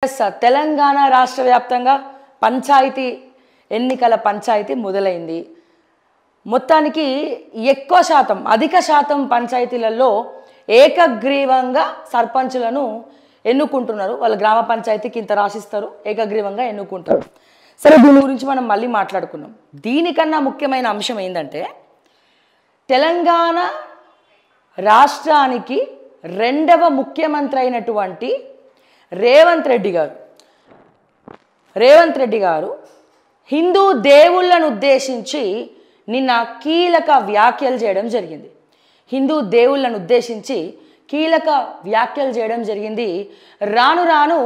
తెలంగాణ రాష్ట్ర వ్యాప్తంగా పంచాయతీ ఎన్నికల పంచాయతీ మొదలైంది. మొత్తానికి ఎక్కువ శాతం అధిక శాతం పంచాయతీలలో ఏకగ్రీవంగా సర్పంచులను ఎన్నుకుంటున్నారు. వాళ్ళ గ్రామ పంచాయతీకి ఇంత రాసిస్తారు, ఏకగ్రీవంగా ఎన్నుకుంటారు. సరే, దీని గురించి మనం మళ్ళీ మాట్లాడుకున్నాం. దీనికన్నా ముఖ్యమైన అంశం ఏంటంటే, తెలంగాణ రాష్ట్రానికి రెండవ ముఖ్యమంత్రి అయినటువంటి రేవంత్ రెడ్డి గారు హిందూ దేవుళ్ళను ఉద్దేశించి నిన్న కీలక వ్యాఖ్యలు చేయడం జరిగింది. హిందూ దేవుళ్ళను ఉద్దేశించి కీలక వ్యాఖ్యలు చేయడం జరిగింది. రాను రాను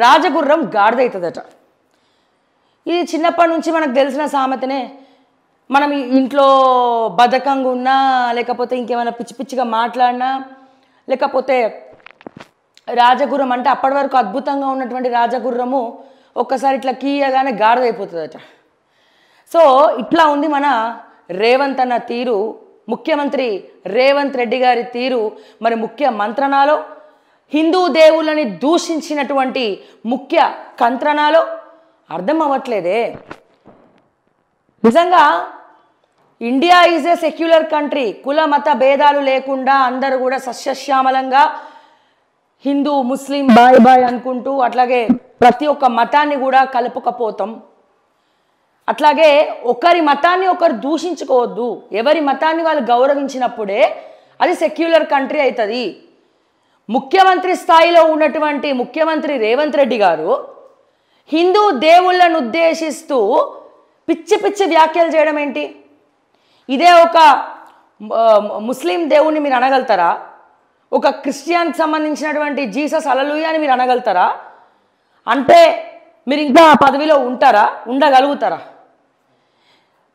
రాజగుర్రం గాడిదవుతుందట. ఇది చిన్నప్పటి నుంచి మనకు తెలిసిన సామెతనే. మనం ఇంట్లో బద్ధకంగా ఉన్నా, లేకపోతే ఇంకేమైనా పిచ్చి పిచ్చిగా మాట్లాడినా, లేకపోతే రాజగుర్రం అంటే అప్పటి వరకు అద్భుతంగా ఉన్నటువంటి రాజగుర్రము ఒక్కసారి ఇట్లా కీయగానే గాడిదైపోతుందట. సో ఇట్లా ఉంది మన రేవంత్ అన్న తీరు, ముఖ్యమంత్రి రేవంత్ రెడ్డి గారి తీరు. మరి ముఖ్య మంత్రణాలో హిందూ దేవుళ్ళని దూషించినటువంటి ముఖ్య కంత్రణాలో అర్థం అవ్వట్లేదే. నిజంగా India is a secular country. కుల మత భేదాలు లేకుండా అందరూ కూడా సస్యశ్యామలంగా హిందూ ముస్లిం బాయ్ బాయ్ అనుకుంటూ, అట్లాగే ప్రతి ఒక్క మతాన్ని కూడా కలుపుకపోతాం. అట్లాగే ఒకరి మతాన్ని ఒకరు దూషించుకోవద్దు. ఎవరి మతాన్ని వాళ్ళు గౌరవించినప్పుడే అది సెక్యులర్ కంట్రీ అవుతుంది. ముఖ్యమంత్రి స్థాయిలో ఉన్నటువంటి ముఖ్యమంత్రి రేవంత్ రెడ్డి గారు హిందూ దేవుళ్ళను ఉద్దేశిస్తూ పిచ్చి పిచ్చి వ్యాఖ్యలు చేయడం ఏంటి? ఇదే ఒక ముస్లిం దేవుణ్ణి మీరు అనగలుగుతారా? ఒక క్రిస్టియన్కి సంబంధించినటువంటి జీసస్ హల్లెలూయా అని మీరు అనగలుగుతారా? అంటే మీరు ఇంకా పదవిలో ఉంటారా? ఉండగలుగుతారా?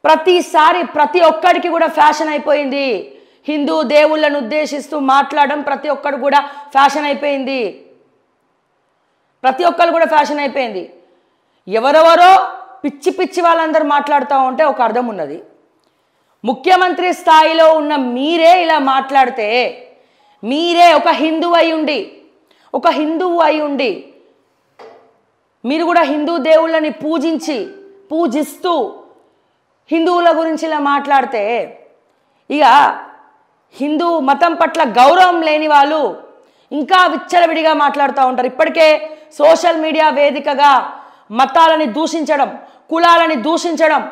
ప్రతిసారి ప్రతి ఒక్కడికి కూడా ఫ్యాషన్ అయిపోయింది. హిందూ దేవుళ్ళను ఉద్దేశిస్తూ మాట్లాడడం ప్రతి ఒక్కడు కూడా ఫ్యాషన్ అయిపోయింది. ప్రతి ఒక్కరు కూడా ఫ్యాషన్ అయిపోయింది. ఎవరెవరో పిచ్చి పిచ్చి వాళ్ళందరూ మాట్లాడుతూ ఉంటే ఒక అర్థం ఉన్నది. ముఖ్యమంత్రి స్థాయిలో ఉన్న మీరే ఇలా మాట్లాడితే, మీరే ఒక హిందువు అయి ఉండి మీరు కూడా హిందూ దేవుళ్ళని పూజిస్తూ హిందువుల గురించి ఇలా మాట్లాడితే, ఇక హిందూ మతం పట్ల గౌరవం లేని వాళ్ళు ఇంకా విచ్చలవిడిగా మాట్లాడుతూ ఉంటారు. ఇప్పటికే సోషల్ మీడియా వేదికగా మతాలని దూషించడం, కులాలని దూషించడం,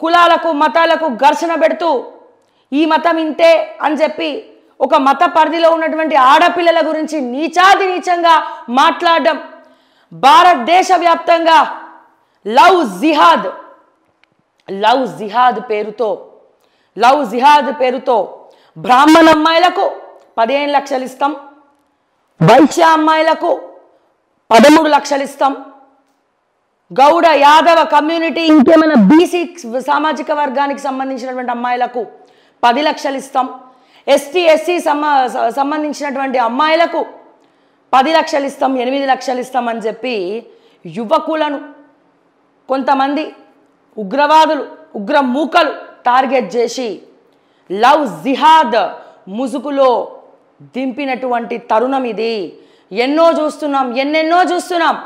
కులాలకు మతాలకు ఘర్షణ పెడుతూ ఈ మతం ఇంతే అని చెప్పి ఒక మత పరిధిలో ఉన్నటువంటి ఆడపిల్లల గురించి నీచాది నీచంగా మాట్లాడడం, భారతదేశ వ్యాప్తంగా లవ్ జిహాద్ పేరుతో బ్రాహ్మణ అమ్మాయిలకు 15 లక్షలు ఇస్తాం, వైశ్య అమ్మాయిలకు 13 లక్షలు ఇస్తాం, గౌడ యాదవ కమ్యూనిటీ ఇంకేమైనా బీసీ సామాజిక వర్గానికి సంబంధించినటువంటి అమ్మాయిలకు 10 లక్షలు ఇస్తాం, ఎస్టీ ఎస్సీ సంబంధించినటువంటి అమ్మాయిలకు 10 లక్షలు ఇస్తాం, 8 లక్షలు ఇస్తామని చెప్పి యువకులను కొంతమంది ఉగ్రవాదులు, ఉగ్రమూకలు టార్గెట్ చేసి లవ్ జిహాద్ ముసుగులో దింపినటువంటి తరుణం ఇది. ఎన్నెన్నో చూస్తున్నాం.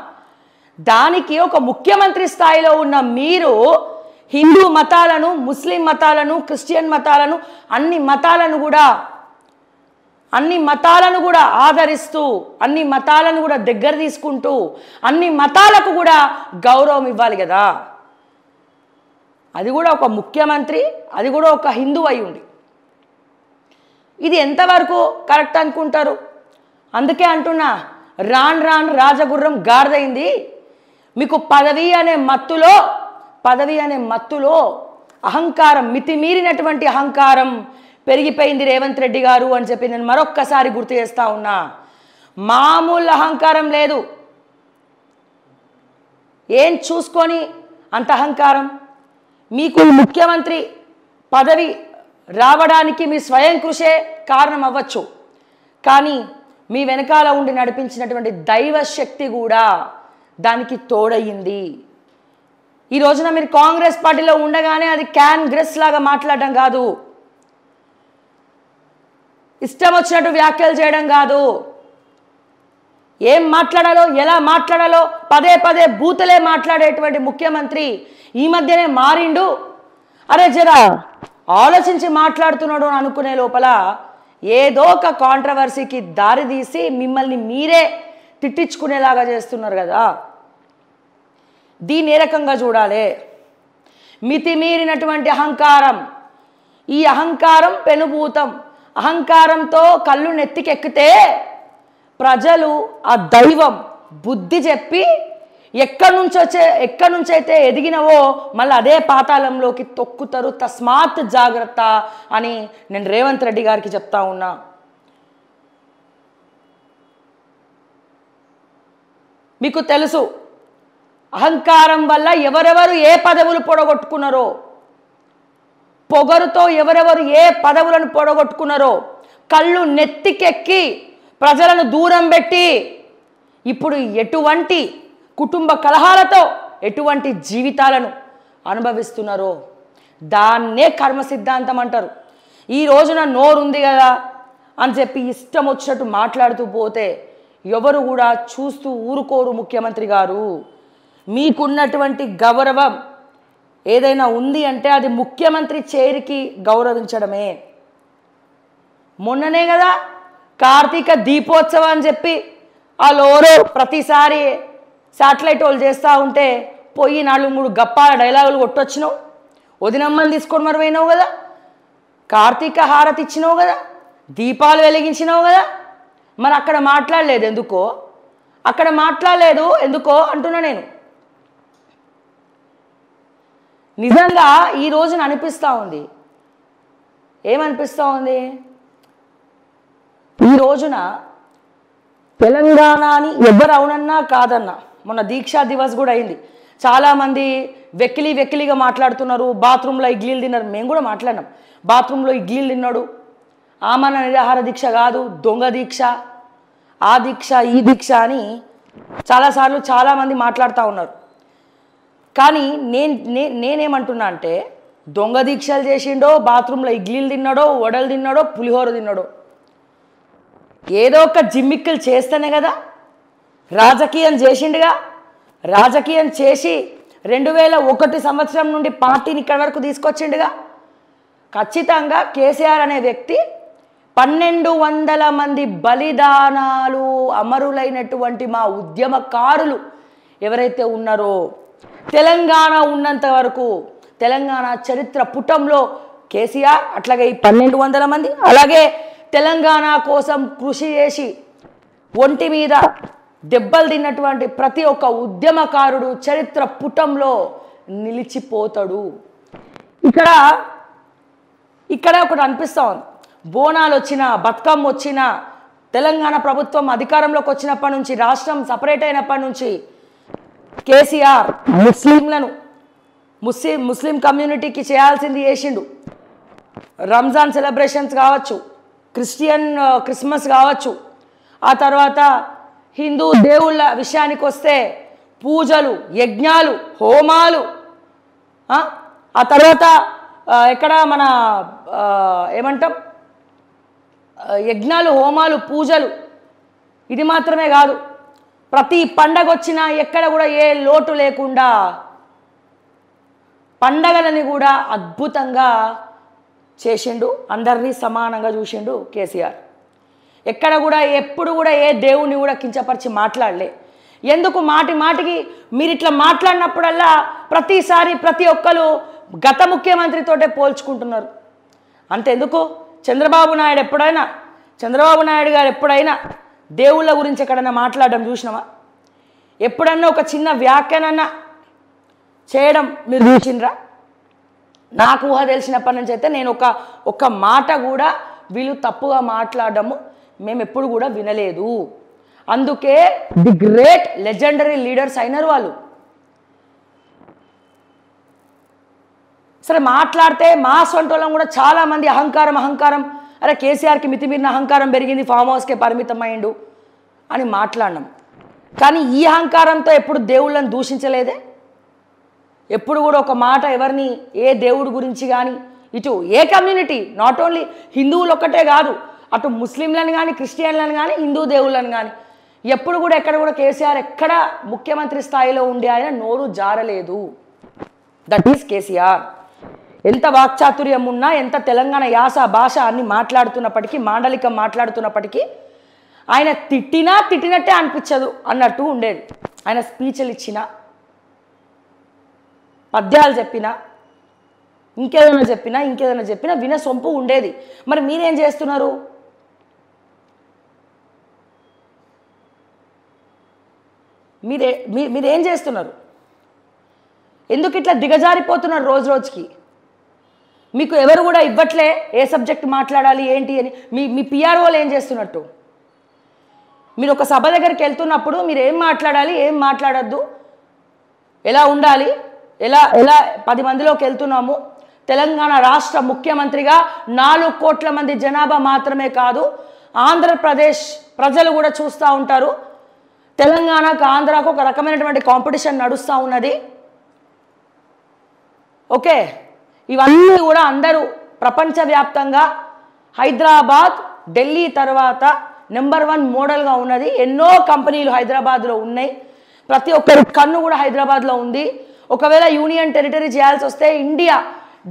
దానికి ఒక ముఖ్యమంత్రి స్థాయిలో ఉన్న మీరు హిందూ మతాలను, ముస్లిం మతాలను, క్రిస్టియన్ మతాలను, అన్ని మతాలను కూడా ఆదరిస్తూ, అన్ని మతాలను కూడా దగ్గర తీసుకుంటూ, అన్ని మతాలకు కూడా గౌరవం ఇవ్వాలి కదా. అది కూడా ఒక ముఖ్యమంత్రి, అది కూడా ఒక హిందువు అయి ఉండి. ఇది ఎంతవరకు కరెక్ట్ అనుకుంటారు? అందుకే అంటున్నా, రాను రాజగుర్రం గాడిదైంది. మీకు పదవి అనే మత్తులో అహంకారం, మితిమీరినటువంటి అహంకారం పెరిగిపోయింది రేవంత్ రెడ్డి గారు అని చెప్పి నేను మరొక్కసారి గుర్తు చేస్తా ఉన్నా. మామూలు అహంకారం లేదు. ఏం చూసుకొని అంత అహంకారం? మీకు ముఖ్యమంత్రి పదవి రావడానికి మీ స్వయం కృషే కారణం అవ్వచ్చు, కానీ మీ వెనకాల ఉండి నడిపించినటువంటి దైవ శక్తి కూడా దానికి తోడయింది. ఈ రోజున మీరు కాంగ్రెస్ పార్టీలో ఉండగానే అది కాంగ్రెస్ లాగా మాట్లాడడం కాదు, ఇష్టం వచ్చినట్టు వ్యాఖ్యలు చేయడం కాదు. ఏం మాట్లాడాలో ఎలా మాట్లాడాలో పదే పదే బూతులే మాట్లాడేటువంటి ముఖ్యమంత్రి ఈ మధ్యనే మారిండు. అరే జరా ఆలోచించి మాట్లాడుతున్నాడు అని అనుకునే లోపల ఏదో ఒక కాంట్రవర్సీకి దారి తీసి మిమ్మల్ని మీరే తిట్టించుకునేలాగా చేస్తున్నారు కదా. దీన్ని ఏ రకంగా చూడాలి? మితిమీరినటువంటి అహంకారం. ఈ అహంకారం పెనుభూతం. అహంకారంతో కళ్ళు నెత్తికెక్కితే ప్రజలు ఆ దైవం బుద్ధి చెప్పి ఎక్కడి నుంచైతే ఎదిగినవో మళ్ళీ అదే పాతాళంలోకి తొక్కుతారు. తస్మాత్ జాగ్రత్త అని నేను రేవంత్ రెడ్డి గారికి చెప్తా ఉన్నా. మీకు తెలుసు అహంకారం వల్ల ఎవరెవరు ఏ పదవులు పొడగొట్టుకున్నారో, పొగరుతో ఎవరెవరు ఏ పదవులను పొడగొట్టుకున్నారో, కళ్ళు నెత్తికెక్కి ప్రజలను దూరం పెట్టి ఇప్పుడు ఎటువంటి కుటుంబ కలహాలతో ఎటువంటి జీవితాలను అనుభవిస్తున్నారో దాన్నే కర్మ సిద్ధాంతం అంటారు. ఈ రోజున నోరుంది కదా అని చెప్పి ఇష్టం వచ్చినట్టు మాట్లాడుతూ పోతే ఎవరు కూడా చూస్తూ ఊరుకోరు. ముఖ్యమంత్రి గారు, మీకున్నటువంటి గౌరవం ఏదైనా ఉంది అంటే అది ముఖ్యమంత్రి చైర్కి గౌరవించడమే. మొన్ననే కదా కార్తీక దీపోత్సవం అని చెప్పి వాళ్ళెవరో ప్రతిసారి శాటిలైట్ వాళ్ళు చేస్తూ ఉంటే పోయి 4-3 గప్పాల డైలాగులు కొట్టొచ్చినావు. వదినమ్మలు తీసుకొని మరి పోయినావు కదా, కార్తీక హారతి ఇచ్చినావు కదా, దీపాలు వెలిగించినావు కదా. మరి అక్కడ మాట్లాడలేదు ఎందుకో అంటున్నా నేను. నిజంగా ఈ రోజున అనిపిస్తూ ఉంది, ఏమనిపిస్తూ ఉంది, ఈ రోజున తెలంగాణని ఎవరు అవునన్నా కాదన్నా, మొన్న దీక్షా దివస్ కూడా అయింది. చాలామంది వెకిలిగా మాట్లాడుతున్నారు. బాత్రూంలో ఇడ్లీలు తిన్నారు. మేము కూడా మాట్లాడినాం. బాత్రూంలో ఇడ్లీలు తిన్నాడు, ఆమరణ నిరాహార దీక్ష కాదు, దొంగ దీక్ష, ఆ దీక్ష ఈ దీక్ష అని చాలాసార్లు చాలామంది మాట్లాడుతూ ఉన్నారు. కానీ నేనేమంటున్నా అంటే దొంగ దీక్షలు చేసిండో, బాత్రూంలో ఇడ్లీలు తిన్నాడో, వడలు తిన్నాడో, పులిహోర తిన్నాడో, ఏదో ఒక జిమ్మిక్కులు చేస్తేనే కదా. రాజకీయం చేసిండుగా. రాజకీయం చేసి 2001 సంవత్సరం నుండి పార్టీని ఇక్కడి వరకు తీసుకొచ్చిండుగా. ఖచ్చితంగా కేసీఆర్ అనే వ్యక్తి 1200 మంది బలిదానాలు అమరులైనటువంటి మా ఉద్యమకారులు ఎవరైతే ఉన్నారో, తెలంగాణ ఉన్నంత వరకు తెలంగాణ చరిత్ర పుటంలో కేసీఆర్, అట్లాగే ఈ 1200 మంది, అలాగే తెలంగాణ కోసం కృషి చేసి ఒంటి మీద దెబ్బలు తిన్నటువంటి ప్రతి ఒక్క ఉద్యమకారుడు చరిత్ర పుటంలో నిలిచిపోతాడు. ఇక్కడ ఒకటి అనిపిస్తూ ఉంది. బోనాలు వచ్చినా, బతుకమ్మ వచ్చినా, తెలంగాణ ప్రభుత్వం అధికారంలోకి వచ్చినప్పటి నుంచి, రాష్ట్రం సపరేట్ అయినప్పటి నుంచి కేసీఆర్ ముస్లిం కమ్యూనిటీకి చేయాల్సింది చేసిండు. రంజాన్ సెలబ్రేషన్స్ కావచ్చు, క్రిస్మస్ కావచ్చు, ఆ తర్వాత హిందూ దేవుళ్ళ విషయానికి వస్తే పూజలు, యజ్ఞాలు, హోమాలు, ఆ తర్వాత ఎక్కడ మన ఏమంటాం యజ్ఞాలు, హోమాలు, పూజలు. ఇది మాత్రమే కాదు, ప్రతి పండగ వచ్చినా ఎక్కడ కూడా ఏ లోటు లేకుండా పండగలని కూడా అద్భుతంగా చేసిండు. అందరినీ సమానంగా చూసిండు కేసీఆర్. ఎక్కడ కూడా ఎప్పుడు కూడా ఏ దేవుని కూడా కించపరిచి మాట్లాడలే. ఎందుకు మాటికి మీరు ఇట్లా మాట్లాడినప్పుడల్లా ప్రతిసారి ప్రతి ఒక్కరు గత ముఖ్యమంత్రితోటే పోల్చుకుంటున్నారు. అంతెందుకు చంద్రబాబు నాయుడు గారు ఎప్పుడైనా దేవుళ్ళ గురించి ఎక్కడైనా మాట్లాడడం చూసినావా? ఎప్పుడన్నా ఒక చిన్న వ్యాఖ్యానన్నా చేయడం మీరు చూసిండ్రా? నాకు ఊహ తెలిసినప్పటి నుంచి అయితే నేను ఒక మాట కూడా వీళ్ళు తప్పుగా మాట్లాడము మేము ఎప్పుడు కూడా వినలేదు. అందుకే ది గ్రేట్ లెజెండరీ లీడర్స్ అయినారు వాళ్ళు. సరే మాట్లాడితే మా సొంటోళ్ళం కూడా చాలామంది అహంకారం, అరే కేసీఆర్కి మితిమీరిన అహంకారం పెరిగింది, ఫామ్ హౌస్కే పరిమితం అయ్యిండు అని మాట్లాడినాం. కానీ ఈ అహంకారంతో ఎప్పుడు దేవుళ్ళని దూషించలేదే. ఎప్పుడు కూడా ఒక మాట ఎవరిని ఏ దేవుడి గురించి కానీ, ఇటు ఏ కమ్యూనిటీ, నాట్ ఓన్లీ హిందువులు ఒక్కటే కాదు, అటు ముస్లింలను కానీ, క్రిస్టియన్లను కానీ, హిందూ దేవుళ్ళని కానీ ఎప్పుడు కూడా ఎక్కడ కూడా కేసీఆర్ ఎక్కడ ముఖ్యమంత్రి స్థాయిలో ఉండి ఆయన నోరు జారలేదు. That is KCR. ఎంత వాక్చాతుర్యం ఉన్నా, ఎంత తెలంగాణ యాస భాష అన్ని మాట్లాడుతున్నప్పటికీ, మాండలికం మాట్లాడుతున్నప్పటికీ ఆయన తిట్టినట్టే అనిపించదు అన్నట్టు ఉండేది. ఆయన స్పీచ్లు ఇచ్చిన, పద్యాలు చెప్పినా, ఇంకేదైనా చెప్పినా విన సొంపు ఉండేది. మరి మీరేం చేస్తున్నారు? మీరేం చేస్తున్నారు? ఎందుకు ఇట్లా దిగజారిపోతున్నారు రోజు రోజుకి? మీకు ఎవరు కూడా ఇవ్వట్లే ఏ సబ్జెక్ట్ మాట్లాడాలి ఏంటి అని. మీ పిఆర్ఓలు ఏం చేస్తున్నట్టు? మీరు ఒక సభ దగ్గరికి వెళ్తున్నప్పుడు మీరు ఏం మాట్లాడాలి, ఏం మాట్లాడద్దు, ఎలా ఉండాలి, ఎలా 10 మందిలోకి వెళ్తున్నాము. తెలంగాణ రాష్ట్ర ముఖ్యమంత్రిగా 4 కోట్ల మంది జనాభా మాత్రమే కాదు, ఆంధ్రప్రదేశ్ ప్రజలు కూడా చూస్తూ ఉంటారు. తెలంగాణకు ఆంధ్రాకు ఒక రకమైనటువంటి కాంపిటీషన్ నడుస్తూ ఉన్నది. ఓకే, ఇవన్నీ కూడా అందరూ ప్రపంచవ్యాప్తంగా హైదరాబాద్ ఢిల్లీ తర్వాత నెంబర్ 1 మోడల్గా ఉన్నది. ఎన్నో కంపెనీలు హైదరాబాద్లో ఉన్నాయి. ప్రతి ఒక్కరి కన్ను కూడా హైదరాబాద్లో ఉంది. ఒకవేళ యూనియన్ టెరిటరీ చేయాల్సి వస్తే ఇండియా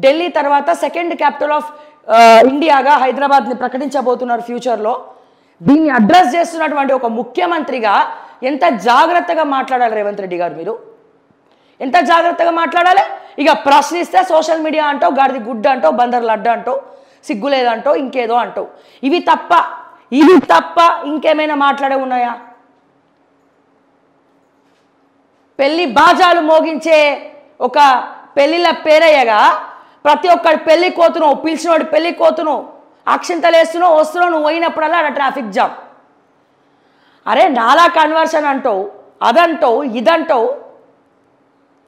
ఢిల్లీ తర్వాత 2nd క్యాపిటల్ ఆఫ్ ఇండియాగా హైదరాబాద్ని ప్రకటించబోతున్నారు ఫ్యూచర్లో. దీన్ని అడ్రస్ చేస్తున్నటువంటి ఒక ముఖ్యమంత్రిగా ఎంత జాగ్రత్తగా మాట్లాడాలి రేవంత్ రెడ్డి గారు? మీరు ఎంత జాగ్రత్తగా మాట్లాడాలి? ఇక ప్రశ్నిస్తే సోషల్ మీడియా అంటావు, గాడిది గుడ్డ అంటావు, బందర్ లడ్డ అంటావు, సిగ్గులేదంటావు, ఇంకేదో అంటావు. ఇవి తప్ప ఇంకేమైనా మాట్లాడే ఉన్నాయా? పెళ్లి బాజాలు మోగించే ఒక పెళ్లిళ్ళ పేరయ్యగా ప్రతి ఒక్కడి పెళ్లి కోతున్నావు, పిలిచినవాడు పెళ్లి కోతున్నావు, అక్షింతలు వేస్తున్నావు, వస్తున్నావు, నువ్వు పోయినప్పుడల్లా అక్కడ ట్రాఫిక్ జామ్. అరే నాలా కన్వర్షన్ అంటావు, అదంటావు, ఇదంటావు,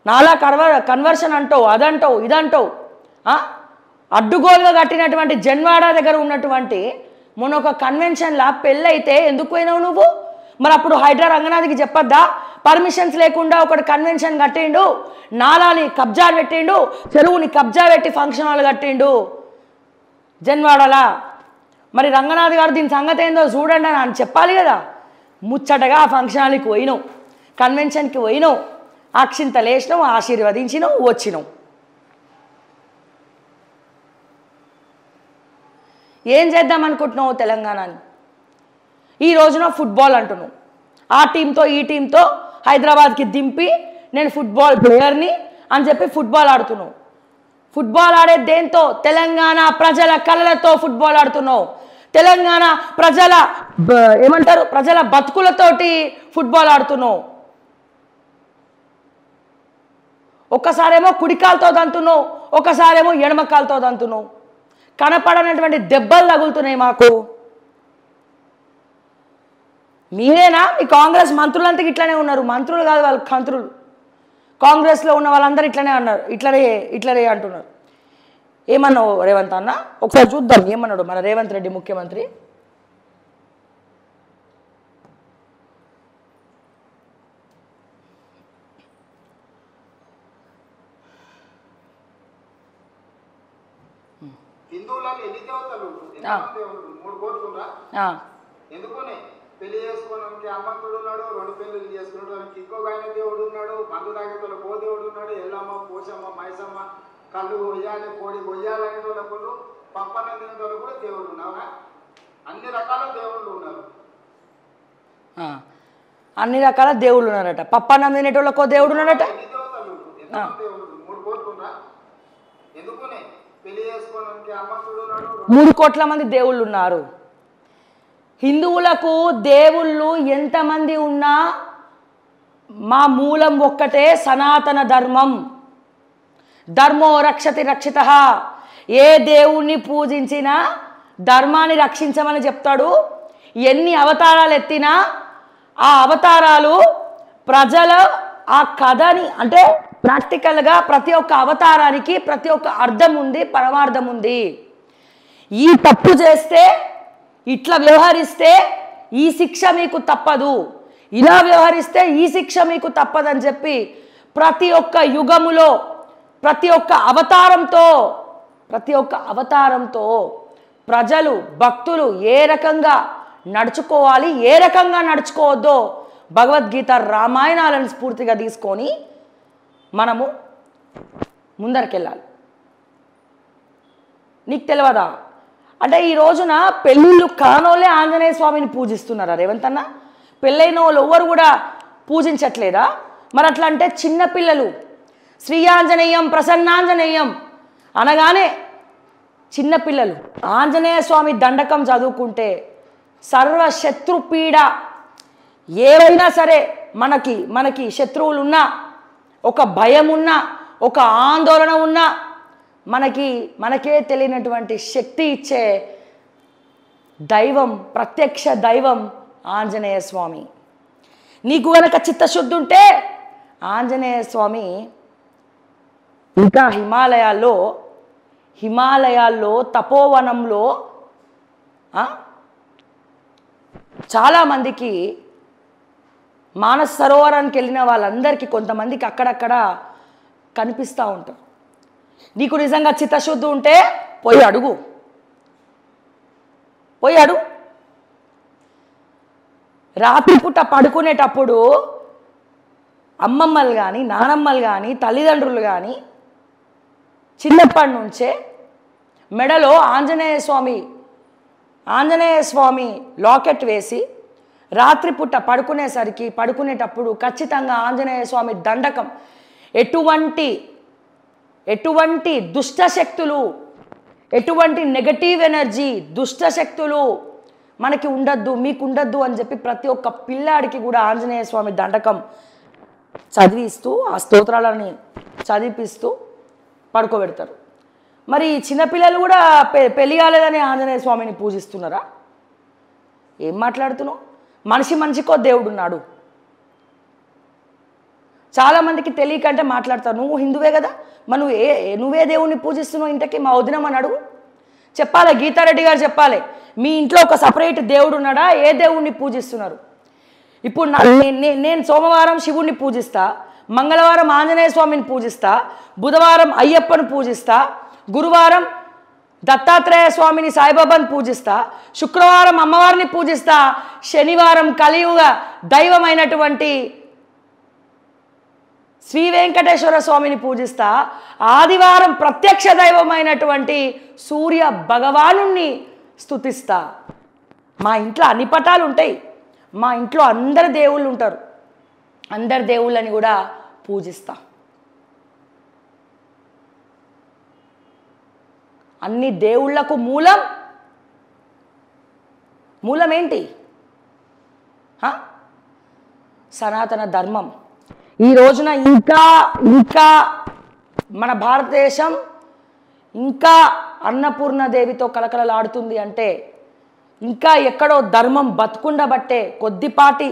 నాలా కన్వర్షన్ అంటావు, అదంటావు, ఇదంటావు. అడ్డుగోలుగా కట్టినటువంటి జన్వాడ దగ్గర ఉన్నటువంటి మొన్న ఒక కన్వెన్షన్లా పెళ్ళైతే ఎందుకు పోయినావు నువ్వు? మరి అప్పుడు హైడ్రా రంగనాథ్కి చెప్పొద్దా? పర్మిషన్స్ లేకుండా ఒకటి కన్వెన్షన్ కట్టిండు, నాలాని కబ్జా పెట్టిండు, చెరువుని కబ్జా పెట్టి ఫంక్షన్ హాల్ కట్టిండు జన్వాడలా. మరి రంగనాథ్ గారు దీని సంగతి ఏందో చూడండి అని చెప్పాలి కదా. ముచ్చటగా ఆ ఫంక్షన్ హాల్కి పోయినావు, కన్వెన్షన్కి పోయినావు, అక్షింతలు వేసినావు, ఆశీర్వదించినావు, వచ్చినావు. ఏం చేద్దాం అనుకుంటున్నావు తెలంగాణని? ఈ రోజున ఫుట్బాల్ అంటున్నావు, ఆ టీంతో ఈ టీంతో హైదరాబాద్కి దింపి నేను ఫుట్బాల్ ప్లేయర్ని అని చెప్పి ఫుట్బాల్ ఆడుతున్నావు. ఫుట్బాల్ ఆడే దేంతో? తెలంగాణ ప్రజల కళలతో ఫుట్బాల్ ఆడుతున్నావు. తెలంగాణ ప్రజల బతుకులతోటి ఫుట్బాల్ ఆడుతున్నావు. ఒక్కసారేమో కుడికాలతో దంతున్నావు, ఒకసారేమో ఎడమకాలతో దంతున్నావు. కనపడనటువంటి దెబ్బలు తగులుతున్నాయి మాకు. మీరేనా? మీ కాంగ్రెస్ మంత్రులంతా ఇట్లనే ఉన్నారు. మంత్రులు కాదు వాళ్ళు, కంత్రులు. కాంగ్రెస్లో ఉన్న వాళ్ళందరూ ఇట్లనే అన్నారు, ఇట్లనే అంటున్నారు. ఏమన్నావు రేవంత్ అన్న? ఒకసారి చూద్దాం ఏమన్నాడు మన రేవంత్ రెడ్డి ముఖ్యమంత్రి. పెళ్లి చేసుకోవడానికి అమ్మకుడు ఉన్నాడు, 2 పెళ్లిళ్ళు చేసుకున్నాడు, ఇంకొక ఆయన దేవుడు ఉన్నాడు, మందు తాగేతోళ్ళ కో దేవుడు ఉన్నాడు, ఎల్లమ్మ, పోషమ్మ, మైసమ్మ, కళ్ళు కొయ్యాలి, కోడి కొయ్యాలి అనే వాళ్ళకు, పప్పన్న తినేటోళ్ళు కూడా దేవుళ్ళు ఉన్నారా? అన్ని రకాల దేవుళ్ళు ఉన్నారు. అన్ని రకాల దేవుళ్ళు ఉన్నారట. పప్పన్నం తినేటోళ్ళకో దేవుడు ఉన్నాడట. ఎన్ని దేవతలు? ఎంతమంది దేవుళ్ళు? 3 కోట్లు ఉన్నా? ఎందుకునే పెళ్లి చేసుకోవడానికి అమ్మకుడు ఉన్నాడు, 3 కోట్ల మంది దేవుళ్ళు ఉన్నారు. హిందువులకు దేవుళ్ళు ఎంతమంది ఉన్నా మా మూలం ఒక్కటే, సనాతన ధర్మం. ధర్మో రక్షతి రక్షిత. ఏ దేవుణ్ణి పూజించినా ధర్మాన్ని రక్షించమని చెప్తాడు. ఎన్ని అవతారాలు ఎత్తినా ఆ అవతారాలు ప్రజల ఆ కథని, అంటే ప్రాక్టికల్గా ప్రతి ఒక్క అవతారానికి ప్రతి ఒక్క అర్థం ఉంది, పరమార్థం ఉంది. ఈ తప్పు చేస్తే, ఇట్లా వ్యవహరిస్తే ఈ శిక్ష మీకు తప్పదు, ఇలా వ్యవహరిస్తే ఈ శిక్ష మీకు తప్పదని చెప్పి ప్రతి ఒక్క యుగములో ప్రతి ఒక్క అవతారంతో ప్రజలు భక్తులు ఏ రకంగా నడుచుకోవాలి, ఏ రకంగా నడుచుకోవద్దో భగవద్గీత రామాయణాలను స్ఫూర్తిగా తీసుకొని మనము ముందరికెళ్ళాలి. నీకు తెలియదా? అంటే ఈ రోజున పెళ్ళిళ్ళు కానోళ్ళే ఆంజనేయ స్వామిని పూజిస్తున్నారా రేవంత్ అన్న? పెళ్ళైన వాళ్ళు ఎవ్వరు కూడా పూజించట్లేదా? మరి అట్లా అంటే చిన్నపిల్లలు శ్రీయాంజనేయం ప్రసన్నాంజనేయం అనగానే చిన్నపిల్లలు ఆంజనేయ స్వామి దండకం చదువుకుంటే సర్వశత్రుపీడ ఏవైనా సరే మనకి శత్రువులు ఉన్నా, ఒక భయం ఉన్నా, ఒక ఆందోళన ఉన్నా మనకే తెలియనటువంటి శక్తి ఇచ్చే దైవం, ప్రత్యక్ష దైవం ఆంజనేయ స్వామి. నీకు గనక చిత్తశుద్ధి ఉంటే ఆంజనేయ స్వామి ఇంకా హిమాలయాల్లో తపోవనంలో చాలామందికి మానస సరోవరానికి వెళ్ళిన వాళ్ళందరికీ కొంతమందికి అక్కడక్కడ కనిపిస్తూ ఉంటారు. నీకు నిజంగా చిత్తశుద్ధి ఉంటే పోయి అడుగు. రాత్రిపూట పడుకునేటప్పుడు అమ్మమ్మలు కానీ నానమ్మలు కానీ తల్లిదండ్రులు కానీ చిన్నప్పటి నుంచే మెడలో ఆంజనేయ స్వామి లాకెట్ వేసి రాత్రిపూట పడుకునేటప్పుడు ఖచ్చితంగా ఆంజనేయ స్వామి దండకం, ఎటువంటి దుష్టశక్తులు, ఎటువంటి నెగటివ్ ఎనర్జీ, దుష్టశక్తులు మనకి ఉండద్దు, మీకు ఉండద్దు అని చెప్పి ప్రతి ఒక్క పిల్లాడికి కూడా ఆంజనేయ స్వామి దండకం చదివిస్తూ ఆ స్తోత్రాలని చదివిపిస్తూ పడుకోబెడతారు. మరి చిన్నపిల్లలు కూడా పెళ్లి కాలేదని ఆంజనేయ స్వామిని పూజిస్తున్నారా? ఏం మాట్లాడుతున్నావు? మనిషికో దేవుడు ఉన్నాడు. చాలామందికి తెలియకంటే మాట్లాడతారు. నువ్వు హిందువే కదా, మరి నువ్వే దేవుణ్ణి పూజిస్తున్నావు ఇంతకీ మా వదినమని అడుగు. చెప్పాలి, గీతారెడ్డి గారు చెప్పాలి, మీ ఇంట్లో ఒక సపరేట్ దేవుడు ఉన్నాడా? ఏ దేవుణ్ణి పూజిస్తున్నారు? ఇప్పుడు నేను సోమవారం శివుణ్ణి పూజిస్తా, మంగళవారం ఆంజనేయ స్వామిని పూజిస్తా, బుధవారం అయ్యప్పను పూజిస్తా, గురువారం దత్తాత్రేయ స్వామిని సాయిబాబాని పూజిస్తా, శుక్రవారం అమ్మవారిని పూజిస్తా, శనివారం కలియుగ దైవమైనటువంటి శ్రీ వెంకటేశ్వర స్వామిని పూజిస్తా, ఆదివారం ప్రత్యక్ష దైవమైనటువంటి సూర్య భగవానుణ్ణి స్తుతిస్తా. మా ఇంట్లో అన్ని పటాలు ఉంటాయి, మా ఇంట్లో అందరు దేవుళ్ళు ఉంటారు, అందరు దేవుళ్ళని కూడా పూజిస్తా. అన్ని దేవుళ్లకు మూలం ఏంటి? సనాతన ధర్మం. ఈ రోజున ఇంకా మన భారతదేశం ఇంకా అన్నపూర్ణదేవితో కలకలలాడుతుంది అంటే ఇంకా ఎక్కడో ధర్మం బతుకుండబట్టే, కొద్దిపాటి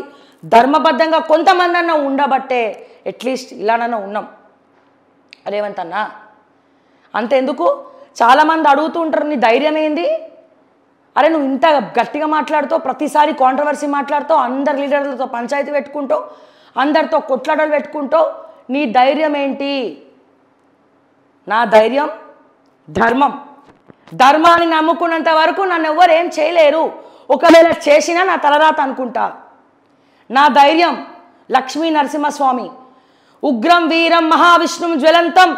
ధర్మబద్ధంగా కొంతమంది అన్న ఉండబట్టే అట్లీస్ట్ ఇలానన్నా ఉన్నాం. రేవంత్ అన్న అంతెందుకు, చాలామంది అడుగుతూ ఉంటారు, నీ ధైర్యం ఏంది? అరే నువ్వు ఇంత గట్టిగా మాట్లాడుతావు, ప్రతిసారి కాంట్రవర్సీ మాట్లాడుతావు, అందరు లీడర్లతో పంచాయతీ పెట్టుకుంటావు, అందరితో కొట్లాటలు పెట్టుకుంటావు, నీ ధైర్యం ఏంటి? నా ధైర్యం ధర్మం. ధర్మాన్ని నమ్ముకున్నంత వరకు నన్ను ఎవ్వరు ఏం చేయలేరు. ఒకవేళ చేసినా నా తలరాత అనుకుంటా. నా ధైర్యం లక్ష్మీ నరసింహస్వామి, ఉగ్రం వీరం మహావిష్ణుం జ్వలంతం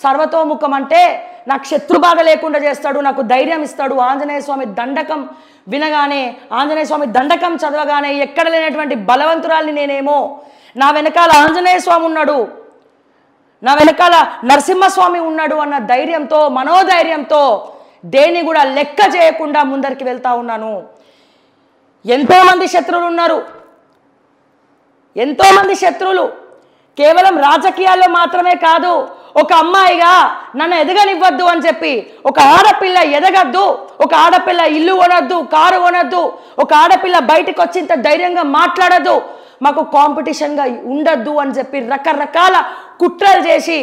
సర్వతోముఖం. అంటే నాకు శత్రుబాధ లేకుండా చేస్తాడు, నాకు ధైర్యం ఇస్తాడు. ఆంజనేయ స్వామి దండకం వినగానే, ఆంజనేయ స్వామి దండకం చదవగానే ఎక్కడ లేనటువంటి బలవంతురాల్ని నేనేమో, నా వెనకాల ఆంజనేయ స్వామి ఉన్నాడు, నా వెనకాల నరసింహస్వామి ఉన్నాడు అన్న ధైర్యంతో, మనోధైర్యంతో దేన్ని కూడా లెక్క చేయకుండా ముందరికి వెళ్తా ఉన్నాను. ఎంతోమంది శత్రువులు ఉన్నారు, ఎంతోమంది శత్రువులు. కేవలం రాజకీయాల్లో మాత్రమే కాదు, ఒక అమ్మాయిగా నన్ను ఎదగనివ్వద్దు అని చెప్పి, ఒక ఆడపిల్ల ఎదగద్దు, ఒక ఆడపిల్ల ఇల్లు కొనొద్దు, కారు కొనొద్దు, ఒక ఆడపిల్ల బయటకు వచ్చి ఇంత ధైర్యంగా మాట్లాడద్దు, మాకు కాంపిటీషన్గా ఉండద్దు అని చెప్పి రకరకాల కుట్రలు చేసి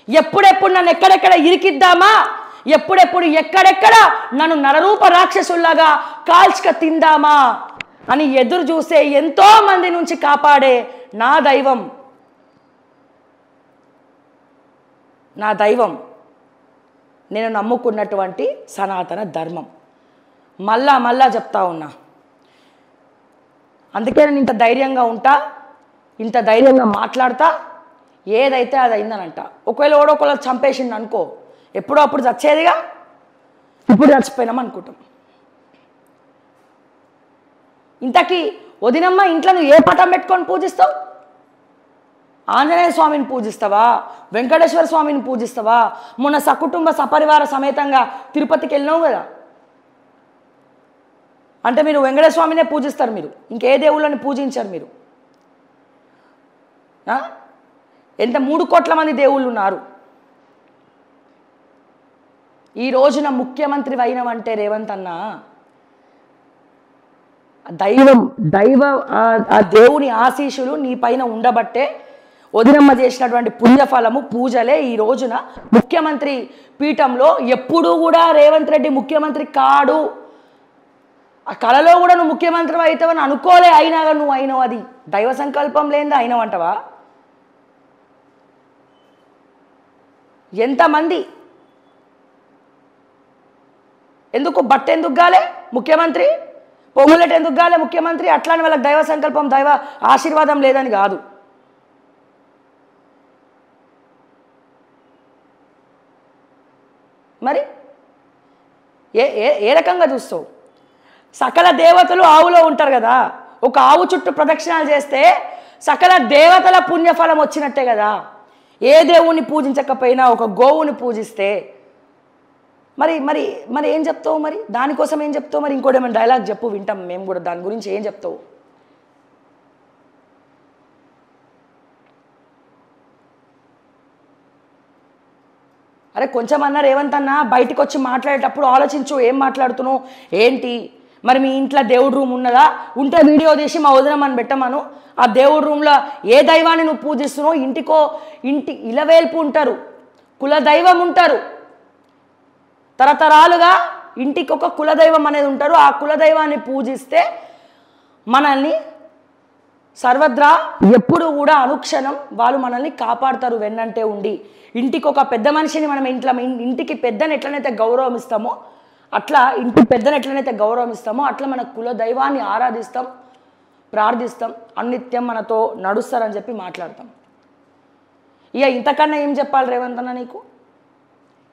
ఎప్పుడెప్పుడు నన్ను ఎక్కడెక్కడ ఇరికిద్దామా, ఎప్పుడెప్పుడు ఎక్కడెక్కడ నన్ను నరరూప రాక్షసుల్లాగా కాల్చుక తిందామా అని ఎదురు చూసే ఎంతో మంది నుంచి కాపాడే నా దైవం నేను నమ్ముకున్నటువంటి సనాతన ధర్మం. మళ్ళా చెప్తా ఉన్నా, అందుకే నేను ఇంత ధైర్యంగా ఉంటా, ఇంత ధైర్యంగా మాట్లాడతా, ఏదైతే అది అయిందనంట. ఒకవేళ ఒకళ్ళు చంపేసిండు అనుకో, ఎప్పుడో అప్పుడు చచ్చేదిగా, ఇప్పుడు చచ్చిపోయినాం అనుకుంటాం. ఇంతకీ వదినమ్మ ఇంట్లో నువ్వు ఏ పటం పెట్టుకొని పూజిస్తావు? ఆంజనేయ స్వామిని పూజిస్తావా? వెంకటేశ్వర స్వామిని పూజిస్తావా? మొన్న సకుటుంబ సపరివార సమేతంగా తిరుపతికి వెళ్ళినావు కదా, అంటే మీరు వెంకటేశ్వర స్వామినే పూజిస్తారు, మీరు ఇంకే దేవుళ్ళని పూజించారు మీరు. ఎంత 3 కోట్ల మంది దేవుళ్ళు ఉన్నారు. ఈ రోజున ముఖ్యమంత్రి అయినవంటే రేవంత్ అన్న దైవ ఆ దేవుని ఆశీస్సులు నీ పైన ఉండబట్టే, వదినమ్మ చేసినటువంటి పుణ్యఫలము పూజలే ఈ రోజున ముఖ్యమంత్రి పీఠంలో. ఎప్పుడూ కూడా రేవంత్ రెడ్డి ముఖ్యమంత్రి కాడు, ఆ కళలో కూడా నువ్వు ముఖ్యమంత్రి అవుతావని అనుకోలే, అయినా కానీ నువ్వు అయినావు. అది దైవ సంకల్పం లేనిదా అయినావంటవా? ఎంతమంది ఎందుకు ఎందుకు గాలే ముఖ్యమంత్రి, పొంగులెట్ ఎందుకు గాలే ముఖ్యమంత్రి? అట్లానే వాళ్ళకి దైవ సంకల్పం దైవ ఆశీర్వాదం లేదని కాదు. మరి ఏ రకంగా చూస్తావు? సకల దేవతలు ఆవులో ఉంటారు కదా, ఒక ఆవు చుట్టూ ప్రదక్షిణాలు చేస్తే సకల దేవతల పుణ్యఫలం వచ్చినట్టే కదా. ఏ దేవుణ్ణి పూజించకపోయినా ఒక గోవుని పూజిస్తే మరి మరి మరి ఏం చెప్తావు? మరి దానికోసం ఏం చెప్తావు? మరి ఇంకోటి ఏమైనా డైలాగ్ చెప్పు, వింటాం మేము కూడా. దాని గురించి ఏం చెప్తావు? అరే కొంచెం అన్నా రేవంత్ అన్న బయటికి వచ్చి మాట్లాడేటప్పుడు ఆలోచించు, ఏం మాట్లాడుతున్నావు ఏంటి? మరి మీ ఇంట్లో దేవుడి రూమ్ ఉన్నదా? ఉంటే వీడియో తీసి మా వదినమ్మని పెట్టమను. ఆ దేవుడి రూమ్లో ఏ దైవాన్ని నువ్వు పూజిస్తున్నావు? ఇంటి ఇలవేల్పు ఉంటారు, కులదైవం ఉంటారు, తరతరాలుగా ఇంటికి ఒక కులదైవం అనేది ఉంటారు. ఆ కులదైవాన్ని పూజిస్తే మనల్ని సర్వద్రా ఎప్పుడు కూడా అనుక్షణం వాళ్ళు మనల్ని కాపాడుతారు వెన్నంటే ఉండి. ఇంటికి ఒక పెద్ద మనిషిని మనం ఇంటికి పెద్దని ఎట్లనైతే గౌరవం ఇస్తామో, అట్లా ఇంటి పెద్దని ఎట్లనైతే గౌరవం ఇస్తామో అట్లా మన కులదైవాన్ని ఆరాధిస్తాం, ప్రార్థిస్తాం, అన్నిత్యం మనతో నడుస్తారని చెప్పి మాట్లాడతాం. ఇక ఇంతకన్నా ఏం చెప్పాలి రేవంత్ అన్న? నీకు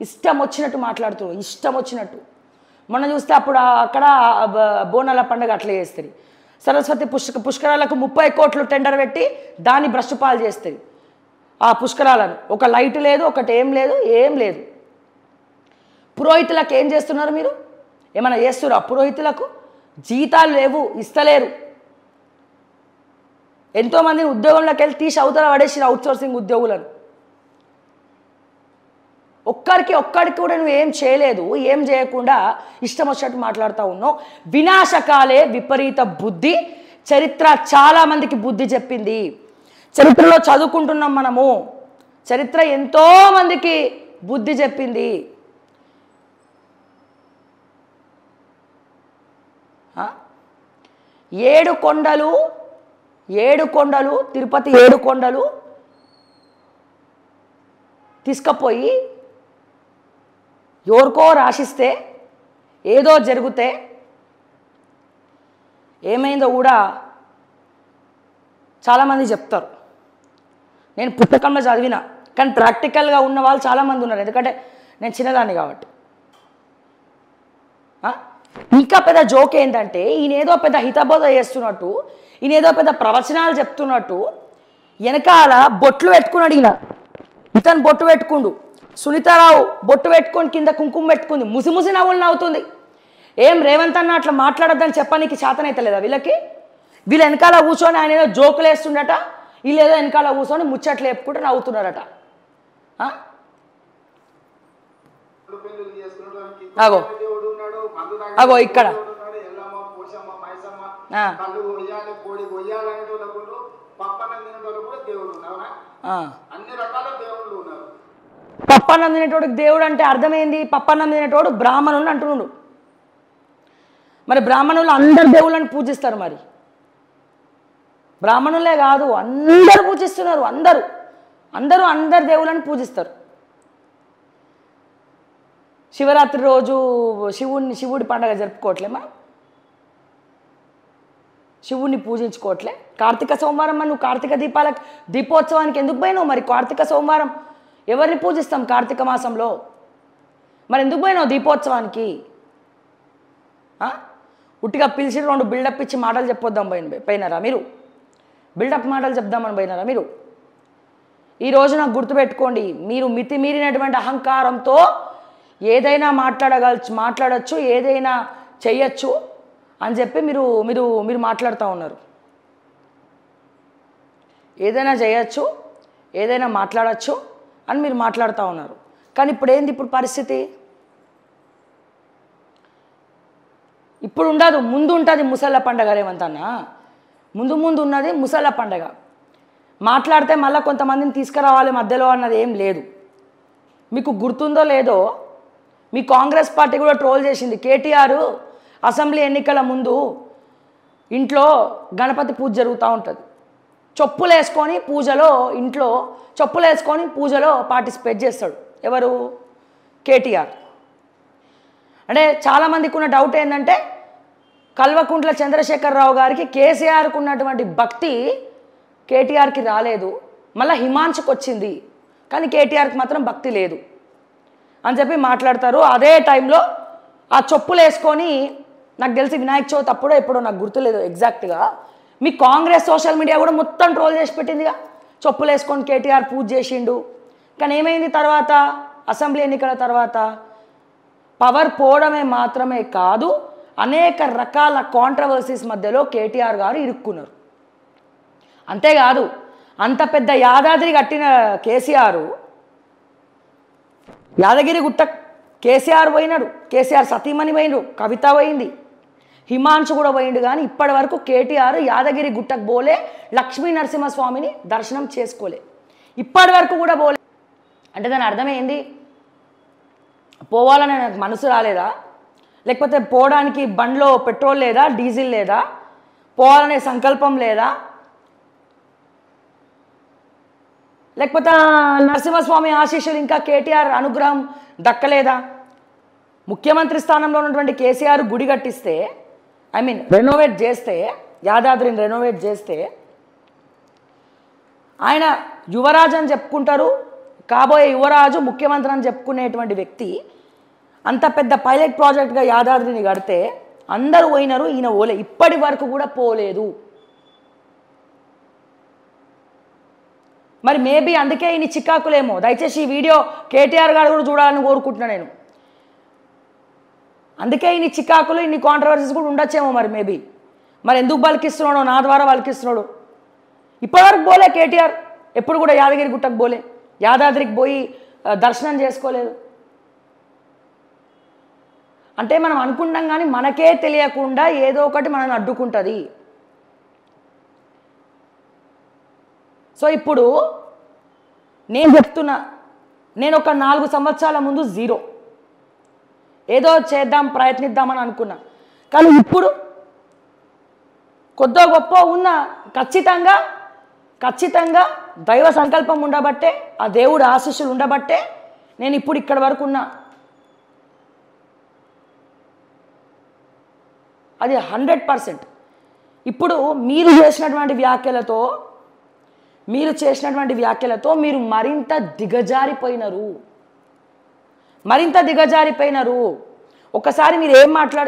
ఇష్టం వచ్చినట్టు మాట్లాడుతున్నావు, ఇష్టం వచ్చినట్టు. మొన్న చూస్తే అప్పుడు అక్కడ బోనాల పండుగ అట్లా చేస్తుంది. సరస్వతి పుష్కరాలకు 30 కోట్లు టెండర్ పెట్టి దాన్ని భ్రష్టుపాలు చేస్తుంది. ఆ పుష్కరాలను ఒక లైట్ లేదు, ఒకటి ఏం లేదు. పురోహితులకు ఏం చేస్తున్నారు మీరు? ఏమైనా చేస్తున్నారు? పురోహితులకు జీతాలు లేవు, ఇస్తలేరు. ఎంతోమందిని ఉద్యోగంలోకి వెళ్ళి తీసి అవతల పడేసి అవుట్సోర్సింగ్ ఉద్యోగులను. ఒక్కడికి కూడా నువ్వు ఏం చేయలేదు. ఏం చేయకుండా ఇష్టం వచ్చినట్టు మాట్లాడుతూ ఉన్నావు. వినాశకాలే విపరీత బుద్ధి. చరిత్ర చాలామందికి బుద్ధి చెప్పింది. చరిత్రలో చదువుకుంటున్నాం మనము. చరిత్ర ఎంతోమందికి బుద్ధి చెప్పింది. ఏడు కొండలు తిరుపతి 7 కొండలు తీసుకుపోయి ఎవరికో రాసిస్తే ఏదో జరిగితే ఏమైందో కూడా చాలామంది చెప్తారు. నేను పుస్తకంలో చదివిన, కానీ ప్రాక్టికల్గా ఉన్న వాళ్ళు చాలామంది ఉన్నారు. ఎందుకంటే నేను చిన్నదాన్ని కాబట్టి. ఇంకా పెద్ద జోక్ ఏంటంటే, ఈయనేదో పెద్ద హితబోధ చేస్తున్నట్టు, ఈయనేదో పెద్ద ప్రవచనాలు చెప్తున్నట్టు వెనకాల బొట్లు పెట్టుకున్నాడు. ఇతను బొట్టు పెట్టుకుండు, సునీతారావు బొట్టు పెట్టుకొని కింద కుంకుమ పెట్టుకుంది, ముసి నవ్వులు నవ్వుతుంది. ఏం రేవంత్ అన్న అట్లా మాట్లాడొద్దని చెప్పనీకి చేతనైతలేదా వీళ్ళకి? వీళ్ళు వెనకాల కూర్చొని ఆయన ఏదో జోకులు వేస్తుండట, వీళ్ళు ఏదో వెనకాల కూర్చొని ముచ్చట్లు వేపుకుంటూ నవ్వుతున్నారట. అగో ఇక్కడ పప్పన్నం తినేటోడికి దేవుడు అంటే అర్థమైంది. పప్పన్నం తినేటోడు బ్రాహ్మణులు అంటున్నాడు. మరి బ్రాహ్మణులు అందరు దేవుళ్ళని పూజిస్తారు. మరి బ్రాహ్మణులే కాదు, అందరూ పూజిస్తున్నారు. అందరు దేవుళ్ళని పూజిస్తారు. శివరాత్రి రోజు శివుడి పండగ జరుపుకోవట్లేమా? శివుణ్ణి పూజించుకోవట్లే? కార్తీక సోమవారం మరి నువ్వు కార్తీక దీపోత్సవానికి ఎందుకు పోయినావు? మరి కార్తీక సోమవారం ఎవరిని పూజిస్తాం కార్తీక మాసంలో? మరి ఎందుకు పోయినావు దీపోత్సవానికి? ఉట్టిగా పిలిచి 2 బిల్డప్ ఇచ్చి మాటలు చెప్పొద్దాం పోయినారా మీరు? బిల్డప్ మాటలు చెప్దామని పోయినారా మీరు? ఈరోజు నాకు గుర్తుపెట్టుకోండి, మీరు మితిమీరినటువంటి అహంకారంతో ఏదైనా మాట్లాడచ్చు, ఏదైనా చెయ్యొచ్చు అని చెప్పి మీరు మీరు మీరు మాట్లాడుతూ ఉన్నారు. ఏదైనా చేయొచ్చు, ఏదైనా మాట్లాడచ్చు అని మీరు మాట్లాడుతూ ఉన్నారు. కానీ ఇప్పుడు ఏంది ఇప్పుడు పరిస్థితి? ఇప్పుడు ఉండదు, ముందు ఉంటుంది ముసళ్ళ పండగ. రేవంతన్నా ముందు ఉన్నది ముసళ్ళ పండగ. మాట్లాడితే మళ్ళీ కొంతమందిని తీసుకురావాలి మధ్యలో అన్నది ఏం లేదు. మీకు గుర్తుందో లేదో, మీ కాంగ్రెస్ పార్టీ కూడా ట్రోల్ చేసింది. కేటీఆర్ అసెంబ్లీ ఎన్నికల ముందు ఇంట్లో గణపతి పూజ జరుగుతూ ఉంటుంది, చెప్పులు వేసుకొని పూజలో పార్టిసిపేట్ చేస్తాడు. ఎవరు? కేటీఆర్. అంటే చాలామందికి ఉన్న డౌట్ ఏంటంటే కల్వకుంట్ల చంద్రశేఖరరావు గారికి కేసీఆర్కు ఉన్నటువంటి భక్తి కేటీఆర్కి రాలేదు, మళ్ళీ హిమాంశుకు వచ్చింది, కానీ కేటీఆర్కి మాత్రం భక్తి లేదు అని చెప్పి మాట్లాడతారు. అదే టైంలో ఆ చెప్పులు వేసుకొని, నాకు తెలిసి వినాయక చవితి అప్పుడో ఎప్పుడో, నాకు గుర్తులేదు ఎగ్జాక్ట్గా, మీ కాంగ్రెస్ సోషల్ మీడియా కూడా మొత్తం ట్రోల్ చేసి పెట్టిందిగా. చెప్పులు వేసుకొని కేటీఆర్ పూజ చేసిండు. కానీ ఏమైంది తర్వాత? అసెంబ్లీ ఎన్నికల తర్వాత పవర్ పోవడమే మాత్రమే కాదు, అనేక రకాల కాంట్రవర్సీస్ మధ్యలో కేటీఆర్ గారు ఇరుక్కున్నారు. అంతేకాదు, అంత పెద్ద యాదాద్రి కట్టిన కేసీఆర్, యాదగిరి గుట్ట కేసీఆర్ పోయినాడు, కేసీఆర్ సతీమణి పోయినారు, కవిత పోయింది, హిమాంశు కూడా పోయిండు. కానీ ఇప్పటి వరకు కేటీఆర్ యాదగిరి గుట్టకు పోలే, లక్ష్మీ నరసింహస్వామిని దర్శనం చేసుకోలే, ఇప్పటి వరకు కూడా పోలే. అంటే దాని అర్థమైంది, పోవాలని నాకు మనసు రాలేదా? లేకపోతే పోవడానికి బండ్లో పెట్రోల్ లేదా, డీజిల్ లేదా, పోవాలనే సంకల్పం లేదా, లేకపోతే నరసింహస్వామి ఆశీస్సులు ఇంకా కేటీఆర్ అనుగ్రహం దక్కలేదా? ముఖ్యమంత్రి స్థానంలో ఉన్నటువంటి కేసీఆర్ గుడి కట్టిస్తే, రెనోవేట్ చేస్తే, యాదాద్రిని రెనోవేట్ చేస్తే, ఆయన యువరాజు అని చెప్పుకుంటారు, కాబోయే యువరాజు ముఖ్యమంత్రి అని చెప్పుకునేటువంటి వ్యక్తి అంత పెద్ద పైలట్ ప్రాజెక్ట్గా యాదాద్రిని కడితే అందరూ పోయినారు, ఈయన పోలే, ఇప్పటి వరకు కూడా పోలేదు. మరి మేబీ అందుకే ఈయన చికాకులేమో. దయచేసి ఈ వీడియో కేటీఆర్ గారు కూడా చూడాలని కోరుకుంటున్నాను నేను. అందుకే ఇన్ని చికాకులు, ఇన్ని కాంట్రవర్సీస్ కూడా ఉండొచ్చేమో మరి మేబీ. మరి ఎందుకు బలికిస్తున్నాడో, నా ద్వారా బలికిస్తున్నాడు. ఇప్పటివరకు పోలే కేటీఆర్, ఎప్పుడు కూడా యాదగిరి గుట్టకు పోలే, యాదాద్రికి పోయి దర్శనం చేసుకోలేదు. అంటే మనం అనుకుంటాం కానీ మనకే తెలియకుండా ఏదో ఒకటి మనల్ని అడ్డుకుంటుంది. సో ఇప్పుడు నేను చెప్తున్నా, నేను ఒక 4 సంవత్సరాల ముందు జీరో, ఏదో చేద్దాం ప్రయత్నిద్దామని అనుకున్నా. కానీ ఇప్పుడు కొద్దో గొప్ప ఉన్న ఖచ్చితంగా దైవ సంకల్పం ఉండబట్టే, ఆ దేవుడు ఆశీస్సులు ఉండబట్టే నేను ఇప్పుడు ఇక్కడ వరకు ఉన్నా. అది 100%. ఇప్పుడు మీరు చేసినటువంటి వ్యాఖ్యలతో మీరు మరింత దిగజారిపోయినారు. ఒకసారి మీరు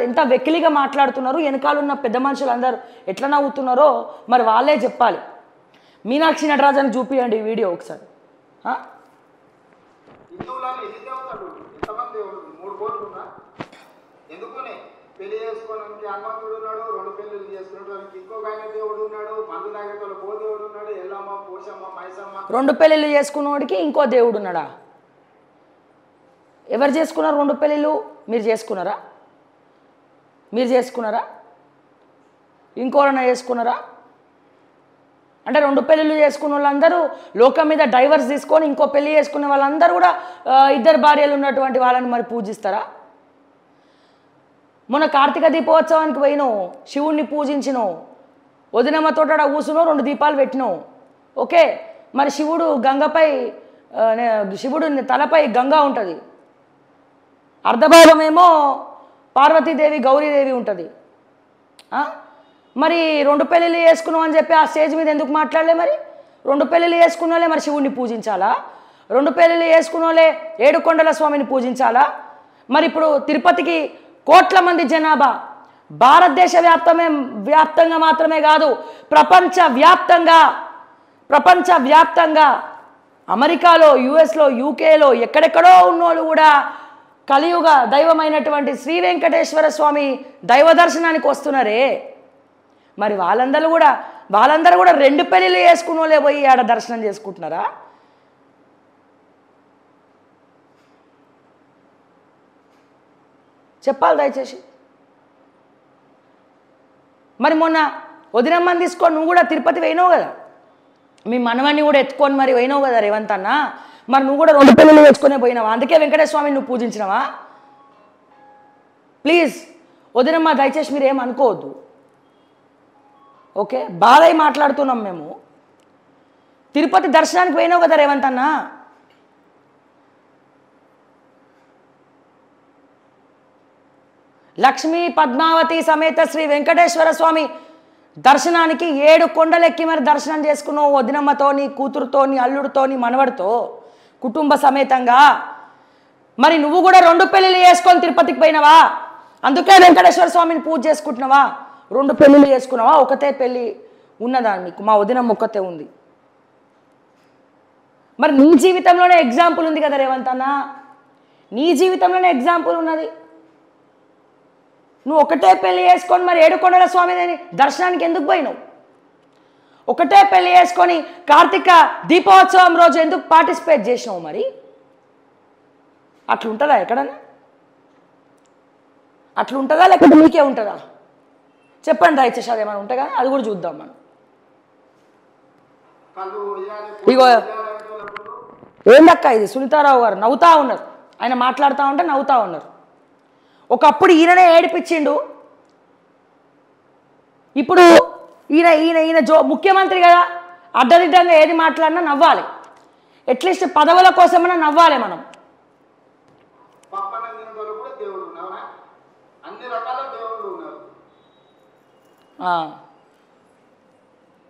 ఎంత వెకిలిగా మాట్లాడుతున్నారు, వెనకాలన్న పెద్ద మనుషులు అందరూ ఎట్లా నవ్వుతున్నారో మరి వాళ్ళే చెప్పాలి. మీనాక్షి నటరాజన్ చూపియండి ఈ వీడియో ఒకసారి. పెళ్లి చేసుకోవడానికి హనుమంతుడు ఉన్నాడు, 2 పెళ్లిళ్ళు చేసుకునేటానికి ఇంకొక ఆయన దేవుడు ఉన్నాడు, మందు తాగేటోళ్ళు కో దేవుడు ఉన్నాడు, ఎల్లమ్మ, పోషమ్మ, మైసమ్మ. 2 పెళ్లిళ్ళు చేసుకున్నోడికి ఇంకో దేవుడు ఉన్నాడా? ఎవరు చేసుకున్నారు 2 పెళ్లిళ్ళు? మీరు చేసుకున్నారా? ఇంకోరన్నా చేసుకున్నారా? అంటే 2 పెళ్లిళ్ళు చేసుకున్న వాళ్ళందరూ లోకం మీద డైవర్స్ తీసుకొని ఇంకో పెళ్లి చేసుకునే వాళ్ళందరూ కూడా 2 భార్యలు ఉన్నటువంటి వాళ్ళని మరి పూజిస్తారా? మొన్న కార్తీక దీపోత్సవానికి పోయినావు, శివుణ్ణి పూజించినావు, వదినమ్మతో కూర్చున్నావు, 2 దీపాలు పెట్టినావు. ఓకే, మరి శివుడు తలపై గంగా ఉంటుంది, అర్ధభాగమేమో పార్వతీదేవి గౌరీదేవి ఉంటుంది. మరి 2 పెళ్ళిళ్ళు చేసుకున్నావు అని చెప్పి ఆ స్టేజ్ మీద ఎందుకు మాట్లాడలే? మరి 2 పెళ్ళిళ్ళు చేసుకున్న వాళ్ళే మరి శివుణ్ణి పూజించాలా? 2 పెళ్ళిళ్ళు చేసుకున్న వాళ్ళే ఏడుకొండల స్వామిని పూజించాలా? మరి ఇప్పుడు తిరుపతికి కోట్ల మంది జనాభా, భారతదేశ వ్యాప్తంగా మాత్రమే కాదు ప్రపంచవ్యాప్తంగా అమెరికాలో, యుఎస్లో, యూకేలో ఎక్కడెక్కడో ఉన్నోళ్ళు కూడా కలియుగ దైవమైనటువంటి శ్రీ వెంకటేశ్వర స్వామి దైవ దర్శనానికి వస్తున్నారే. మరి వాళ్ళందరూ కూడా 2 పెళ్ళిళ్ళు చేసుకున్న వాళ్ళే పోయి ఆడ దర్శనం చేసుకుంటున్నారా? చెప్పాలి దయచేసి. మరి మొన్న వదినమ్మని తీసుకొని నువ్వు కూడా తిరుపతి పోయినావు కదా, మీ మనవన్ని కూడా ఎత్తుకొని మరి పోయినావు కదా రేవంత్ అన్న. మరి నువ్వు కూడా 2 పెళ్ళిళ్ళు తెచ్చుకునే పోయినావా? అందుకే వెంకటేశ్వర స్వామిని నువ్వు పూజించినావా? ప్లీజ్ వదినమ్మ దయచేసి మీరు ఏమనుకోవద్దు, ఓకే? బాధ అయి మాట్లాడుతున్నాం మేము. తిరుపతి దర్శనానికి పోయినావు కదా రేవంత్ అన్న. లక్ష్మీ పద్మావతి సమేత శ్రీ వెంకటేశ్వర స్వామి దర్శనానికి 7 కొండలెక్కి మరి దర్శనం చేసుకున్నావు వదినమ్మతో, నీ కూతురుతో, నీ అల్లుడితో, నీ మనవడితో కుటుంబ సమేతంగా. మరి నువ్వు కూడా 2 పెళ్ళిళ్ళు చేసుకొని తిరుపతికి పోయినావా? అందుకే వెంకటేశ్వర స్వామిని పూజ చేసుకుంటున్నావా? 2 పెళ్ళిళ్ళు చేసుకున్నావా? ఒకతే పెళ్ళి ఉన్నదా నీకు? మా వదినమ్మ ఒక్కతే ఉంది. మరి నీ జీవితంలోనే ఎగ్జాంపుల్ ఉంది కదా రేవంత్ అన్న, నీ జీవితంలోనే ఎగ్జాంపుల్ ఉన్నది. నువ్వు ఒకటే పెళ్ళి చేసుకొని మరి ఏడుకొండల స్వామి దర్శనానికి ఎందుకు పోయినావు? ఒకటే పెళ్ళి చేసుకొని కార్తీక దీపోత్సవం రోజు ఎందుకు పార్టిసిపేట్ చేసినావు? మరి అట్లుంటుందా ఎక్కడన్నా? అట్లుంటుందా లేకపోతే మీకే ఉంటుందా? చెప్పండి దయచేసి, అది ఏమైనా ఉంటే కదా అది కూడా చూద్దాం మనం. ఇగో ఏందక్క ఇది, సునీతారావు గారు నవ్వుతా ఉన్నారు, ఆయన మాట్లాడుతూ ఉంటే నవ్వుతా ఉన్నారు. ఒకప్పుడు ఈయననే ఏడిపించిండు, ఇప్పుడు ఈయన ముఖ్యమంత్రి కదా, అడ్డదిడ్డంగా ఏది మాట్లాడినా నవ్వాలి. అట్లీస్ట్ పదవుల కోసమైనా నవ్వాలి మనం.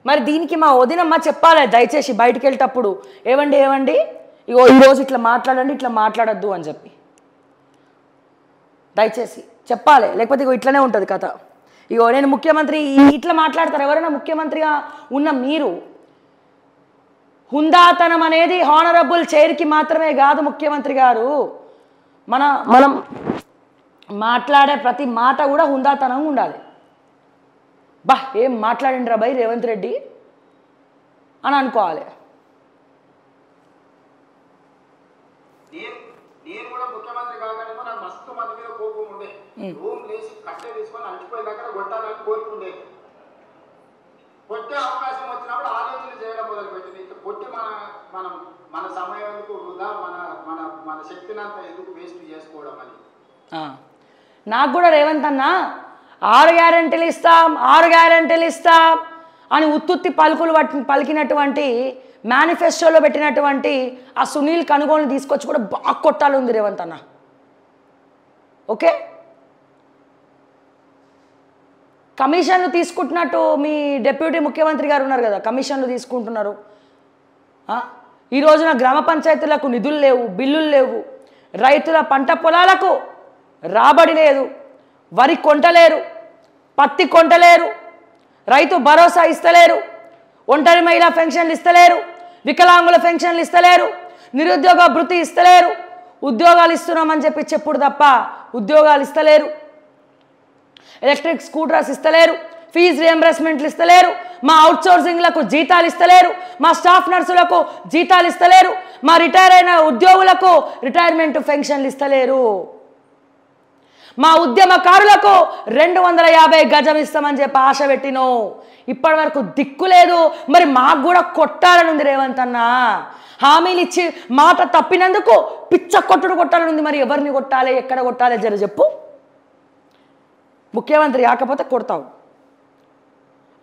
మరి దీనికి మా వదినమ్మ చెప్పాలి దయచేసి బయటికి వెళ్ళేటప్పుడు, ఏవండి ఇగో ఈరోజు ఇట్లా మాట్లాడండి, ఇట్లా మాట్లాడద్దు అని చెప్పి దయచేసి చెప్పాలి. లేకపోతే ఇగో ఇట్లనే ఉంటుంది కథ. ఇగో నేను ముఖ్యమంత్రి ఇట్లా మాట్లాడతారు. ఎవరైనా ముఖ్యమంత్రిగా ఉన్న మీరు, హుందాతనం అనేది హానరబుల్ చైర్కి మాత్రమే కాదు ముఖ్యమంత్రి గారు. మనం మాట్లాడే ప్రతి మాట కూడా హుందాతనంగా ఉండాలి. బా ఏం మాట్లాడిండ్రా భయ్ రేవంత్ రెడ్డి అని అనుకోవాలి. నేను కూడా ముఖ్యమంత్రి కాగానేమో నాకు మస్తు మంది మీద కోపం ఉండే, రూమ్ లేచి కట్టె తీసుకొని అంటిపోయిన దగ్గర కొట్టాలని కోరుకుండే. కొట్టే అవకాశం వచ్చినప్పుడు ఆలోచన చేయడం మొదలుపెట్టింది. ఇట్లా కొట్టి మన సమయం ఎందుకు వృధా, మన శక్తిని అంతా ఎందుకు వేస్ట్ చేసుకోవడం అని. నాకు కూడా రేవంత్ అన్న 6 గ్యారెంటీలు ఇస్తాం అని ఉత్తుత్తి పలికినటువంటి మేనిఫెస్టోలో పెట్టినటువంటి ఆ సునీల్ కనుగోలుని తీసుకొచ్చి కూడా బాగా కొట్టాలి ఉంది రేవంత్ అన్న. ఓకే, కమిషన్లు తీసుకుంటున్నట్టు మీ డిప్యూటీ ముఖ్యమంత్రి గారు ఉన్నారు కదా, కమిషన్లు తీసుకుంటున్నారు. ఈ రోజున గ్రామ పంచాయతీలకు నిధులు లేవు, బిల్లులు లేవు, రైతుల పంట పొలాలకు రాబడి లేదు, వరి కొంటలేరు, పత్తి కొంటలేరు, రైతు భరోసా ఇస్తలేరు, ఒంటరి మహిళా పెన్షన్లు ఇస్తలేరు, వికలాంగుల పెన్షన్లు ఇస్తలేరు, నిరుద్యోగ భృతి ఇస్తలేరు, ఉద్యోగాలు ఇస్తున్నామని చెప్పి చెప్పుడు తప్ప ఉద్యోగాలు ఇస్తలేరు, ఎలక్ట్రిక్ స్కూటర్స్ ఇస్తలేరు, ఫీజు రియంబర్స్మెంట్లు ఇస్తలేరు, మా అవుట్సోర్సింగ్లకు జీతాలు ఇస్తలేరు, మా స్టాఫ్ నర్సులకు జీతాలు ఇస్తలేరు, మా రిటైర్ అయిన ఉద్యోగులకు రిటైర్మెంట్ పెన్షన్లు ఇస్తలేరు, మా ఉద్యమకారులకు 250 గజం ఇస్తామని చెప్పి ఆశ పెట్టినో ఇప్పటి వరకు దిక్కు లేదు. మరి మాకు కూడా కొట్టాలని ఉంది రేవంత్ అన్న. హామీలు ఇచ్చి మాట తప్పినందుకు పిచ్చ కొట్టాలని ఉంది. మరి ఎవరిని కొట్టాలి, ఎక్కడ కొట్టాలి జర చెప్పు. ముఖ్యమంత్రి కాకపోతే కొడతావు.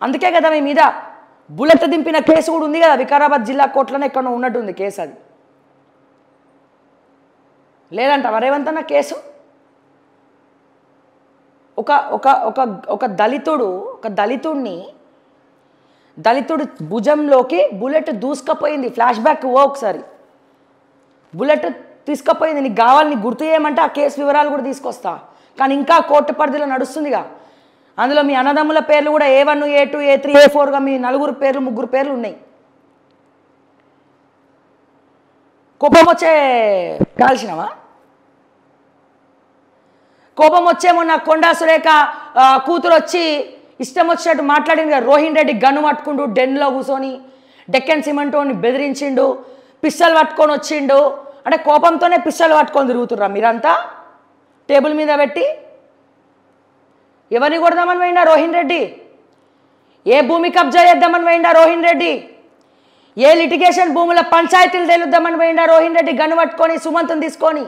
అందుకే కదా మీ మీద బుల్లెట్ దింపిన కేసు కూడా ఉంది కదా, వికారాబాద్ జిల్లా కోర్టులోనే ఎక్కడో ఉన్నట్టుంది కేసు. అది లేదంట రేవంత్ అన్న కేసు. ఒక ఒక ఒక ఒక దళితుడిని దళితుడి భుజంలోకి బుల్లెట్ దూసుకపోయింది. ఫ్లాష్ బ్యాక్ ఒకసారి. బుల్లెట్ తీసుకపోయింది. నీకు కావాలి, నీకు గుర్తు చేయమంటే ఆ కేసు వివరాలు కూడా తీసుకొస్తా. కానీ ఇంకా కోర్టు పరిధిలో నడుస్తుందిగా. అందులో మీ అన్నదమ్ముల పేర్లు కూడా A1, A2, A3, A4గా మీ 4 పేర్లు 3 పేర్లు ఉన్నాయి. కోపం వచ్చే కాల్చినవా? కోపం వచ్చేమో నా కొండా సురేఖ కూతురు వచ్చి ఇష్టం వచ్చినట్టు మాట్లాడింది కదా. రోహిన్ రెడ్డి గన్ను పట్టుకుంటూ డెన్లో కూర్చొని డెక్కన్ సిమెంటోని బెదిరించిండు, పిస్టల్ పట్టుకొని వచ్చిండు. అంటే కోపంతోనే పిస్టల్ పట్టుకొని తిరుగుతుర్రా మీరంతా టేబుల్ మీద పెట్టి? ఎవరిని కొడదామని పోయిండా రోహిన్ రెడ్డి? ఏ భూమి కబ్జా చేద్దామని పోయిండా రోహిన్ రెడ్డి? ఏ లిటిగేషన్ భూముల పంచాయతీలు తేలుద్దామని పోయిండా రోహిన్ రెడ్డి గన్ను పట్టుకొని సుమంత్ని తీసుకొని?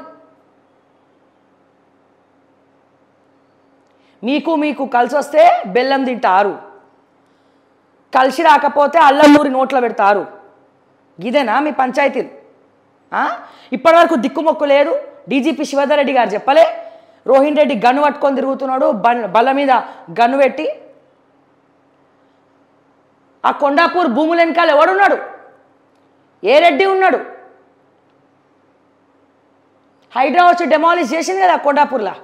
మీకు కలిసి వస్తే బెల్లం తింటారు, కలిసి రాకపోతే అల్లం నూరి నోట్లో పెడతారు. ఇదేనా మీ పంచాయతీలు? ఇప్పటివరకు దిక్కుమొక్కు లేదు. డీజీపీ శివధర్ రెడ్డి గారు చెప్పలే రోహిన్ రెడ్డి గన్ను పట్టుకొని తిరుగుతున్నాడు, బల్ల మీద గన్ను పెట్టి. ఆ కొండాపూర్ భూముల వెనకాల ఎవడున్నాడు? ఏ రెడ్డి ఉన్నాడు? హైడ్రా వచ్చి డెమాలిష్ చేసింది కదా కొండాపూర్లో.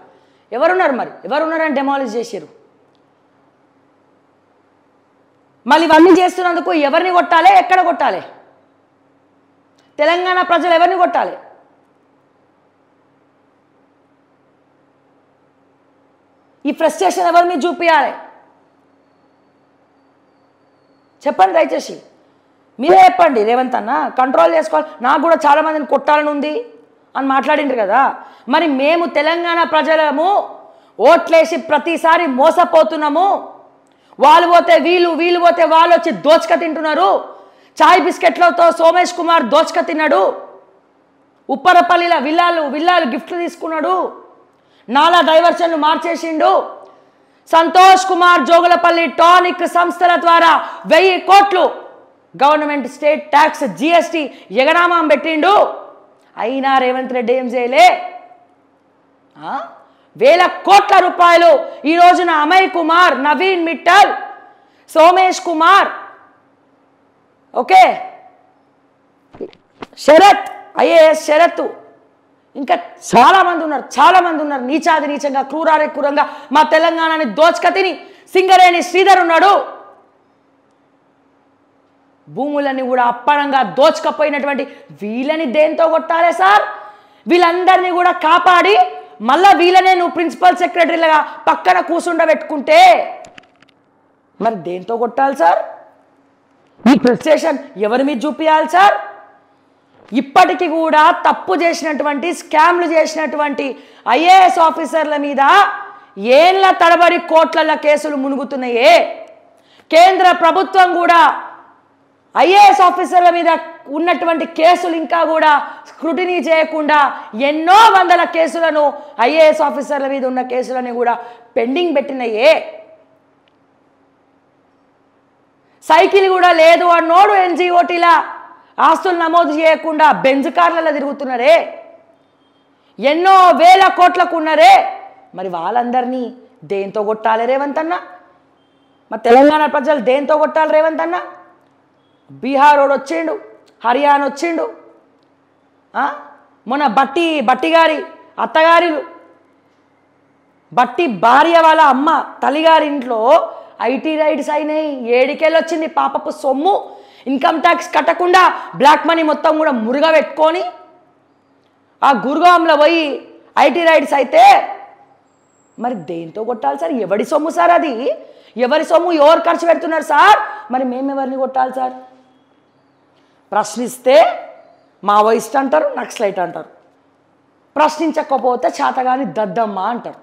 ఎవరున్నారు మరి? ఎవరున్నారని డెమాలిష్ చేశారు? మళ్ళీ ఇవన్నీ చేస్తున్నందుకు ఎవరిని కొట్టాలి, ఎక్కడ కొట్టాలి? తెలంగాణ ప్రజలు ఎవరిని కొట్టాలి? ఈ ఫ్రస్ట్రేషన్ ఎవరి మీద చూపించాలి? చెప్పండి దయచేసి. మీరే చెప్పండి. రేవంత్ అన్న కంట్రోల్ చేసుకోవాలి, నాకు కూడా చాలామందిని కొట్టాలని ఉంది అని మాట్లాడిండ్రు కదా. మరి మేము తెలంగాణ ప్రజలము ఓట్లేసి ప్రతిసారి మోసపోతున్నాము. వాళ్ళు పోతే వీళ్ళు, వీళ్ళు పోతే వాళ్ళు వచ్చి దోచుక తింటున్నారు. చాయ్ బిస్కెట్లతో సోమేష్ కుమార్ దోచుక తిన్నాడు. ఉప్పరపల్లిలో విల్లాలు గిఫ్ట్లు తీసుకున్నాడు. నాలా డైవర్షన్లు మార్చేసిండు. సంతోష్ కుమార్ జోగులపల్లి టానిక్ సంస్థల ద్వారా 1000 కోట్లు గవర్నమెంట్ స్టేట్ ట్యాక్స్ GST ఎగనామం పెట్టిండు. అయినా రేవంత్ రెడ్డి ఏం చేయలే. 1000 కోట్ల రూపాయలు ఈ రోజున అమయ్ కుమార్, నవీన్ మిట్టల్, సోమేష్ కుమార్, ఓకే, శరత్, IAS శరత్, ఇంకా చాలామంది ఉన్నారు. నీచాది నీచంగా క్రూరారే క్రూరంగా మా తెలంగాణని దోచుక తిని సింగరేణి శ్రీధర్ ఉన్నాడు. భూములని కూడా అప్పనంగా దోచుకపోయినటువంటి వీళ్ళని దేంతో కొట్టాలి సార్? వీళ్ళందరినీ కూడా కాపాడి మళ్ళా వీళ్ళనే నువ్వు ప్రిన్సిపల్ సెక్రటరీలుగా పక్కన కూర్చుండబెట్టుకుంటే మరి దేంతో కొట్టాలి సార్? ఈ ఫ్రస్ట్రేషన్ ఎవరి మీద చూపించాలి సార్? ఇప్పటికీ కూడా తప్పు చేసినటువంటి, స్కామ్లు చేసినటువంటి IAS ఆఫీసర్ల మీద ఏళ్ల తడబడి కోట్ల కేసులు మునుగుతున్నాయే. కేంద్ర ప్రభుత్వం కూడా IAS ఆఫీసర్ల మీద ఉన్నటువంటి కేసులు ఇంకా కూడా స్క్రూటినీ చేయకుండా ఎన్నో వందల కేసులను, IAS ఆఫీసర్ల మీద ఉన్న కేసులని కూడా పెండింగ్ పెట్టినాయే. సైకిల్ కూడా లేదు అన్నోడు NGOTలా ఆస్తులు నమోదు చేయకుండా బెంజ్ కార్లలో తిరుగుతున్నారే. ఎన్నో 1000 కోట్లకు ఉన్నారే. మరి వాళ్ళందరినీ దేంతో కొట్టాలి రేవంత్ అన్న? మా తెలంగాణ ప్రజలు దేంతో కొట్టాలి రేవంత్ అన్న? బీహార్ వాడు వచ్చిండు, హర్యానా వచ్చిండు, మొన్న బట్టి గారి అత్తగారిలు, బట్టి భార్య వాళ్ళ అమ్మ తల్లిగారి ఇంట్లో IT రైడ్స్ అయినాయి. 7 వచ్చింది పాపపు సొమ్ము. ఇన్కమ్ ట్యాక్స్ కట్టకుండా బ్లాక్ మనీ మొత్తం కూడా మురుగా పెట్టుకొని ఆ గురుగాంలో పోయి IT రైడ్స్ అయితే మరి దేంతో కొట్టాలి సార్? ఎవడి సొమ్ము సార్ అది? ఎవరి సొమ్ము ఎవరు ఖర్చు పెడుతున్నారు సార్? మరి మేము ఎవరిని కొట్టాలి సార్? ప్రశ్నిస్తే మావోయిస్ట్ అంటారు, నక్సలైట్ అంటారు. ప్రశ్నించకపోతే చేతగాని దద్దమ్మ అంటారు.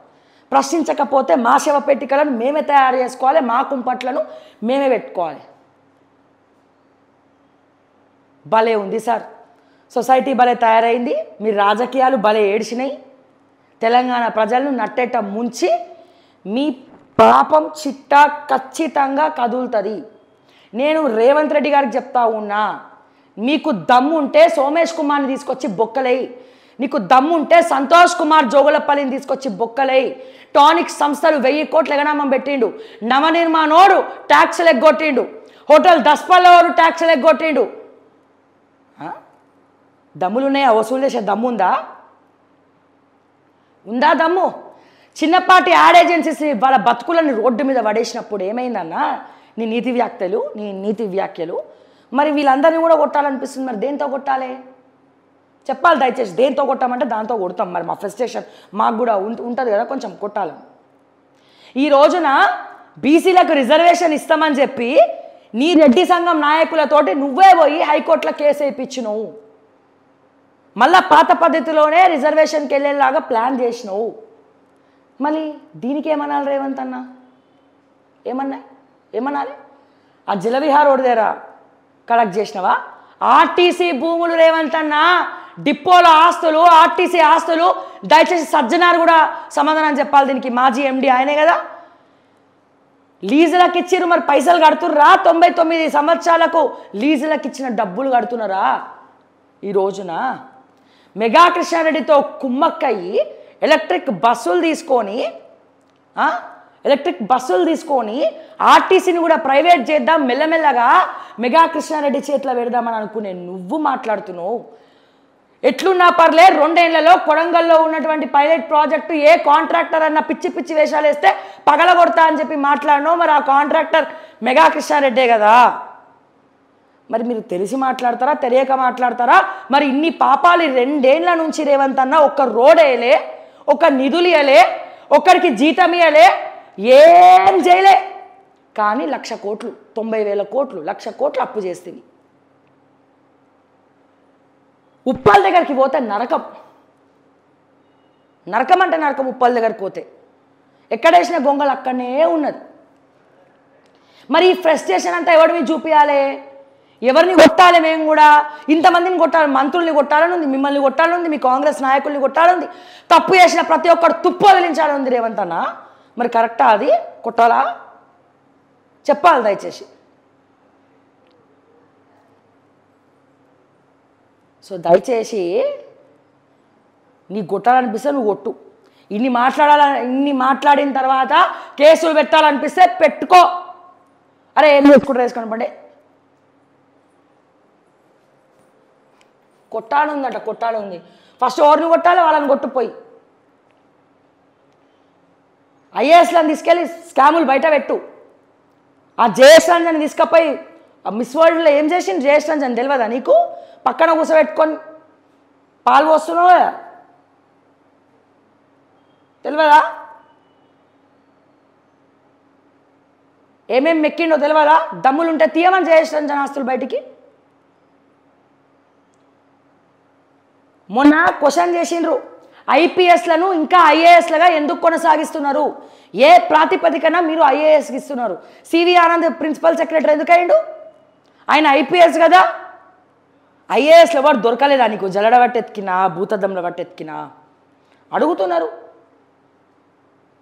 ప్రశ్నించకపోతే మా శవ పెట్టికలను మేమే తయారు చేసుకోవాలి, మా కుంపట్లను మేమే పెట్టుకోవాలి. భలే ఉంది సార్. సొసైటీ భలే తయారైంది. మీ రాజకీయాలు భలే ఏడ్చినాయి. తెలంగాణ ప్రజలను నట్టేట ముంచి మీ పాపం చిట్టా ఖచ్చితంగా కదులుతుంది. నేను రేవంత్ రెడ్డి గారికి చెప్తా ఉన్నా, మీకు దమ్ము ఉంటే సోమేష్ కుమార్ని తీసుకొచ్చి బొక్కలేయి. నీకు దమ్ముంటే సంతోష్ కుమార్ జోగులపల్లిని తీసుకొచ్చి బొక్కలై. టానిక్ సంస్థలు 1000 కోట్ల ఎగనామం పెట్టిండు. నవనిర్మాణోడు ట్యాక్సులు ఎగ్గొట్టిండు. హోటల్ దస్పల్లోడు ట్యాక్సులు ఎగ్గొట్టిండు. దమ్ములున్నాయా? వసూలు చేసే దమ్ము ఉందా? దమ్ము? చిన్నపాటి యాడ్ ఏజెన్సీస్ వాళ్ళ బతుకులని రోడ్డు మీద పడేసినప్పుడు ఏమైందన్నా నీ నీతి వ్యాఖ్యలు మరి వీళ్ళందరినీ కూడా కొట్టాలనిపిస్తుంది. మరి దేంతో కొట్టాలి చెప్పాలి దయచేసి. దేంతో కొట్టామంటే దాంతో కొడతాం. మరి మా ఫ్రస్ట్రేషన్ మాకు కూడా ఉంటుంది కదా, కొంచెం కొట్టాలి. ఈ రోజున బీసీలకు రిజర్వేషన్ ఇస్తామని చెప్పి నీ రెడ్డి సంఘం నాయకులతోటి నువ్వే పోయి హైకోర్టులో కేసు వేయించినావు. మళ్ళా పాత పద్ధతిలోనే రిజర్వేషన్కి వెళ్ళేలాగా ప్లాన్ చేసినావు. మళ్ళీ దీనికి ఏమనాలి రేవంత్ అన్న? ఏమనాలి? ఆ జలవిహార్ రోడ్డు దగ్గర కలెక్ట్ చేసినవా? ఆర్టీసీ భూములు రేవంత్ అన్న, డిపోల ఆస్తులు, ఆర్టీసీ ఆస్తులు. దయచేసి సజ్జనారు కూడా సమాధానం చెప్పాలి దీనికి. మాజీ ఎండి ఆయనే కదా. లీజులకు ఇచ్చిర్రు, మరి పైసలు కడుతుర్రా? 99 సంవత్సరాలకు లీజులకు ఇచ్చిన డబ్బులు కడుతున్నారా? ఈ రోజున మెగా కృష్ణారెడ్డితో కుమ్మక్కయ్యి ఎలక్ట్రిక్ బస్సులు తీసుకొని ఆర్టీసీని కూడా ప్రైవేట్ చేద్దాం, మెల్లమెల్లగా మెగా కృష్ణారెడ్డి చేతిలో పెడదామని అనుకునే నువ్వు మాట్లాడుతున్నావు. ఎట్లున్నా పర్లే 2 ఏళ్లలో కొడంగల్లో ఉన్నటువంటి పైలట్ ప్రాజెక్టు ఏ కాంట్రాక్టర్ అన్న పిచ్చి వేషాలు వేస్తే పగలగొడతా అని చెప్పి మాట్లాడినావు. మరి ఆ కాంట్రాక్టర్ మెగా కృష్ణారెడ్డే కదా. మరి మీరు తెలిసి మాట్లాడతారా, తెలియక మాట్లాడతారా? మరి ఇన్ని పాపాలు 2 ఏళ్ల నుంచి రేవంత్ అన్న ఒక్క రోడ్ వేయలే, ఒక నిధులు ఇవ్వలే, ఒక్కడికి జీతం ఇవ్వలే, ఏం చేయలే. కానీ 1,00,000 కోట్లు, 90,000 కోట్లు, 1,00,000 కోట్లు అప్పు చేస్తుంది. ఉప్పల్ దగ్గరికి పోతే నరకం అంటే నరకం. ఉప్పల్ దగ్గరికి పోతే ఎక్కడేసిన గొంగలు అక్కడనే ఉన్నది. మరి ఈ ఫ్రస్ట్రేషన్ అంతా ఎవరిని చూపించాలి? ఎవరిని కొట్టాలి? మేము కూడా ఇంతమందిని కొట్టాలి. మంత్రుల్ని కొట్టాలని ఉంది, మిమ్మల్ని కొట్టాలని ఉంది, మీ కాంగ్రెస్ నాయకుల్ని కొట్టాలని ఉంది, తప్పు చేసిన ప్రతి ఒక్కరు తుప్పు వదిలించాలని ఉంది రేవంత్ అన్న. మరి కరెక్టా? అది కొట్టాలా? చెప్పాలి దయచేసి. సో దయచేసి నీ కొట్టాలనిపిస్తే నువ్వు కొట్టు. ఇన్ని మాట్లాడిన తర్వాత కేసులు పెట్టాలనిపిస్తే పెట్టుకో. అరే ఏం పెట్టుకుంటారు వేసుకొని పండి. కొట్టాలి. ఫస్ట్ ఎవరిని కొట్టాలి? వాళ్ళని కొట్టుపోయి ఐఏఎస్లను తీసుకెళ్ళి స్కాములు బయట పెట్టు. ఆ జయేష్ రంజన్ తీసుకపోయి మిస్ వరల్డ్లో ఏం చేసింది జయేష్ రంజన్ తెలియదా నీకు? పక్కన కూర్చోబెట్టుకొని పాలు పోస్తున్నావు కదా, తెలియదా? ఏమేం మెక్కిండో తెలియదా? దమ్ములుంటే తీయమని జయేష్ రంజన్ ఆస్తులు బయటికి. మొన్న క్వశ్చన్ చేసిండ్రు, ఐపీఎస్లను ఇంకా ఐఏఎస్లుగా ఎందుకు కొనసాగిస్తున్నారు? ఏ ప్రాతిపదికన మీరు ఐఏఎస్కి ఇస్తున్నారు? సివి ఆనంద్ ప్రిన్సిపల్ సెక్రటరీ ఎందుకు అయ్యిండు? ఆయన ఐపీఎస్ కదా. ఐఏఎస్లో ఎవరు దొరకలేదా నీకు? జలడ పట్టెత్కినా, భూతద్దంలో పట్టెత్కినా అడుగుతున్నారు.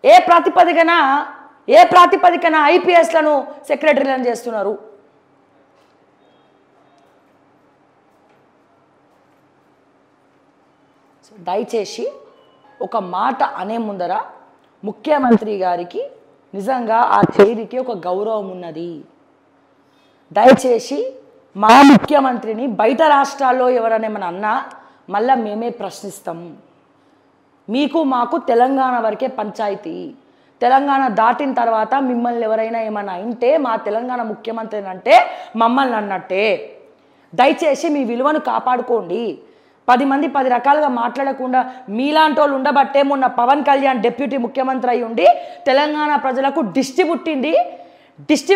ఏ ప్రాతిపదికన ఐపీఎస్లను సెక్రటరీలను చేస్తున్నారు? దయచేసి ఒక మాట అనే ముందర ముఖ్యమంత్రి గారికి నిజంగా ఆ చైరికి ఒక గౌరవం ఉన్నది. దయచేసి మా ముఖ్యమంత్రిని బయట రాష్ట్రాల్లో ఎవరనేమన్నా అన్నా మళ్ళీ మేమే ప్రశ్నిస్తాం. మీకు మాకు తెలంగాణ వరకే పంచాయతీ. తెలంగాణ దాటిన తర్వాత మిమ్మల్ని ఎవరైనా ఏమన్నా అంటే మా తెలంగాణ ముఖ్యమంత్రిని అంటే మమ్మల్ని అన్నట్టే. దయచేసి మీ విలువను కాపాడుకోండి. 10 మంది 10 రకాలుగా మాట్లాడకుండా మీలాంటి వాళ్ళు ఉండబట్టే మొన్న పవన్ కళ్యాణ్ డిప్యూటీ ముఖ్యమంత్రి అయి ఉండి తెలంగాణ ప్రజలకు దిష్టి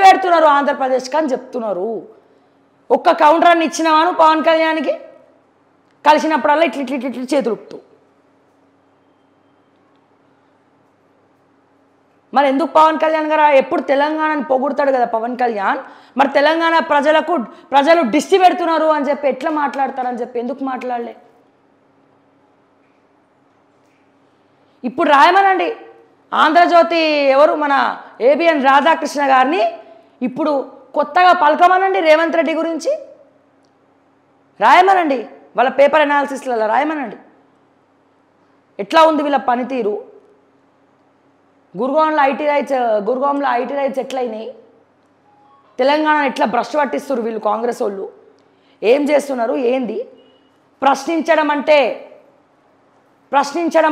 పెడుతున్నారు ఆంధ్రప్రదేశ్కి అని చెప్తున్నారు. ఒక్క కౌంటర్ని ఇచ్చినవాను పవన్ కళ్యాణ్కి కలిసినప్పుడల్లా ఇట్లా చేతులుపుతూ. మరి ఎందుకు పవన్ కళ్యాణ్ గారు ఎప్పుడు తెలంగాణని పొగుడతాడు కదా పవన్ కళ్యాణ్, మరి తెలంగాణ ప్రజలు దిష్టి పెడుతున్నారు అని చెప్పి ఎట్లా మాట్లాడతారని చెప్పి ఎందుకు మాట్లాడలే? ఇప్పుడు రాయమనండి. ఆంధ్రజ్యోతి ఎవరు మన ఏబిఎన్ రాధాకృష్ణ గారిని ఇప్పుడు కొత్తగా పలకమనండి రేవంత్ రెడ్డి గురించి. రాయమనండి, వాళ్ళ పేపర్ అనాలిసిస్లలో రాయమనండి. ఎట్లా ఉంది వీళ్ళ పనితీరు? గురుగాంలో ఐటీ రైట్స్ ఎట్లయినాయి? తెలంగాణ ఎట్లా భ్రష్టు పట్టిస్తారు వీళ్ళు కాంగ్రెస్ వాళ్ళు? ఏం చేస్తున్నారు? ఏంది? ప్రశ్నించడం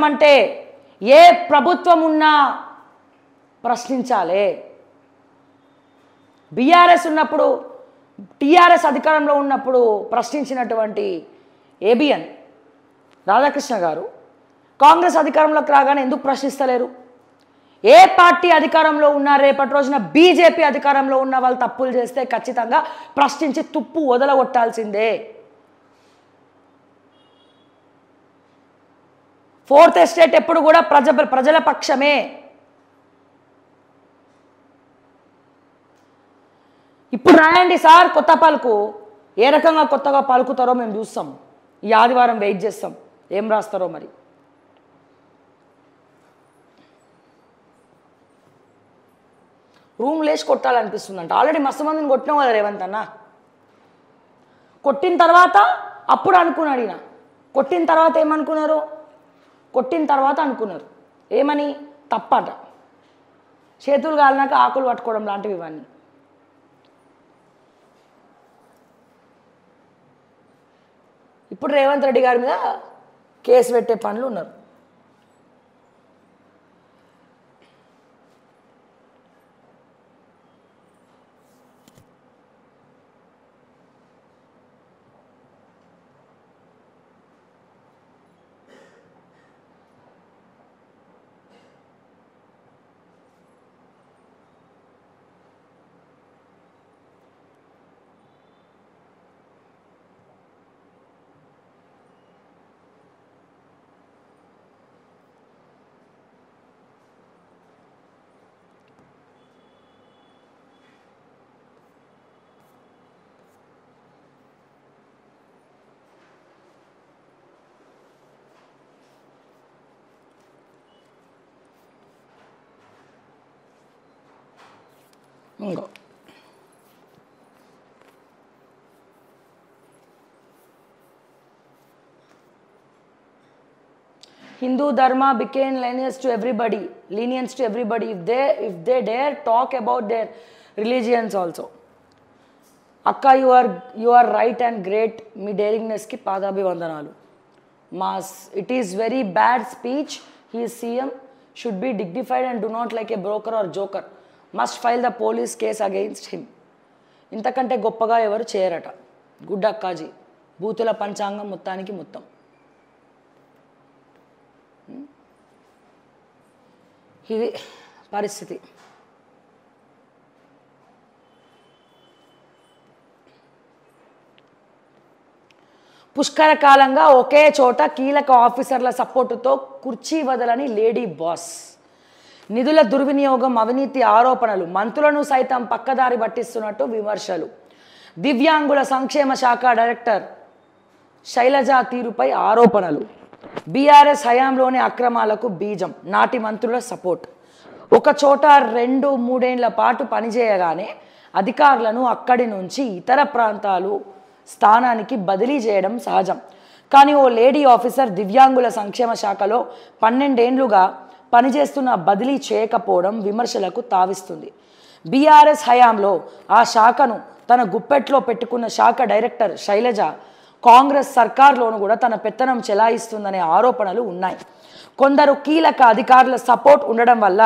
అంటే ఏ ప్రభుత్వం ఉన్నా ప్రశ్నించాలి. బీఆర్ఎస్ ఉన్నప్పుడు, టీఆర్ఎస్ అధికారంలో ఉన్నప్పుడు ప్రశ్నించినటువంటి ఏబిఎన్ రాధాకృష్ణ గారు కాంగ్రెస్ అధికారంలోకి రాగానే ఎందుకు ప్రశ్నిస్తలేరు? ఏ పార్టీ అధికారంలో ఉన్నా రేపటి రోజున బీజేపీ అధికారంలో ఉన్న వాళ్ళు తప్పులు చేస్తే ఖచ్చితంగా ప్రశ్నించి తుప్పు వదలగొట్టాల్సిందే. ఫోర్త్ ఎస్టేట్ ఎప్పుడు కూడా ప్రజల పక్షమే. ఇప్పుడు రాయండి సార్ కొత్త పలుకు. ఏ రకంగా కొత్తగా పలుకుతారో మేము చూస్తాం. ఈ ఆదివారం వెయిట్ చేస్తాం ఏం రాస్తారో మరి. రూమ్ లేచి కొట్టాలనిపిస్తుందంట. ఆల్రెడీ మస్తు మందిని కొట్టినాం కదా రేవంత్ అన్న. కొట్టిన తర్వాత అప్పుడు అనుకున్నాడు ఈయన. కొట్టిన తర్వాత ఏమనుకున్నారు? కొట్టిన తర్వాత అనుకున్నారు ఏమని? తప్పట. చేతులు కాలినాక ఆకులు పట్టుకోవడం లాంటివి ఇవన్నీ. ఇప్పుడు రేవంత్ రెడ్డి గారి మీద కేసు పెట్టే పనులు ఉన్నారు. ఇంకో Hindu dharma became lenient to everybody if they dare talk about their religions also. Akka, you are right and great. Me daringness ki paadabhivandanaalu. Mass, it is very bad speech. He is CM, should be dignified and do not like a broker or joker. Must file the police case against him. ఇంతకంటే గొప్పగా ఎవరు చేయరట. Good అక్కాజీ, బూతుల పంచాంగం మొత్తానికి మొత్తం. ఇది పరిస్థితి. పుష్కర కాలంగా ఒకే చోట కీలక ఆఫీసర్ల సపోర్టుతో కుర్చీ వదలని లేడీ బాస్. నిధుల దుర్వినియోగం, అవినీతి ఆరోపణలు, మంత్రులను సైతం పక్కదారి పట్టిస్తున్నట్టు విమర్శలు. దివ్యాంగుల సంక్షేమ శాఖ డైరెక్టర్ శైలజ తీరుపై ఆరోపణలు. బీఆర్ఎస్ హయాంలోని అక్రమాలకు బీజం, నాటి మంత్రుల సపోర్ట్. ఒక చోట 2-3 ఏళ్ల పాటు పనిచేయగానే అధికారులను అక్కడి నుంచి ఇతర ప్రాంతాలు స్థానానికి బదిలీ చేయడం సహజం. కానీ ఓ లేడీ ఆఫీసర్ దివ్యాంగుల సంక్షేమ శాఖలో 12 ఏళ్లుగా పనిచేస్తున్న బదిలీ చేయకపోవడం విమర్శలకు తావిస్తుంది. బీఆర్ఎస్ హయాంలో ఆ శాఖను తన గుప్పెట్లో పెట్టుకున్న శాఖ డైరెక్టర్ శైలజ కాంగ్రెస్ సర్కార్లోనూ కూడా తన పెత్తనం చెలాయిస్తుందనే ఆరోపణలు ఉన్నాయి. కొందరు కీలక అధికారుల సపోర్ట్ ఉండడం వల్ల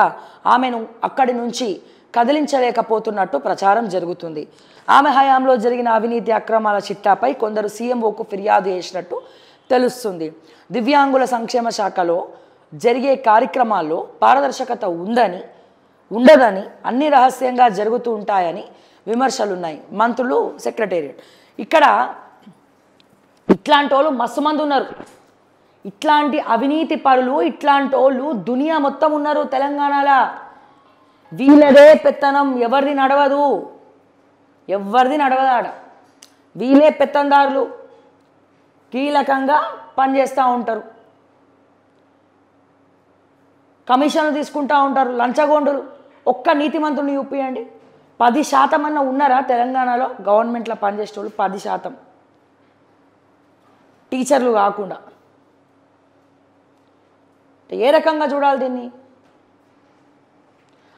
ఆమెను అక్కడి నుంచి కదిలించలేకపోతున్నట్టు ప్రచారం జరుగుతుంది. ఆమె హయాంలో జరిగిన అవినీతి అక్రమాల చిట్టాపై కొందరు సీఎంఓకు ఫిర్యాదు చేసినట్టు తెలుస్తుంది. దివ్యాంగుల సంక్షేమ శాఖలో జరిగే కార్యక్రమాల్లో పారదర్శకత ఉండదని, అన్ని రహస్యంగా జరుగుతూ ఉంటాయని విమర్శలున్నాయి. మంత్రులు, సెక్రటేరియట్. ఇక్కడ ఇట్లాంటి వాళ్ళు మస్తు మంది ఉన్నారు. ఇట్లాంటి అవినీతి పరులు, ఇట్లాంటి వాళ్ళు దునియా మొత్తం ఉన్నారు తెలంగాణలో. వీళ్ళదే పెత్తనం, ఎవరిది నడవదాడ. వీళ్ళే పెత్తందారులు కీలకంగా పనిచేస్తూ ఉంటారు, కమిషన్లు తీసుకుంటూ ఉంటారు, లంచగొండులు. ఒక్క నీతిమంతుడిని చూపియండి. 10% అన్న ఉన్నారా తెలంగాణలో గవర్నమెంట్లో పనిచేసేటోళ్ళు? 10%, టీచర్లు కాకుండా. ఏ రకంగా చూడాలి దీన్ని?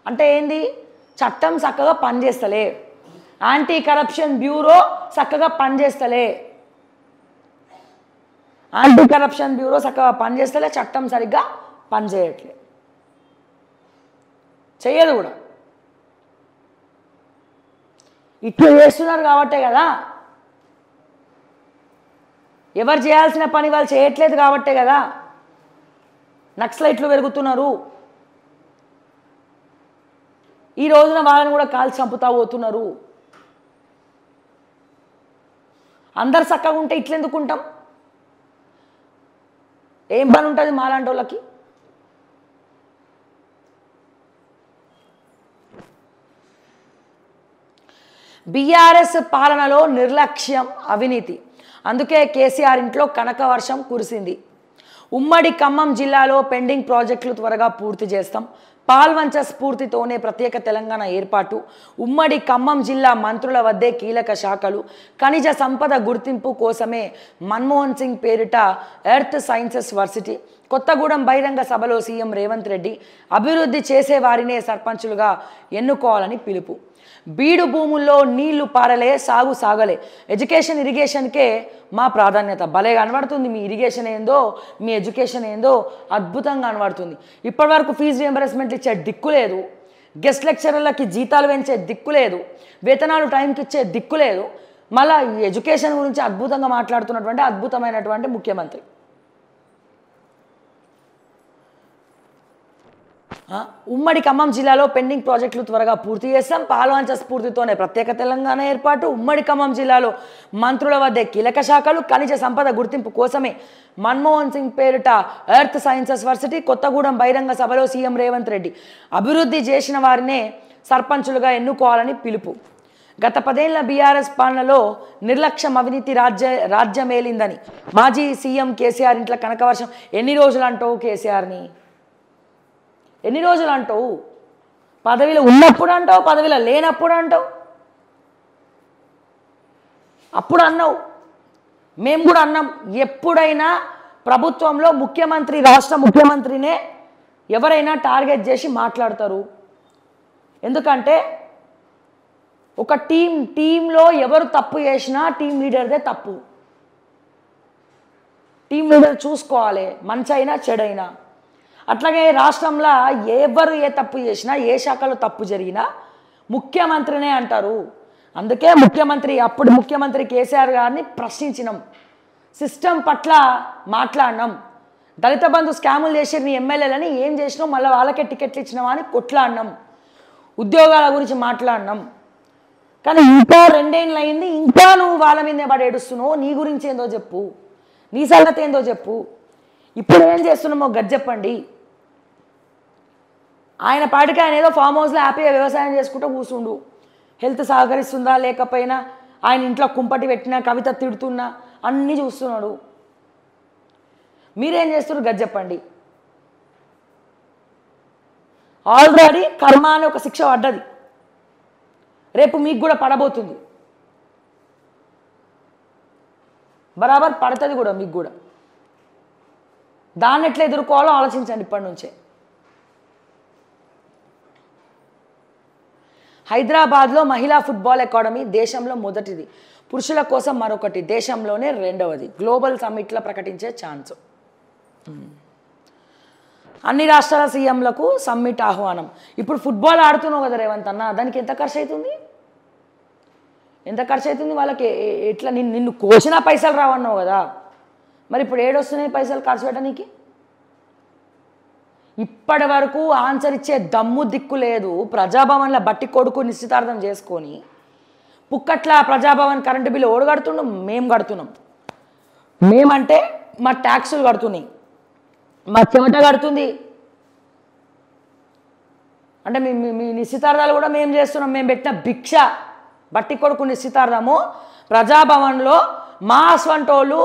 అంటే ఏంది? చట్టం చక్కగా పనిచేస్తలే, యాంటీ కరప్షన్ బ్యూరో చక్కగా పనిచేస్తలే, యాంటీ కరప్షన్ బ్యూరో చక్కగా పనిచేస్తలే, చట్టం సరిగ్గా పనిచేయట్లే, చెయ్యదు కూడా. ఇట్లా చేస్తున్నారు కాబట్టే కదా, ఎవరు చేయాల్సిన పని వాళ్ళు చేయట్లేదు కాబట్టే కదా నక్సలైట్లు పెరుగుతున్నారు. ఈ రోజున వాళ్ళని కూడా కాల్చి చంపుతా పోతున్నారు. అందరు చక్కగా ఉంటే ఇట్లెందుకు ఉంటాం? ఏం పని ఉంటుంది మాలాంటి వాళ్ళకి? బీఆర్ఎస్ పాలనలో నిర్లక్ష్యం, అవినీతి, అందుకే కేసీఆర్ ఇంట్లో కనక వర్షం కురిసింది. ఉమ్మడి ఖమ్మం జిల్లాలో పెండింగ్ ప్రాజెక్టులు త్వరగా పూర్తి చేస్తాం, పాల్వంచ స్ఫూర్తితోనే ప్రత్యేక తెలంగాణ ఏర్పాటు, ఉమ్మడి ఖమ్మం జిల్లా మంత్రుల వద్దే కీలక శాఖలు, ఖనిజ సంపద గుర్తింపు కోసమే మన్మోహన్ సింగ్ పేరిట ఎర్త్ సైన్సెస్ వర్సిటీ, కొత్తగూడెం బహిరంగ సభలో సీఎం రేవంత్ రెడ్డి అభివృద్ధి చేసేవారినే సర్పంచులుగా ఎన్నుకోవాలని పిలుపు, బీడు భూముల్లో నీళ్లు పారలే, సాగు సాగలే, ఎడ్యుకేషన్ ఇరిగేషన్కే మా ప్రాధాన్యత. భలే కనబడుతుంది మీ ఇరిగేషన్ ఏందో, మీ ఎడ్యుకేషన్ ఏందో అద్భుతంగా కనబడుతుంది. ఇప్పటివరకు ఫీజు రియంబర్స్మెంట్లు ఇచ్చే దిక్కు లేదు, గెస్ట్ లెక్చరర్లకి జీతాలు పెంచే దిక్కు లేదు, వేతనాలు టైంకి ఇచ్చే దిక్కు లేదు. మళ్ళీ ఈ ఎడ్యుకేషన్ గురించి అద్భుతంగా మాట్లాడుతున్నటువంటి అద్భుతమైనటువంటి ముఖ్యమంత్రి. ఉమ్మడి ఖమ్మం జిల్లాలో పెండింగ్ ప్రాజెక్టులు త్వరగా పూర్తి చేస్తాం, పాల్వంచ స్ఫూర్తితోనే ప్రత్యేక తెలంగాణ ఏర్పాటు, ఉమ్మడి ఖమ్మం జిల్లాలో మంత్రుల వద్దే కీలక శాఖలు, ఖనిజ సంపద గుర్తింపు కోసమే మన్మోహన్ సింగ్ పేరిట ఎర్త్ సైన్సెస్ వర్సిటీ, కొత్తగూడెం బహిరంగ సభలో సీఎం రేవంత్ రెడ్డి అభివృద్ధి చేసిన వారినే సర్పంచులుగా ఎన్నుకోవాలని పిలుపు. గత 10 ఏళ్ల బీఆర్ఎస్ పాలనలో నిర్లక్ష్యం, అవినీతి రాజ్యమేలిందని మాజీ సీఎం కేసీఆర్ ఇంట్లో కనకవర్షం. ఎన్ని రోజులు అంటావు కేసీఆర్ని? ఎన్ని రోజులు అంటావు? పదవిలో ఉన్నప్పుడు అంటావు, పదవిలో లేనప్పుడు అంటావు. అప్పుడు అన్నావు, మేము కూడా అన్నాం. ఎప్పుడైనా ప్రభుత్వంలో ముఖ్యమంత్రి, రాష్ట్ర ముఖ్యమంత్రినే ఎవరైనా టార్గెట్ చేసి మాట్లాడతారు. ఎందుకంటే ఒక టీంలో ఎవరు తప్పు చేసినా టీం లీడర్దే తప్పు. టీం లీడర్ చూసుకోవాలి, మంచి అయినా చెడైనా. అట్లాగే రాష్ట్రంలో ఎవరు ఏ తప్పు చేసినా, ఏ శాఖలో తప్పు జరిగినా ముఖ్యమంత్రినే అంటారు. అందుకే అప్పుడు ముఖ్యమంత్రి కేసీఆర్ గారిని ప్రశ్నించినాం, సిస్టమ్ పట్ల మాట్లాడినాం. దళిత బంధు స్కాములు చేసి నీ ఎమ్మెల్యేలని ఏం చేసినావు, మళ్ళీ వాళ్ళకే టికెట్లు ఇచ్చినావా అని కొట్లాడినాం. ఉద్యోగాల గురించి మాట్లాడినాం. కానీ ఇంకా 2 ఏళ్ళు అయింది, ఇంకా నువ్వు వాళ్ళ మీదే పడి ఏడుస్తున్నావు. నీ గురించి ఏందో చెప్పు, నీ సంగతి ఏందో చెప్పు. ఇప్పుడు ఏం చేస్తున్నామో గది చెప్పండి. ఆయన పాటికి ఆయన ఏదో ఫామ్ హౌస్లో హ్యాపీగా వ్యవసాయం చేసుకుంటూ కూర్చుండు. హెల్త్ సహకరిస్తుందా లేకపోయినా, ఆయన ఇంట్లో కుంపటి పెట్టినా, కవిత తిడుతున్నా అన్నీ చూస్తున్నాడు. మీరేం చేస్తున్నారు గది చెప్పండి. ఆల్రెడీ కర్మ అని ఒక శిక్ష పడ్డది, రేపు మీకు కూడా పడబోతుంది. బరాబర్ పడుతుంది కూడా మీకు కూడా. దాన్ని ఎట్లా ఎదుర్కోవాలో ఆలోచించండి ఇప్పటి నుంచే. హైదరాబాద్లో మహిళా ఫుట్బాల్ అకాడమీ దేశంలో మొదటిది, పురుషుల కోసం మరొకటి, దేశంలోనే 2వది. గ్లోబల్ సమ్మిట్లో ప్రకటించే ఛాన్స్. అన్ని రాష్ట్రాల సీఎంలకు సమ్మిట్ ఆహ్వానం. ఇప్పుడు ఫుట్బాల్ ఆడుతున్నావు కదా రేవంత్ అన్న, దానికి ఎంత ఖర్చు అవుతుంది? ఎంత ఖర్చు అవుతుంది వాళ్ళకి? ఎట్లా నిన్ను కోసినా పైసలు రావన్నావు కదా, మరి ఇప్పుడు ఏడొస్తున్నాయి పైసలు ఖర్చు పెట్టడానికి? ఇప్పటి వరకు ఆన్సర్ ఇచ్చే దమ్ము దిక్కు లేదు. ప్రజాభవన్లో బట్టి కొడుకు నిశ్చితార్థం చేసుకొని పుక్కట్ల ప్రజాభవన్ కరెంటు బిల్లు ఓడు కడుతుండు, మేము కడుతున్నాం. మేమంటే మా ట్యాక్సులు కడుతున్నాయి, మా చెమట కడుతుంది. అంటే మీ నిశ్చితార్థాలు కూడా మేము చేస్తున్నాం. మేము పెట్టిన భిక్ష బట్టి కొడుకు నిశ్చితార్థము ప్రజాభవన్లో మా అస్వంటోళ్ళు,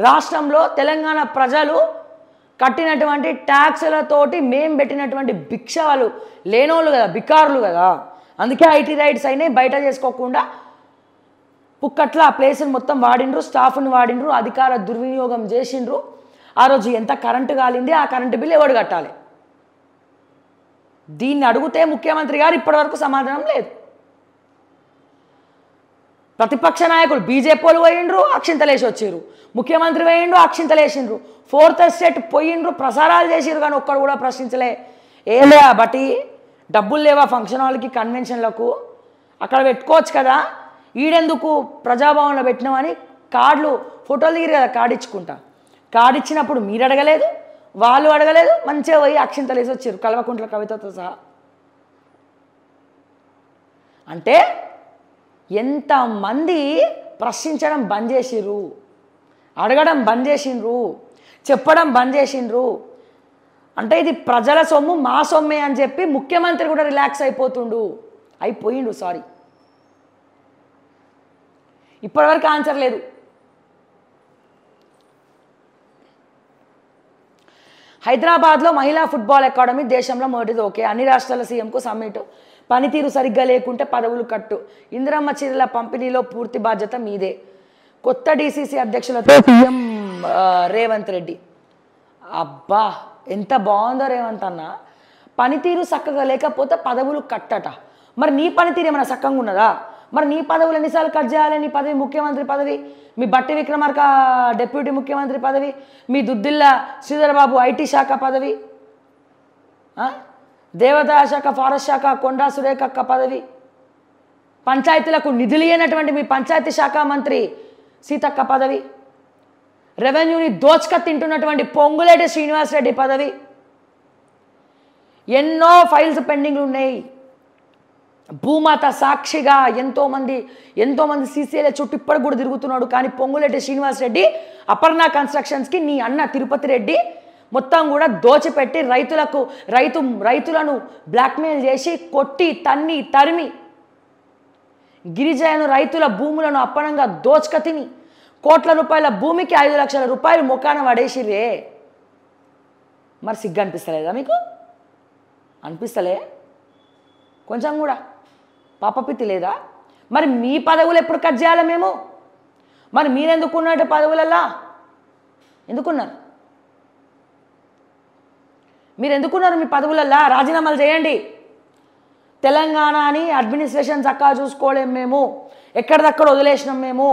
రాష్ట్రంలో తెలంగాణ ప్రజలు కట్టినటువంటి ట్యాక్సులతోటి మేము పెట్టినటువంటి భిక్ష. వాళ్ళు లేనోళ్ళు కదా, బికారులు కదా. అందుకే ఐటీ రైట్స్ అయినాయి. బయట చేసుకోకుండా పుక్కట్ల ఆ ప్లేస్ని మొత్తం వాడిండ్రు, స్టాఫ్ని వాడిండ్రు, అధికార దుర్వినియోగం చేసిండ్రు. ఆ రోజు ఎంత కరెంటు కాలింది, ఆ కరెంటు బిల్లు ఎవడు కట్టాలి? దీన్ని అడిగితే ముఖ్యమంత్రి గారు ఇప్పటివరకు సమాధానం లేదు. ప్రతిపక్ష నాయకులు బీజేపీ వాళ్ళు పోయిండ్రు, అక్షింతలేసి వచ్చిర్రు. ముఖ్యమంత్రి పోయిండ్రు, అక్షింతలేసిండ్రు. ఫోర్త్ ఎస్టేట్ పోయిండ్రు, ప్రసారాలు చేసిర్రు, కానీ ఒక్కడు కూడా ప్రశ్నించలే. ఏలే బట్టి డబ్బులు లేవా ఫంక్షన్ హాల్కి, కన్వెన్షన్లకు? అక్కడ పెట్టుకోవచ్చు కదా, ఈడెందుకు ప్రజాభవన్లో పెట్టినామని కార్డులు ఫోటోలు దిగిరు కదా, కార్డు ఇచ్చుకుంటా. కార్డు ఇచ్చినప్పుడు మీరు అడగలేదు, వాళ్ళు అడగలేదు, మంచిగా పోయి అక్షింతలేసి వచ్చారు కల్వకుంట్ల కవితతో సహా. అంటే ఎంతమంది ప్రశ్నించడం బంద్ చేసిర్రు, అడగడం బంద్ చేసిండ్రు, చెప్పడం బంద్ చేసిండ్రు. అంటే ఇది ప్రజల సొమ్ము, మా సొమ్మే అని చెప్పి ముఖ్యమంత్రి కూడా రిలాక్స్ అయిపోయిండు. సారీ, ఇప్పటివరకు ఆన్సర్ లేదు. హైదరాబాద్లో మహిళా ఫుట్బాల్ అకాడమీ దేశంలో మొదటిది. ఓకే, అన్ని రాష్ట్రాల సీఎంకు సమ్మిట్. పనితీరు సరిగ్గా లేకుంటే పదవులు కట్టు. ఇందిరమ్మ చీరల పంపిణీలో పూర్తి బాధ్యత మీదే. కొత్త డీసీసీ అధ్యక్షులతో సీఎం రేవంత్ రెడ్డి. అబ్బా ఎంత బాగుందో రేవంత్ అన్న. పనితీరు చక్కగా లేకపోతే పదవులు కట్టట. మరి నీ పనితీరు ఏమైనా చక్కగా ఉన్నదా? మరి నీ పదవులు ఎన్నిసార్లు కట్ చేయాలి? నీ పదవి ముఖ్యమంత్రి పదవి, మీ బట్టి విక్రమార్క డిప్యూటీ ముఖ్యమంత్రి పదవి, మీ దుద్దిల్ల శ్రీధర్ బాబు ఐటీ శాఖ పదవి, దేవాదాయ శాఖ, ఫారెస్ట్ శాఖ కొండా సురేఖక్క పదవి, పంచాయతీలకు నిధులు ఇయ్యనటువంటి మీ పంచాయతీ శాఖ మంత్రి సీతక్క పదవి, రెవెన్యూని దోచుక తింటున్నటువంటి పొంగులేటి శ్రీనివాసరెడ్డి పదవి. ఎన్నో ఫైల్స్ పెండింగ్లు ఉన్నాయి. భూమాత సాక్షిగా ఎంతోమంది సీసీఎల్ఏ చుట్టూ ఇప్పటికి కూడా తిరుగుతున్నాడు. కానీ పొంగులేటి శ్రీనివాసరెడ్డి అపర్ణ కన్స్ట్రక్షన్స్కి నీ అన్న తిరుపతి రెడ్డి మొత్తం కూడా దోచిపెట్టి రైతులను బ్లాక్మెయిల్ చేసి కొట్టి తన్ని తరిమి గిరిజన రైతుల భూములను అప్పనంగా దోచుక తిని కోట్ల రూపాయల భూమికి 5 లక్షల రూపాయలు మొకాన పడేసిర్రే. మరి సిగ్గు అనిపిస్తలేదా మీకు? అనిపిస్తలే కొంచెం కూడా? పాపపిత్తి లేదా? మరి మీ పదవులు ఎప్పుడు కట్ చేయాలి మేము? మరి మీరెందుకున్నట్టు పదవులల్లా ఎందుకున్నారు? మీరు ఎందుకున్నారు మీ పదవులల్లా? రాజీనామాలు చేయండి. తెలంగాణ అని అడ్మినిస్ట్రేషన్ చక్కగా చూసుకోలేము మేము, ఎక్కడిదక్కడ వదిలేసినాం మేము,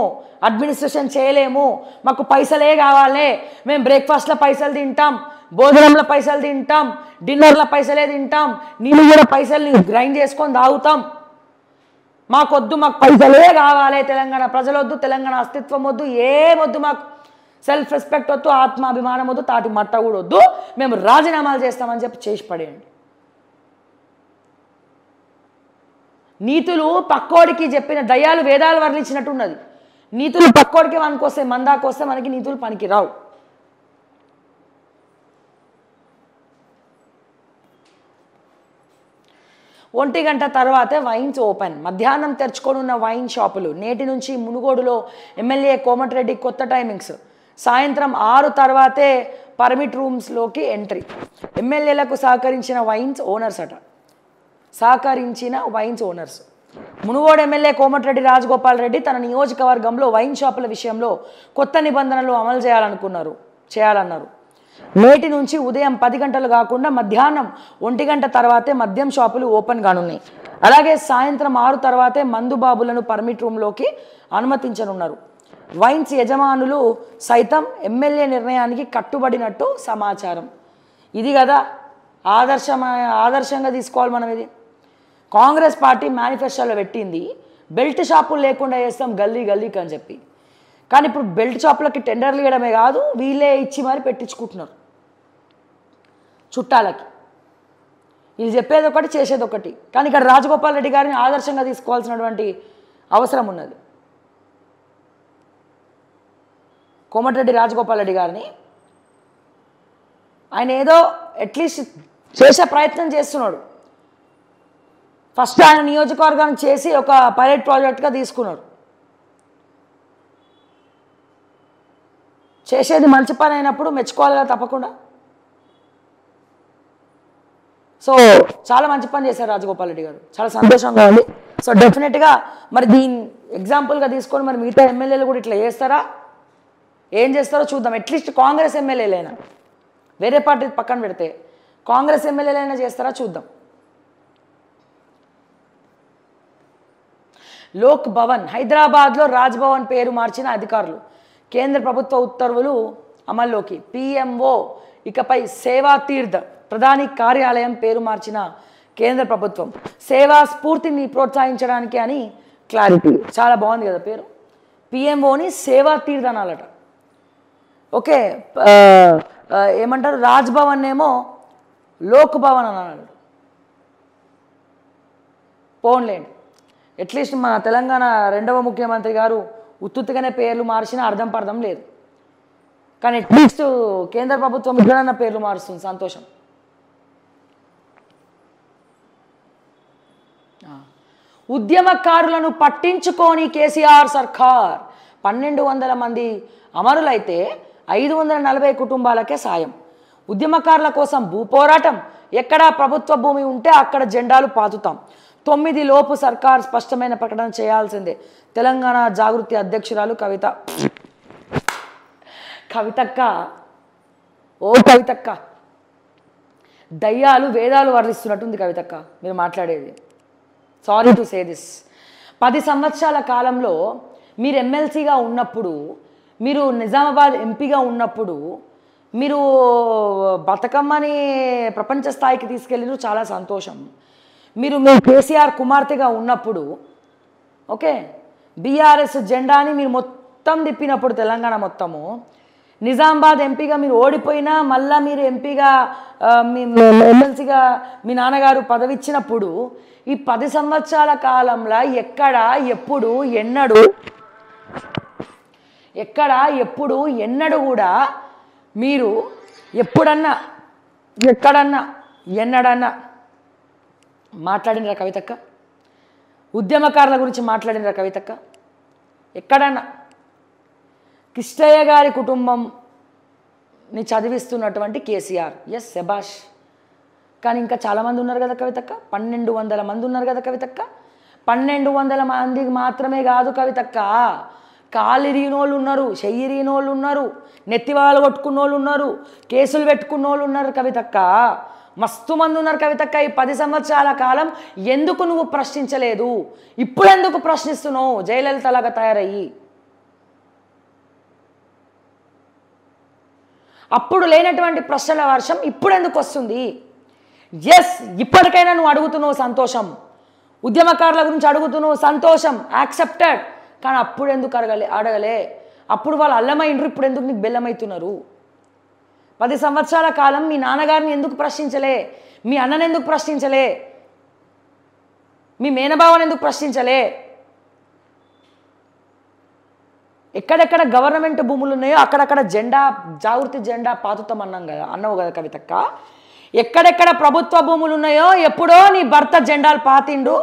అడ్మినిస్ట్రేషన్ చేయలేము, మాకు పైసలే కావాలి, మేము బ్రేక్ఫాస్ట్లో పైసలు తింటాం, భోజనంలో పైసలు తింటాం, డిన్నర్ల పైసలే తింటాం, నీళ్ళు కూడా పైసల్ని గ్రైండ్ చేసుకొని తాగుతాం, మాకొద్దు, మాకు పైసలే కావాలి, తెలంగాణ ప్రజలొద్దు, తెలంగాణ అస్తిత్వం వద్దు, ఏమొద్దు, మాకు సెల్ఫ్ రెస్పెక్ట్ వద్దు, ఆత్మాభిమానం వద్దు, తాటి మట్ట కూడా వద్దు, మేము రాజీనామాలు చేస్తామని చెప్పి చేసి పడేయండి. నీతులు పక్కోడికి చెప్పిన దయ్యాలు వేదాలు వర్ణించినట్టున్నది. నీతులు పక్కోడికి మనకొస్తే మందాకొస్తే మనకి నీతులు పనికి రావు. ఒంటి గంట తర్వాతే వైన్స్ ఓపెన్. మధ్యాహ్నం తెరుచుకొనున్న వైన్ షాపులు. నేటి నుంచి మునుగోడులో ఎమ్మెల్యే కోమటిరెడ్డి కొత్త టైమింగ్స్. సాయంత్రం 6 తర్వాతే పర్మిట్ రూమ్స్లోకి ఎంట్రీ. ఎమ్మెల్యేలకు సహకరించిన wines owners. Munugode MLA Komatireddy Rajagopal Reddy తన నియోజకవర్గంలో వైన్ షాపుల విషయంలో కొత్త నిబంధనలు అమలు చేయాలన్నారు. నేటి నుంచి ఉదయం 10 గంటలు కాకుండా మధ్యాహ్నం 1 గంట తర్వాతే మద్యం షాపులు ఓపెన్ కానున్నాయి. అలాగే సాయంత్రం 6 తర్వాతే మందుబాబులను పర్మిట్ రూమ్లోకి అనుమతించనున్నారు. వైన్స్ యజమానులు సైతం ఎమ్మెల్యే నిర్ణయానికి కట్టుబడినట్టు సమాచారం. ఇది కదా ఆదర్శంగా తీసుకోవాలి మనం. ఇది కాంగ్రెస్ పార్టీ మేనిఫెస్టోలో పెట్టింది, బెల్ట్ షాపులు లేకుండా చేస్తాం గల్లీకి అని చెప్పి. కానీ ఇప్పుడు బెల్ట్ షాపులకి టెండర్లు ఇవ్వడమే కాదు, వీళ్ళే ఇచ్చి మరి పెట్టించుకుంటున్నారు చుట్టాలకి. వీళ్ళు చెప్పేది ఒకటి, చేసేది ఒకటి. కానీ ఇక్కడ రాజగోపాల్ రెడ్డి గారిని ఆదర్శంగా తీసుకోవాల్సినటువంటి అవసరం ఉన్నది. కోమటిరెడ్డి రాజగోపాల్ రెడ్డి గారిని ఆయన ఏదో అట్లీస్ట్ చేసే ప్రయత్నం చేస్తున్నాడు. ఫస్ట్ ఆయన నియోజకవర్గాన్ని చేసి ఒక పైలట్ ప్రాజెక్ట్గా తీసుకున్నాడు. చేసేది మంచి పని అయినప్పుడు మెచ్చుకోవాలిగా తప్పకుండా. సో చాలా మంచి పని చేశారు రాజగోపాల్ రెడ్డి గారు, చాలా సంతోషంగా ఉంది. సో డెఫినెట్గా మరి దీన్ని ఎగ్జాంపుల్గా తీసుకొని మరి మిగతా ఎమ్మెల్యేలు కూడా ఇట్లా చేస్తారా? ఏం చేస్తారో చూద్దాం. అట్లీస్ట్ కాంగ్రెస్ ఎమ్మెల్యేలైనా, వేరే పార్టీ పక్కన పెడితే కాంగ్రెస్ ఎమ్మెల్యేలైనా చేస్తారా చూద్దాం. లోక్ భవన్, హైదరాబాద్లో రాజ్ భవన్ పేరు మార్చిన అధికారులు. కేంద్ర ప్రభుత్వ ఉత్తర్వులు అమల్లోకి. పిఎంఓ ఇకపై సేవా తీర్థ్ ప్రధాని కార్యాలయం పేరు మార్చిన కేంద్ర ప్రభుత్వం. సేవా స్ఫూర్తిని ప్రోత్సహించడానికి అని క్లారిటీ. చాలా బాగుంది కదా పేరు. పిఎంఓని సేవా తీర్థ్ అనాలట. ఓకే, ఏమంటారు, రాజ్ భవన్ ఏమో లోక్ భవన్ అనాలట. పోన్లేండి, అట్లీస్ట్ మన తెలంగాణ రెండవ ముఖ్యమంత్రి గారు ఉత్తుత్తుగానే పేర్లు మార్చినా అర్థం పర్థం లేదు. కానీ అట్లీస్ట్ కేంద్ర ప్రభుత్వం ఇద్దరన్న పేర్లు మారుస్తుంది, సంతోషం. ఉద్యమకారులను పట్టించుకోని కేసీఆర్ సర్కార్. 1200 మంది అమరులైతే 540 కుటుంబాలకే సాయం. ఉద్యమకారుల కోసం భూపోరాటం. ఎక్కడా ప్రభుత్వ భూమి ఉంటే అక్కడ జెండాలు పాతుతాం. 9 లోపు సర్కార్ స్పష్టమైన ప్రకటన చేయాల్సిందే. తెలంగాణ జాగృతి అధ్యక్షురాలు కవిత. కవితక్క, ఓ కవితక్క, దయ్యాలు వేదాలు వర్ణిస్తున్నట్టుంది కవితక్క మీరు మాట్లాడేది. Sorry to say this. 10 సంవత్సరాల కాలంలో మీరు ఎమ్మెల్సీగా ఉన్నప్పుడు, మీరు నిజామాబాద్ ఎంపీగా ఉన్నప్పుడు, మీరు బతుకమ్మని ప్రపంచ స్థాయికి తీసుకెళ్ళిన చాలా సంతోషం. మీరు మీ కేసీఆర్ కుమార్తెగా ఉన్నప్పుడు, ఓకే, బీఆర్ఎస్ జెండాని మీరు మొత్తం తిప్పినప్పుడు తెలంగాణ మొత్తము, నిజామాబాద్ ఎంపీగా మీరు ఓడిపోయినా మళ్ళీ మీరు ఎంపీగా మీ ఎమ్మెల్సీగా మీ నాన్నగారు పదవి ఇచ్చినప్పుడు, ఈ 10 సంవత్సరాల కాలంలో ఎక్కడ ఎప్పుడు ఎన్నడూ కూడా మీరు ఎప్పుడన్నా ఎక్కడన్నా ఎన్నడన్నా మాట్లాడినరా కవితక్క? ఉద్యమకారుల గురించి మాట్లాడినరా కవితక్క? ఎక్కడన్నా? కిష్టయ్య గారి కుటుంబంని చదివిస్తున్నటువంటి కేసీఆర్, ఎస్ శబాష్. కానీ ఇంకా చాలామంది ఉన్నారు కదా కవితక్క, 1200 మంది ఉన్నారు కదా కవితక్క. 1200 మందికి మాత్రమే కాదు కవితక్క, కాలు ఇరిగినోళ్ళు ఉన్నారు, చెయ్యి ఇరిగినోళ్ళు ఉన్నారు, నెత్తివాళ్ళు కొట్టుకున్న వాళ్ళు ఉన్నారు, కేసులు పెట్టుకున్న వాళ్ళు ఉన్నారు కవితక్క. మస్తు మంది ఉన్నారు కవితక్క. ఈ 10 సంవత్సరాల కాలం ఎందుకు నువ్వు ప్రశ్నించలేదు? ఇప్పుడు ఎందుకు ప్రశ్నిస్తున్నావు జయలలితలాగా తయారయ్యి? అప్పుడు లేనటువంటి ప్రశ్నల వర్షం ఇప్పుడు ఎందుకు వస్తుంది? ఎస్, ఇప్పటికైనా నువ్వు అడుగుతున్నావు, సంతోషం. ఉద్యమకారుల గురించి అడుగుతున్నావు, సంతోషం, యాక్సెప్టెడ్. కానీ అప్పుడు ఎందుకు అడగలే? అప్పుడు వాళ్ళు అల్లమైండ్రు, ఇప్పుడు ఎందుకు నీకు బెల్లమవుతున్నారు? 10 సంవత్సరాల కాలం మీ నాన్నగారిని ఎందుకు ప్రశ్నించలే? మీ అన్నని ఎందుకు ప్రశ్నించలే? మీ మేనబావని ఎందుకు ప్రశ్నించలే? ఎక్కడెక్కడ గవర్నమెంట్ భూములు ఉన్నాయో అక్కడక్కడ జాగృతి జెండా పాతుతామన్నాం కదా, అన్నావు కదా కవితక్క. ఎక్కడెక్కడ ప్రభుత్వ భూములు ఉన్నాయో ఎప్పుడో నీ భర్త జెండాలు పాతిండు,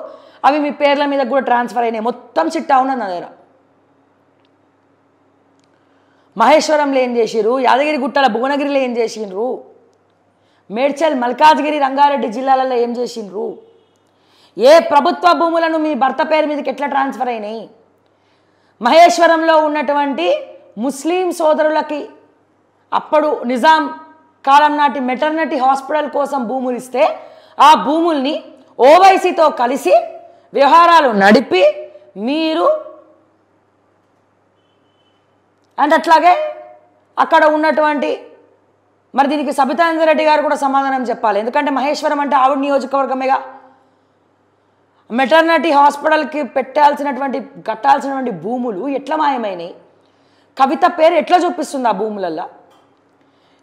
అవి మీ పేర్ల మీద కూడా ట్రాన్స్ఫర్ అయినాయి. మొత్తం చిట్టా ఉన్నది నా దగ్గర. మహేశ్వరంలో ఏం చేసిర్రు, యాదగిరి గుట్టల భువనగిరిలో ఏం చేసిండ్రు, మేడ్చల్ మల్కాజ్గిరి రంగారెడ్డి జిల్లాలలో ఏం చేసిండ్రు, ఏ ప్రభుత్వ భూములను మీ భర్త పేరు మీదకి ఎట్లా ట్రాన్స్ఫర్ అయినాయి? మహేశ్వరంలో ఉన్నటువంటి ముస్లిం సోదరులకి అప్పుడు నిజాం కాలం నాటి మెటర్నిటీ హాస్పిటల్ కోసం భూములు ఇస్తే ఆ భూముల్ని ఓవైసీతో కలిసి వ్యవహారాలు నడిపి మీరు అండ్ అట్లాగే అక్కడ ఉన్నటువంటి, మరి దీనికి సబితాంజరెడ్డి గారు కూడా సమాధానం చెప్పాలి. ఎందుకంటే మహేశ్వరం అంటే ఆవిడ నియోజకవర్గమేగా. మెటర్నిటీ హాస్పిటల్కి కట్టాల్సినటువంటి భూములు ఎట్లా మాయమైనాయి? కవిత పేరు ఎట్లా చూపిస్తుంది ఆ భూములల్లో?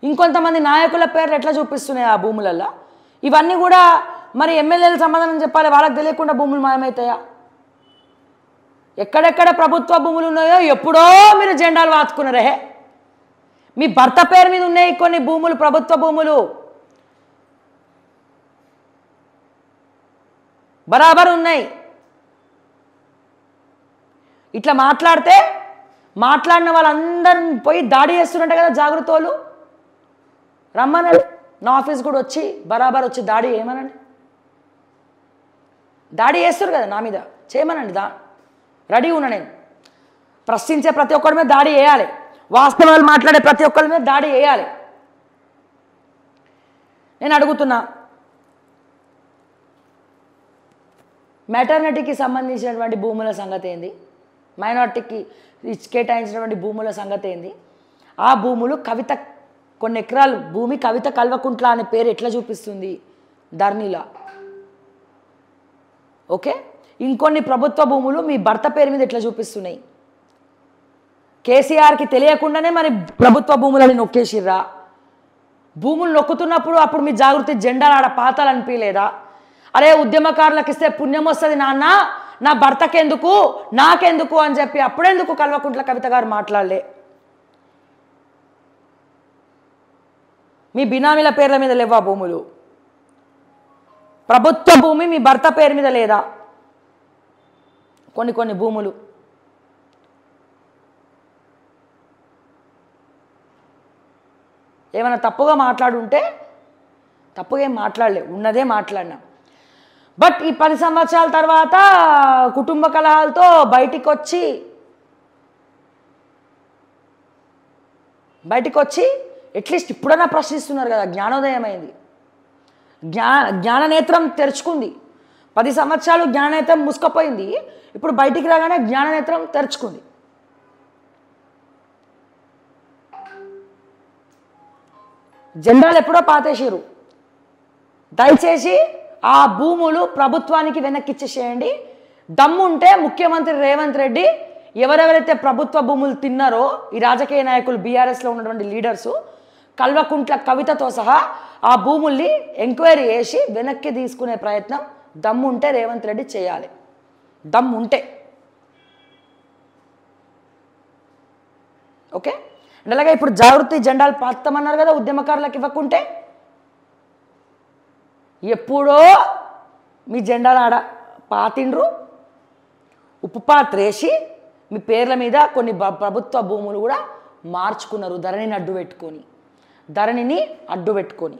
ఇంకొంతమంది నాయకుల పేర్లు ఎట్లా చూపిస్తున్నాయి ఆ భూములల్లో? ఇవన్నీ కూడా మరి ఎమ్మెల్యేలు సమాధానం చెప్పాలి. వాళ్ళకి తెలియకుండా భూములు మాయమవుతాయా? ఎక్కడెక్కడ ప్రభుత్వ భూములు ఉన్నాయో ఎప్పుడో మీరు జెండాలు వాతుకున్నారే. మీ భర్త పేరు మీద ఉన్నాయి కొన్ని భూములు, ప్రభుత్వ భూములు బరాబర్ ఉన్నాయి. ఇట్లా మాట్లాడిన వాళ్ళందరిని పోయి దాడి చేస్తున్నట్టు కదా జాగృతి వాళ్ళు. రమ్మనండి, నా ఆఫీస్ కూడా వచ్చి బరాబర్ వచ్చి దాడి చేయమనండి. దాడి చేస్తారు కదా నా మీద, చేయమనండి. రెడీ ఉన్నా నేను. ప్రశ్నించే ప్రతి ఒక్కరి మీద దాడి చేయాలి. వాస్తవాలు మాట్లాడే ప్రతి ఒక్కరి మీద దాడి చేయాలి. నేను అడుగుతున్నా, మెటర్నిటీకి సంబంధించినటువంటి భూముల సంగతి ఏంది, మైనార్టీకి కేటాయించినటువంటి భూముల సంగతి ఏంది, ఆ భూములు కవిత కొన్ని ఎకరాలు భూమి కవిత కల్వకుంట్ల అనే పేరు ఎట్లా చూపిస్తుంది ధరణిలా? ఓకే, ఇంకొన్ని ప్రభుత్వ భూములు మీ భర్త పేరు మీద ఎట్లా చూపిస్తున్నాయి? కేసీఆర్కి తెలియకుండానే మరి ప్రభుత్వ భూములని నొక్కేసిర్రా? భూములు నొక్కుతున్నప్పుడు అప్పుడు మీ జాగృతి జెండాలు ఆడ పాతాలు అనిపించలేదా? అరే ఉద్యమకారులకు ఇస్తే పుణ్యం వస్తుంది నాన్న, నా భర్తకెందుకు నాకెందుకు అని చెప్పి అప్పుడెందుకు కల్వకుంట్ల కవిత గారు మాట్లాడలే? మీ బినామీల పేర్ల మీద లేవా భూములు? ప్రభుత్వ భూమి మీ భర్త పేరు మీద లేదా? కొన్ని భూములు ఏమైనా తప్పుగా మాట్లాడుంటే, తప్పుగా ఏం మాట్లాడలే, ఉన్నదే మాట్లాడినా. బట్ ఈ 10 సంవత్సరాల తర్వాత కుటుంబ కలహాలతో బయటికి వచ్చి అట్లీస్ట్ ఇప్పుడైనా ప్రశ్నిస్తున్నారు కదా. జ్ఞానోదయం అయింది, జ్ఞాననేత్రం తెరుచుకుంది. 10 సంవత్సరాలు జ్ఞాననేత్రం మూసుకుపోయింది, ఇప్పుడు బయటికి రాగానే జ్ఞాననేత్రం తెరుచుకుంది. జెండాలు ఎప్పుడో పాతేసారు. దయచేసి ఆ భూములు ప్రభుత్వానికి వెనక్కిచ్చేసేయండి. దమ్ముంటే ముఖ్యమంత్రి రేవంత్ రెడ్డి ఎవరెవరైతే ప్రభుత్వ భూములు తిన్నారో ఈ రాజకీయ నాయకులు, బీఆర్ఎస్లో ఉన్నటువంటి లీడర్సు, కల్వకుంట్ల కవితతో సహా ఆ భూముల్ని ఎంక్వైరీ చేసి వెనక్కి తీసుకునే ప్రయత్నం దమ్ముంటే రేవంత్ రెడ్డి చేయాలి. దమ్ముంటే ఓకే. అలాగే ఇప్పుడు జాగృతి జెండాలు పాతమన్నారు కదా ఉద్యమకారులకు ఇవ్వకుంటే. ఎప్పుడో మీ జెండాలు ఆడ పాతిండ్రు, ఉప్పు పాత్రేసి మీ పేర్ల మీద కొన్ని ప్రభుత్వ భూములు కూడా మార్చుకున్నారు ధరణిని అడ్డు పెట్టుకొని.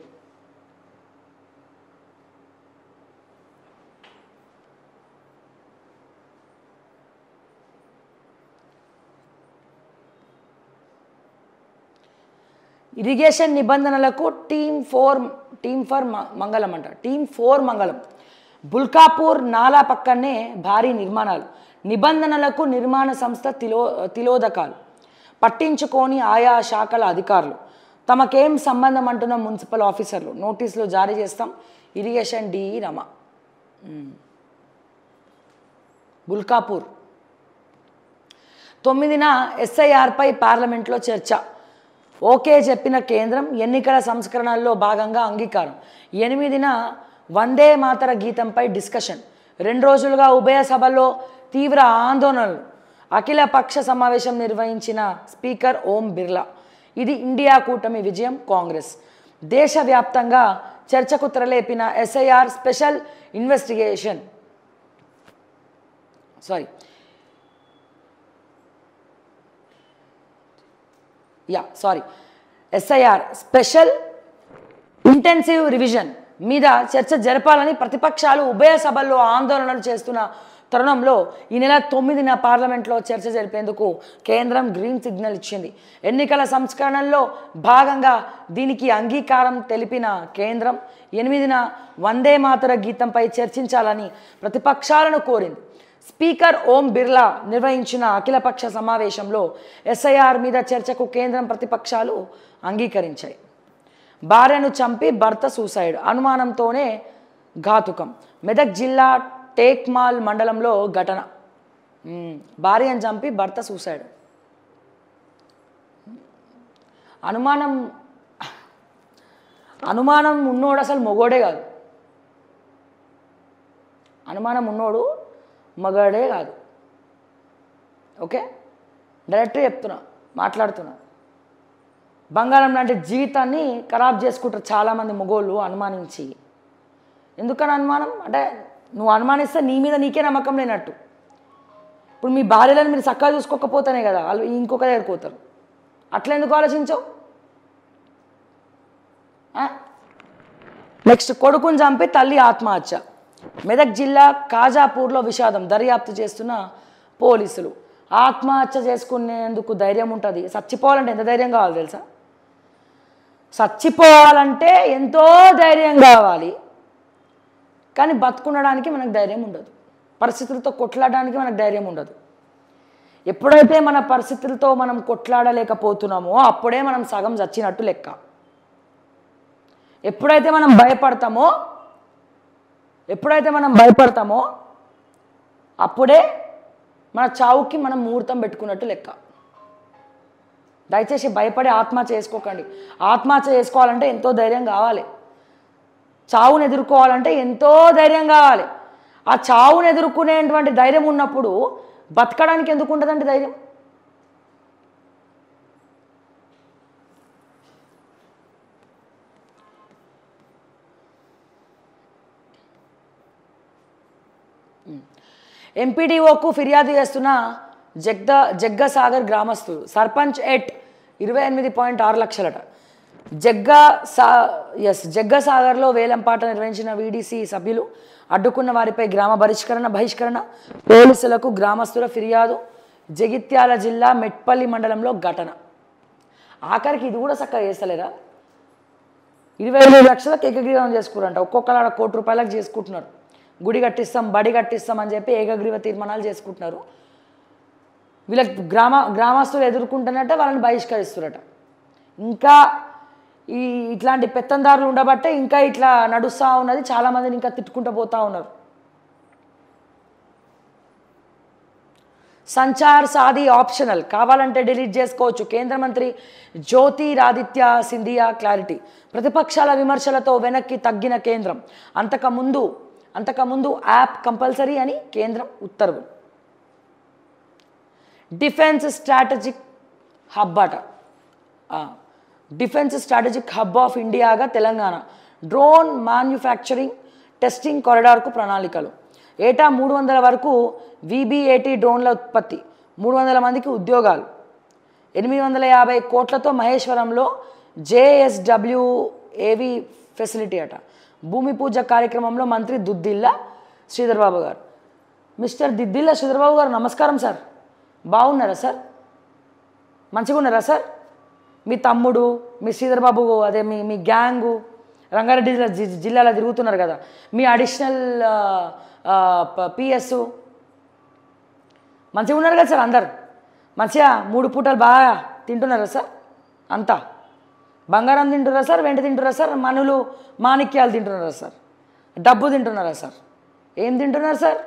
ఇరిగేషన్ నిబంధనలకు టీమ్ ఫర్ మంగళం అంట. టీమ్ 4 మంగళం. బుల్కాపూర్ నాలా పక్కనే భారీ నిర్మాణాలు, నిబంధనలకు నిర్మాణ సంస్థ తిలోదకాలు, పట్టించుకొని ఆయా శాఖల అధికారులు, తమకేం సంబంధం అంటున్న మున్సిపల్ ఆఫీసర్లు, నోటీసులు జారీ చేస్తాం. Irrigation DE Rama. బుల్కాపూర్ 9న ఎస్ఐఆర్పై పార్లమెంట్లో చర్చ. ఓకే చెప్పిన కేంద్రం, ఎన్నికల సంస్కరణల్లో భాగంగా అంగీకారం. 8న వందే మాతర గీతంపై డిస్కషన్. 2 రోజులుగా ఉభయ సభల్లో తీవ్ర ఆందోళనలు. అఖిల పక్ష సమావేశం నిర్వహించిన స్పీకర్ ఓం బిర్లా. ఇది ఇండియా కూటమి విజయం, కాంగ్రెస్. దేశవ్యాప్తంగా చర్చకు తెరలేపిన SIR special investigation SIR special intensive revision మీద చర్చ జరపాలని ప్రతిపక్షాలు ఉభయ సభల్లో ఆందోళనలు చేస్తున్న తరుణంలో ఈ నెల 9న పార్లమెంట్లో చర్చ జరిపేందుకు కేంద్రం గ్రీన్ సిగ్నల్ ఇచ్చింది. ఎన్నికల సంస్కరణల్లో భాగంగా దీనికి అంగీకారం తెలిపిన కేంద్రం 8న వందే మాతర గీతంపై చర్చించాలని ప్రతిపక్షాలను కోరింది. స్పీకర్ ఓం బిర్లా నిర్వహించిన అఖిలపక్ష సమావేశంలో ఎస్ఐఆర్ మీద చర్చకు కేంద్రం ప్రతిపక్షాలు అంగీకరించాయి. భార్యను చంపి భర్త సూసైడ్, అనుమానంతోనే ఘాతుకం. మెదక్ జిల్లా టేక్మాల్ మండలంలో ఘటన. భార్యను చంపి భర్త సూసైడ్. అనుమానం ఉన్నోడు అసలు మొగోడే కాదు. అనుమానం ఉన్నోడు మగాడే కాదు. ఓకే, డైరెక్ట్గా చెప్తున్నా, మాట్లాడుతున్నా. బంగారం లాంటి జీవితాన్ని ఖరాబ్ చేసుకుంటారు చాలామంది మగోళ్ళు అనుమానించి. ఎందుకని అనుమానం అంటే, నువ్వు అనుమానిస్తే నీ మీద నీకే నమ్మకం లేనట్టు. ఇప్పుడు మీ భార్యలను మీరు చక్కగా చూసుకోకపోతేనే కదా వాళ్ళు ఇంకొక దగ్గరికి పోతారు. అట్లా ఎందుకు ఆలోచించవు? నెక్స్ట్, కొడుకుని చంపి తల్లి ఆత్మహత్య. మెదక్ జిల్లా కాజాపూర్లో విషాదం, దర్యాప్తు చేస్తున్న పోలీసులు. ఆత్మహత్య చేసుకునేందుకు ధైర్యం ఉంటుంది. చచ్చిపోవాలంటే ఎంత ధైర్యం కావాలి తెలుసా? చచ్చిపోవాలంటే ఎంతో ధైర్యం కావాలి. కానీ బతుకుండడానికి మనకు ధైర్యం ఉండదు. పరిస్థితులతో కొట్లాడడానికి మనకు ధైర్యం ఉండదు. ఎప్పుడైతే మన పరిస్థితులతో మనం కొట్లాడలేకపోతున్నామో అప్పుడే మనం సగం చచ్చినట్టు లెక్క. ఎప్పుడైతే మనం భయపడతామో అప్పుడే మన చావుకి మనం ముహూర్తం పెట్టుకున్నట్టు లెక్క. దయచేసి భయపడి ఆత్మహత్య చేసుకోకండి. ఆత్మహత్య చేసుకోవాలంటే ఎంతో ధైర్యం కావాలి. చావును ఎదుర్కోవాలంటే ఎంతో ధైర్యం కావాలి. ఆ చావును ఎదుర్కొనేటువంటి ధైర్యం ఉన్నప్పుడు బతకడానికి ఎందుకు ఉండదండి ధైర్యం? ఎంపీడీఓకు ఫిర్యాదు చేస్తున్న జగ్గసాగర్ గ్రామస్తులు. సర్పంచ్ ఎట్ 28.6 లక్షలట. జగ్గసాగర్లో వేలంపాట నిర్వహించిన వీడీసీ సభ్యులు అడ్డుకున్న వారిపై గ్రామ బహిష్కరణ పోలీసులకు గ్రామస్తుల ఫిర్యాదు. జగిత్యాల జిల్లా మెట్పల్లి మండలంలో ఘటన. ఆఖరికి ఇది కూడా చక్కగా చేస్తలేరా? 25 లక్షలకు ఏకగ్రీవం చేసుకున్నారంట. ఒక్కొక్కరు ₹1 కోటి చేసుకుంటున్నారు. గుడి కట్టిస్తాం, బడి కట్టిస్తాం అని చెప్పి ఏకగ్రీవ తీర్మానాలు చేసుకుంటున్నారు. వీళ్ళకి గ్రామస్తులు ఎదుర్కొంటున్నట్టే వాళ్ళని బహిష్కరిస్తున్నారట. ఇంకా ఇట్లాంటి పెత్తందారులు ఉండబట్టే ఇంకా ఇట్లా నడుస్తూ ఉన్నది. చాలామందిని ఇంకా తిట్టుకుంటూ పోతూ ఉన్నారు. సంచార్ సాధి ఆప్షనల్, కావాలంటే డిలీట్ చేసుకోవచ్చు. కేంద్ర మంత్రి జ్యోతిరాదిత్య సింధియా క్లారిటీ. ప్రతిపక్షాల విమర్శలతో వెనక్కి తగ్గిన కేంద్రం. అంతకుముందు యాప్ కంపల్సరీ అని కేంద్రం ఉత్తర్వులు. డిఫెన్స్ స్ట్రాటజిక్ హబ్ అట. డిఫెన్స్ స్ట్రాటజిక్ హబ్ ఆఫ్ ఇండియాగా తెలంగాణ. డ్రోన్ మ్యానుఫ్యాక్చరింగ్ టెస్టింగ్ కారిడార్కు ప్రణాళికలు. ఏటా 300 వరకు VB-80 డ్రోన్ల ఉత్పత్తి. 300 మందికి ఉద్యోగాలు. 850 కోట్లతో మహేశ్వరంలో JSWAV ఫెసిలిటీ అట. భూమి పూజ కార్యక్రమంలో మంత్రి దుద్దిల్ల శ్రీధర్బాబు గారు. మిస్టర్ దిద్దిల్ల శ్రీధర్బాబు గారు నమస్కారం సార్. బాగున్నారా సార్? మంచిగా ఉన్నారా సార్? మీ తమ్ముడు, మీ శ్రీధర్బాబు, అదే మీ గ్యాంగు రంగారెడ్డి జిల్లాలో తిరుగుతున్నారు కదా, మీ అడిషనల్ PS మంచిగా ఉన్నారు కదా సార్? అందరు మంచిగా 3 పూటలు బాగా తింటున్నారా సార్? అంతా బంగారం తింటున్నారా సార్? వెంట తింటున్నారా సార్? మనులు మాణిక్యాలు తింటున్నారా సార్? డబ్బు తింటున్నారా సార్? ఏం తింటున్నారు సార్?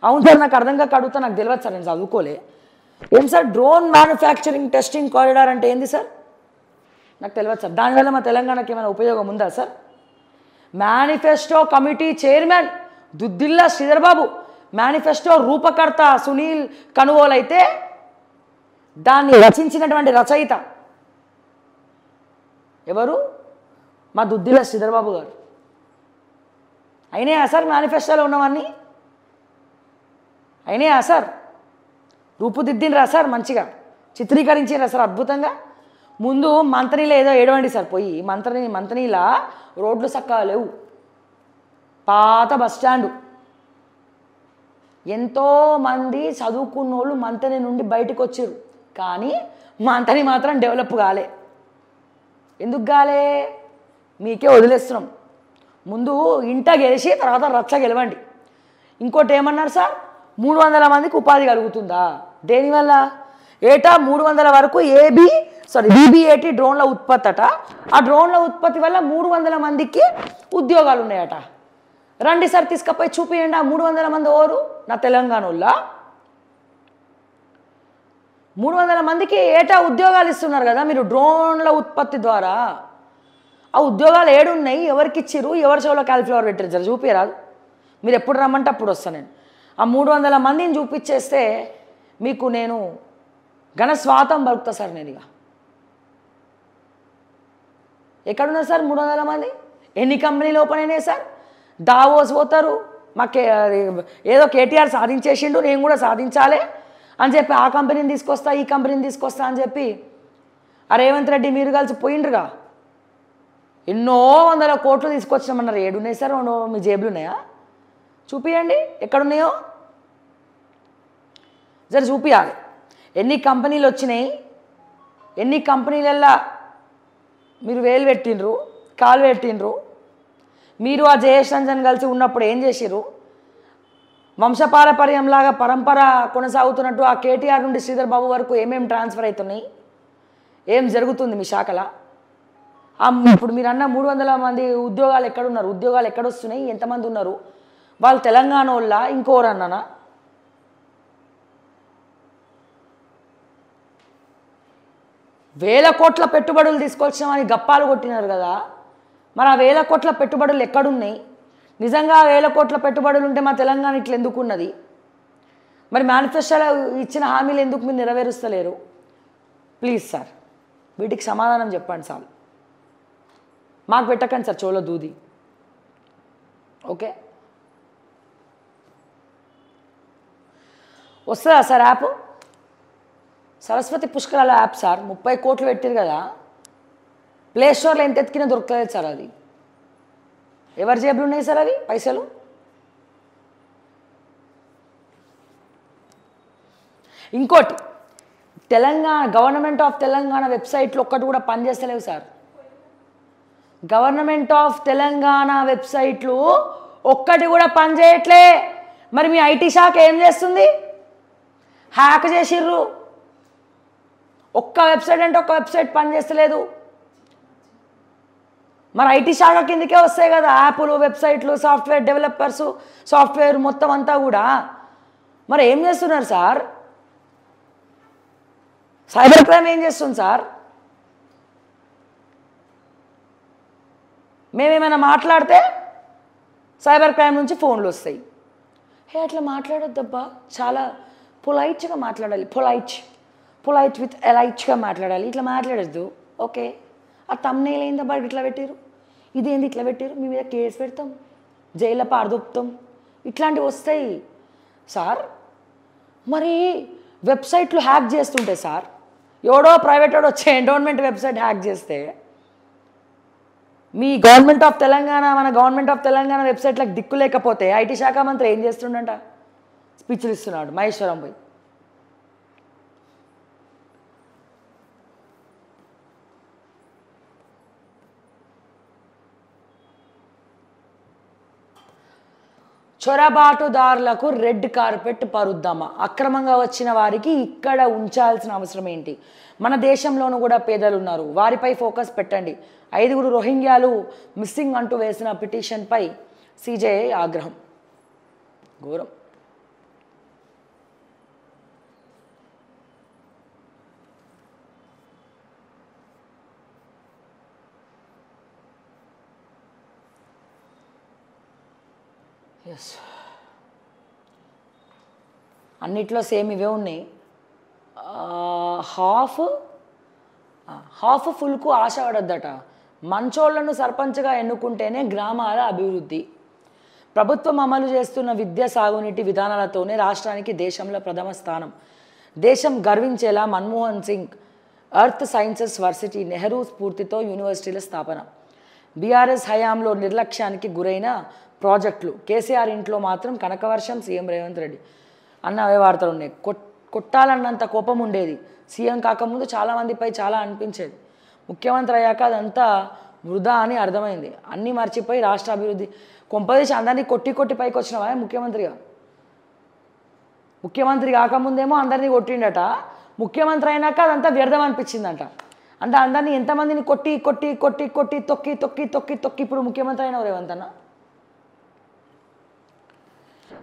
అవును సార్, నాకు అర్థం కాక అడుగుతా, నాకు తెలియదు సార్, నేను చదువుకోలే. ఏం sir drone manufacturing testing corridor అంటే ఏంది సార్? నాకు తెలియదు సార్. దానివల్ల మా తెలంగాణకి ఏమైనా ఉపయోగం ఉందా sir? Manifesto committee chairman Duddilla Sridhar Babu, manifesto రూపకర్త Sunil కనుగోలు అయితే దాన్ని రచించినటువంటి రచయిత ఎవరు? మా దుద్దిల్ల శ్రీధర్బాబు గారు. అయినాయా సార్ మేనిఫెస్టోలో ఉన్నవన్నీ? అయినాయా సార్? రూపుదిద్దినరా సార్? మంచిగా చిత్రీకరించారా సార్? అద్భుతంగా. ముందు మంతనీలో ఏదో ఏడవండి సార్ పోయి. మంతనీలా రోడ్లు చక్కగా లేవు, పాత బస్టాండు. ఎంతోమంది చదువుకున్నోళ్ళు మంతని నుండి బయటకు వచ్చారు, కానీ మంతని మాత్రం డెవలప్ కాలే. ఎందుకు కాలే? మీకే వదిలేస్తున్నాం. ముందు ఇంట గెలిచి తర్వాత రచ్చ గెలవండి. ఇంకోటి ఏమన్నారు సార్? 300 మందికి ఉపాధి కలుగుతుందా? దేనివల్ల? ఏటా 300 వరకు VB-80 డ్రోన్ల ఉత్పత్తి అట. ఆ డ్రోన్ల ఉత్పత్తి వల్ల 300 మందికి ఉద్యోగాలు ఉన్నాయట. రండి సార్, తీసుకపోయి చూపియండి. ఆ 300 మంది ఓరు? నా తెలంగాణలో 300 మందికి ఏటా ఉద్యోగాలు ఇస్తున్నారు కదా మీరు డ్రోన్ల ఉత్పత్తి ద్వారా. ఆ ఉద్యోగాలు ఏడున్నాయి? ఎవరికి ఇచ్చిర్రు? ఎవరి చెవులో క్యాలిఫ్లవర్ పెట్టారు? జర చూపిరాదు. మీరు ఎప్పుడు రమ్మంటే అప్పుడు వస్తాను నేను. ఆ 300 మందిని చూపించేస్తే మీకు నేను ఘన స్వాతం పలుకుతా సార్. నేను ఇక ఎక్కడున్నారు సార్ 300 మంది? ఎన్ని కంపెనీలు ఓపెన్ అయినాయి సార్? దావోస్ పోతారు. మాకే ఏదో కేటీఆర్ సాధించేసిండు, నేను కూడా సాధించాలి అని చెప్పి ఆ కంపెనీని తీసుకొస్తా, ఈ కంపెనీని తీసుకొస్తా అని చెప్పి రేవంత్ రెడ్డి మీరు కలిసి పోయిండ్రుగా. ఎన్నో 100 కోట్లు తీసుకొచ్చినామన్నారు. ఏడున్నాయి సార్? మీ జేబులు ఉన్నాయా? చూపియండి ఎక్కడున్నాయో. జర చూపించాలి ఎన్ని కంపెనీలు వచ్చినాయి, ఎన్ని కంపెనీలల్లో మీరు వేలు పెట్టిండ్రు, కాలు పెట్టిండ్రు, మీరు ఆ జయేష్ రంజన్ కలిసి ఉన్నప్పుడు ఏం చేసిర్రు, వంశపారపర్యంలాగా పరంపర కొనసాగుతున్నట్టు ఆ కేటీఆర్ నుండి శ్రీధర్ బాబు వరకు ఏమేమి ట్రాన్స్ఫర్ అవుతున్నాయి, ఏం జరుగుతుంది మీ శాఖలో? ఇప్పుడు మీరు అన్న 300 మంది ఉద్యోగాలు ఎక్కడున్నారు, ఉద్యోగాలు ఎక్కడొస్తున్నాయి, ఎంతమంది ఉన్నారు, వాళ్ళు తెలంగాణ వాళ్ళ ఇంకోరు అన్నానా? వేల కోట్ల పెట్టుబడులు తీసుకొచ్చామని గప్పాలు కొట్టినారు కదా, మరి ఆ వేల కోట్ల పెట్టుబడులు ఎక్కడున్నాయి? నిజంగా 1000 కోట్ల పెట్టుబడులు ఉంటే మా తెలంగాణ ఇట్లా ఎందుకు ఉన్నది? మరి మేనిఫెస్టోలో ఇచ్చిన హామీలు ఎందుకు మీరు నెరవేరుస్తలేరు? ప్లీజ్ సార్ వీటికి సమాధానం చెప్పండి సార్, మాకు పెట్టకండి సార్ చోలో దూది. ఓకే వస్తుందా సార్ యాప్? సరస్వతి పుష్కరాల యాప్ సార్ 30 కోట్లు పెట్టారు కదా, ప్లే స్టోర్లో ఎంత ఎత్తికినా దొరకలేదు సార్. అది ఎవరి జేబులు ఉన్నాయి సార్ అవి పైసలు? ఇంకోటి తెలంగాణ గవర్నమెంట్ ఆఫ్ తెలంగాణ వెబ్సైట్లు ఒక్కటి కూడా పనిచేస్తలేవు సార్. గవర్నమెంట్ ఆఫ్ తెలంగాణ వెబ్సైట్లు ఒక్కటి కూడా పనిచేయట్లే. మరి మీ ఐటీ శాఖ ఏం చేస్తుంది? హ్యాక్ చేసిర్రు. ఒక్క వెబ్సైట్ అంటే ఒక్క వెబ్సైట్ పనిచేస్తలేదు. మరి ఐటీ శాఖ కిందకే వస్తాయి కదా యాప్లు, వెబ్సైట్లు, సాఫ్ట్వేర్ డెవలపర్స్, సాఫ్ట్వేర్ మొత్తం అంతా కూడా. మరి ఏం చేస్తున్నారు సార్? సైబర్ క్రైమ్ ఏం చేస్తుంది సార్? మేమేమైనా మాట్లాడితే సైబర్ క్రైమ్ నుంచి ఫోన్లు వస్తాయి. అట్లా మాట్లాడొద్దబ్బా, చాలా పొలైట్గా మాట్లాడాలి. పొలైట్ విత్ ఎలైట్గా మాట్లాడాలి. ఇట్లా మాట్లాడద్దు. ఓకే ఆ తమ్నేల్ ఏందబ్బా ఇట్లా పెట్టారు, ఇదేంది ఇట్లా పెట్టారు, మీ మీద కేసు పెడతాం, జైల్లో పారదొప్పుతాం, ఇట్లాంటివి వస్తాయి సార్. మరి వెబ్సైట్లు హ్యాక్ చేస్తుంటే సార్, ఎవడో ప్రైవేట్ వాడు వచ్చే ఎండోన్మెంట్ వెబ్సైట్ హ్యాక్ చేస్తే మీ గవర్నమెంట్ ఆఫ్ తెలంగాణ, మన గవర్నమెంట్ ఆఫ్ తెలంగాణ వెబ్సైట్లకు దిక్కు లేకపోతే ఐటీ శాఖ మంత్రి ఏం చేస్తుండంట? స్పీచ్లు ఇస్తున్నాడు మహేశ్వరం పోయి. చొరబాటుదారులకు రెడ్ కార్పెట్ పరుద్దామా? అక్రమంగా వచ్చిన వారికి ఇక్కడ ఉంచాల్సిన అవసరం ఏంటి? మన దేశంలోనూ కూడా పేదలు ఉన్నారు, వారిపై ఫోకస్ పెట్టండి. 5 రోహింగ్యాలు మిస్సింగ్ అంటూ వేసిన పిటిషన్పై సిజేఐ ఆగ్రహం. ఘోరం. ఎస్ అన్నిట్లో సేమ్ ఇవే ఉన్నాయి. హాఫ్ ఫుల్కు ఆశ పడద్దట. మంచోళ్లను సర్పంచ్గా ఎన్నుకుంటేనే గ్రామాల అభివృద్ధి. ప్రభుత్వం అమలు చేస్తున్న విద్య, సాగునీటి విధానాలతోనే రాష్ట్రానికి దేశంలో ప్రథమ స్థానం. దేశం గర్వించేలా Manmohan Singh earth sciences varsity, Nehru స్ఫూర్తితో యూనివర్సిటీల స్థాపన. బీఆర్ఎస్ హయాంలో నిర్లక్ష్యానికి గురైన ప్రాజెక్టులు. కేసీఆర్ ఇంట్లో మాత్రం కనకవర్షం. సీఎం రేవంత్ రెడ్డి అన్న అవే వార్తలు ఉన్నాయి. కొట్టాలన్నంత కోపం ఉండేది. సీఎం కాకముందు చాలామందిపై చాలా అనిపించేది. ముఖ్యమంత్రి అయ్యాక అదంతా వృధా అని అర్థమైంది. అన్నీ మర్చిపోయి రాష్ట్ర అభివృద్ధి కొంపదీసి అందరినీ కొట్టి పైకి వచ్చినవా ముఖ్యమంత్రిగా? ముఖ్యమంత్రి కాకముందేమో అందరినీ కొట్టిండట, ముఖ్యమంత్రి అయినాక అదంతా వ్యర్థం అనిపించిందంట. అంటే అందరినీ ఎంతమందిని కొట్టి తొక్కి ఇప్పుడు ముఖ్యమంత్రి అయిన రేవంత్ అన్న.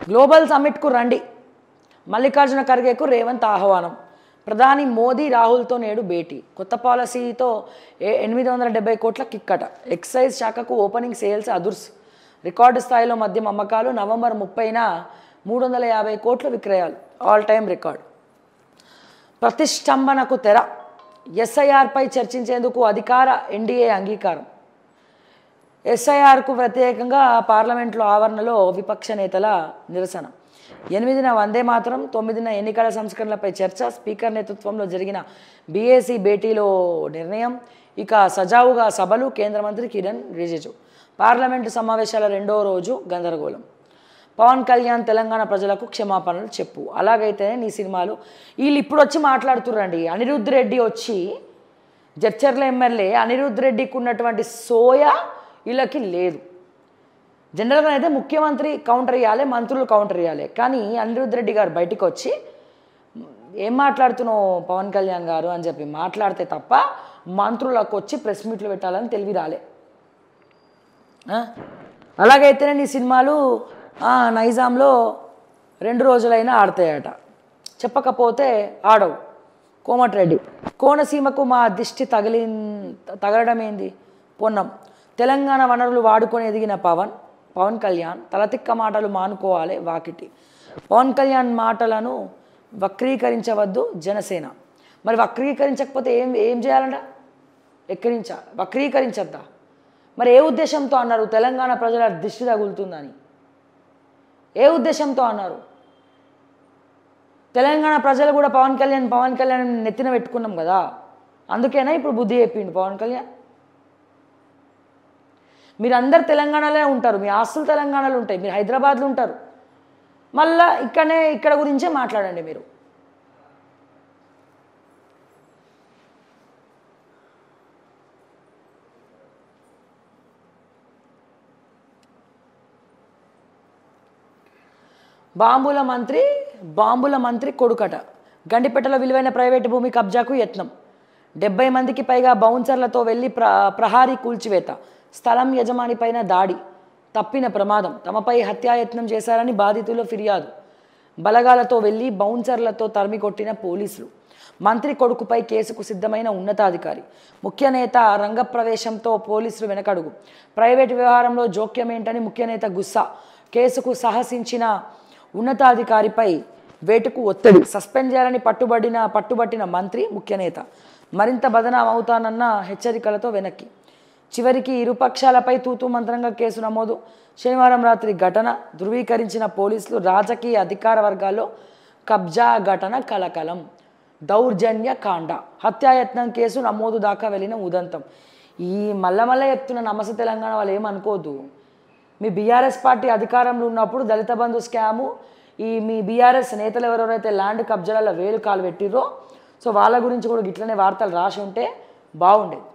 గ్లోబల్ సమ్మిట్కు రండి, మల్లికార్జున ఖర్గేకు రేవంత్ ఆహ్వానం. ప్రధాని మోదీ రాహుల్తో నేడు భేటీ. కొత్త పాలసీతో 870 కోట్ల కిక్కట. ఎక్సైజ్ శాఖకు ఓపెనింగ్ సేల్స్ అదుర్స్. రికార్డు స్థాయిలో మద్యం అమ్మకాలు. నవంబర్ 30న 350 కోట్ల విక్రయాలు, ఆల్ టైమ్ రికార్డ్. ప్రతిష్టంభనకు తెర. ఎస్ఐఆర్పై చర్చించేందుకు అధికార ఎన్డీఏ అంగీకారం. ఎస్ఐఆర్కు వ్యతిరేకంగా పార్లమెంట్లో ఆవరణలో విపక్ష నేతల నిరసన. 8న వందే మాతరం, 9న ఎన్నికల సంస్కరణలపై చర్చ. స్పీకర్ నేతృత్వంలో జరిగిన బీఏసీ భేటీలో నిర్ణయం. ఇక సజావుగా సభలు. కేంద్ర మంత్రి కిరణ్ రిజిజు. పార్లమెంటు సమావేశాల 2వ రోజు గందరగోళం. పవన్ కళ్యాణ్ తెలంగాణ ప్రజలకు క్షమాపణలు చెప్పు, అలాగైతేనే నీ సినిమాలు. వీళ్ళు ఇప్పుడు వచ్చి మాట్లాడుతుర్రండి. అనిరుద్ధ్ రెడ్డి వచ్చి జడ్చర్ల ఎమ్మెల్యే అనిరుద్ధ్ రెడ్డికి ఉన్నటువంటి సోయా వీళ్ళకి లేదు. జనరల్గా అయితే ముఖ్యమంత్రి కౌంటర్ ఇవ్వాలి, మంత్రులు కౌంటర్ ఇవ్వాలి. కానీ అనిరుద్ధ్ రెడ్డి గారు బయటికి వచ్చి ఏం మాట్లాడుతున్నావు పవన్ కళ్యాణ్ గారు అని చెప్పి మాట్లాడితే తప్ప మంత్రులకు వచ్చి ప్రెస్ మీట్లు పెట్టాలని తెలివి రాలే. అలాగైతేనే నీ సినిమాలు నైజాంలో 2 రోజులైనా ఆడతాయట, చెప్పకపోతే ఆడవు. కోమటిరెడ్డి, కోనసీమకు మా దిష్టి తగలడం ఏంది పొన్నం. తెలంగాణ వనరులు వాడుకొని ఎదిగిన పవన్ కళ్యాణ్ తలతిక్క మాటలు మానుకోవాలి వాకిటి. పవన్ కళ్యాణ్ మాటలను వక్రీకరించవద్దు జనసేన. మరి వక్రీకరించకపోతే ఏం చేయాలంట? వక్రీకరించద్దా? మరి ఏ ఉద్దేశంతో అన్నారు తెలంగాణ ప్రజల దిష్టి తగులుతుందని? ఏ ఉద్దేశంతో అన్నారు? తెలంగాణ ప్రజలు కూడా పవన్ కళ్యాణ్ నెత్తిన పెట్టుకున్నాం కదా, అందుకేనా ఇప్పుడు బుద్ధి చెప్పిండు పవన్ కళ్యాణ్. మీరు అందరు తెలంగాణలో ఉంటారు, మీ ఆస్తులు తెలంగాణలో ఉంటాయి, మీరు హైదరాబాద్లో ఉంటారు, మళ్ళా ఇక్కడ గురించే మాట్లాడండి మీరు. బాంబుల మంత్రి కొడుకట. గండిపేటలో విలువైన ప్రైవేటు భూమి కబ్జాకు యత్నం. 70 మందికి పైగా బౌన్సర్లతో వెళ్లి ప్రహారీ కూల్చివేత. స్థలం యజమానిపైన దాడి. తప్పిన ప్రమాదం. తమపై హత్యాయత్నం చేశారని బాధితులు ఫిర్యాదు. బలగాలతో వెళ్లి బౌన్సర్లతో తరిమి కొట్టిన పోలీసులు. మంత్రి కొడుకుపై కేసుకు సిద్ధమైన ఉన్నతాధికారి. ముఖ్య నేత రంగప్రవేశంతో పోలీసులు వెనకడుగు. ప్రైవేటు వ్యవహారంలో జోక్యమేంటని ముఖ్యనేత గుస్సా. కేసుకు సాహసించిన ఉన్నతాధికారిపై వేటుకు ఒత్తిడి. సస్పెండ్ చేయాలని పట్టుబట్టిన మంత్రి ముఖ్యనేత మరింత బదనాం అవుతానన్న హెచ్చరికలతో వెనక్కి. చివరికి ఇరుపక్షాలపై తూతూ మంత్రంగా కేసు నమోదు. శనివారం రాత్రి ఘటన ధృవీకరించిన పోలీసులు. రాజకీయ అధికార వర్గాల్లో కబ్జా ఘటన కలకలం. దౌర్జన్య కాండ. హత్యాయత్నం కేసు నమోదు దాకా వెళ్ళిన ఉదంతం. ఈ మళ్ళా చెప్తున్న నమస్తే తెలంగాణ వాళ్ళు ఏమనుకోదు. మీ బీఆర్ఎస్ పార్టీ అధికారంలో ఉన్నప్పుడు దళిత బంధు స్కాము, మీ బీఆర్ఎస్ నేతలు ఎవరెవరైతే ల్యాండ్ కబ్జాలలో వేలు కాలు పెట్టిర్రో సో వాళ్ళ గురించి కూడా ఇట్లనే వార్తలు రాసి ఉంటే బాగుండేది.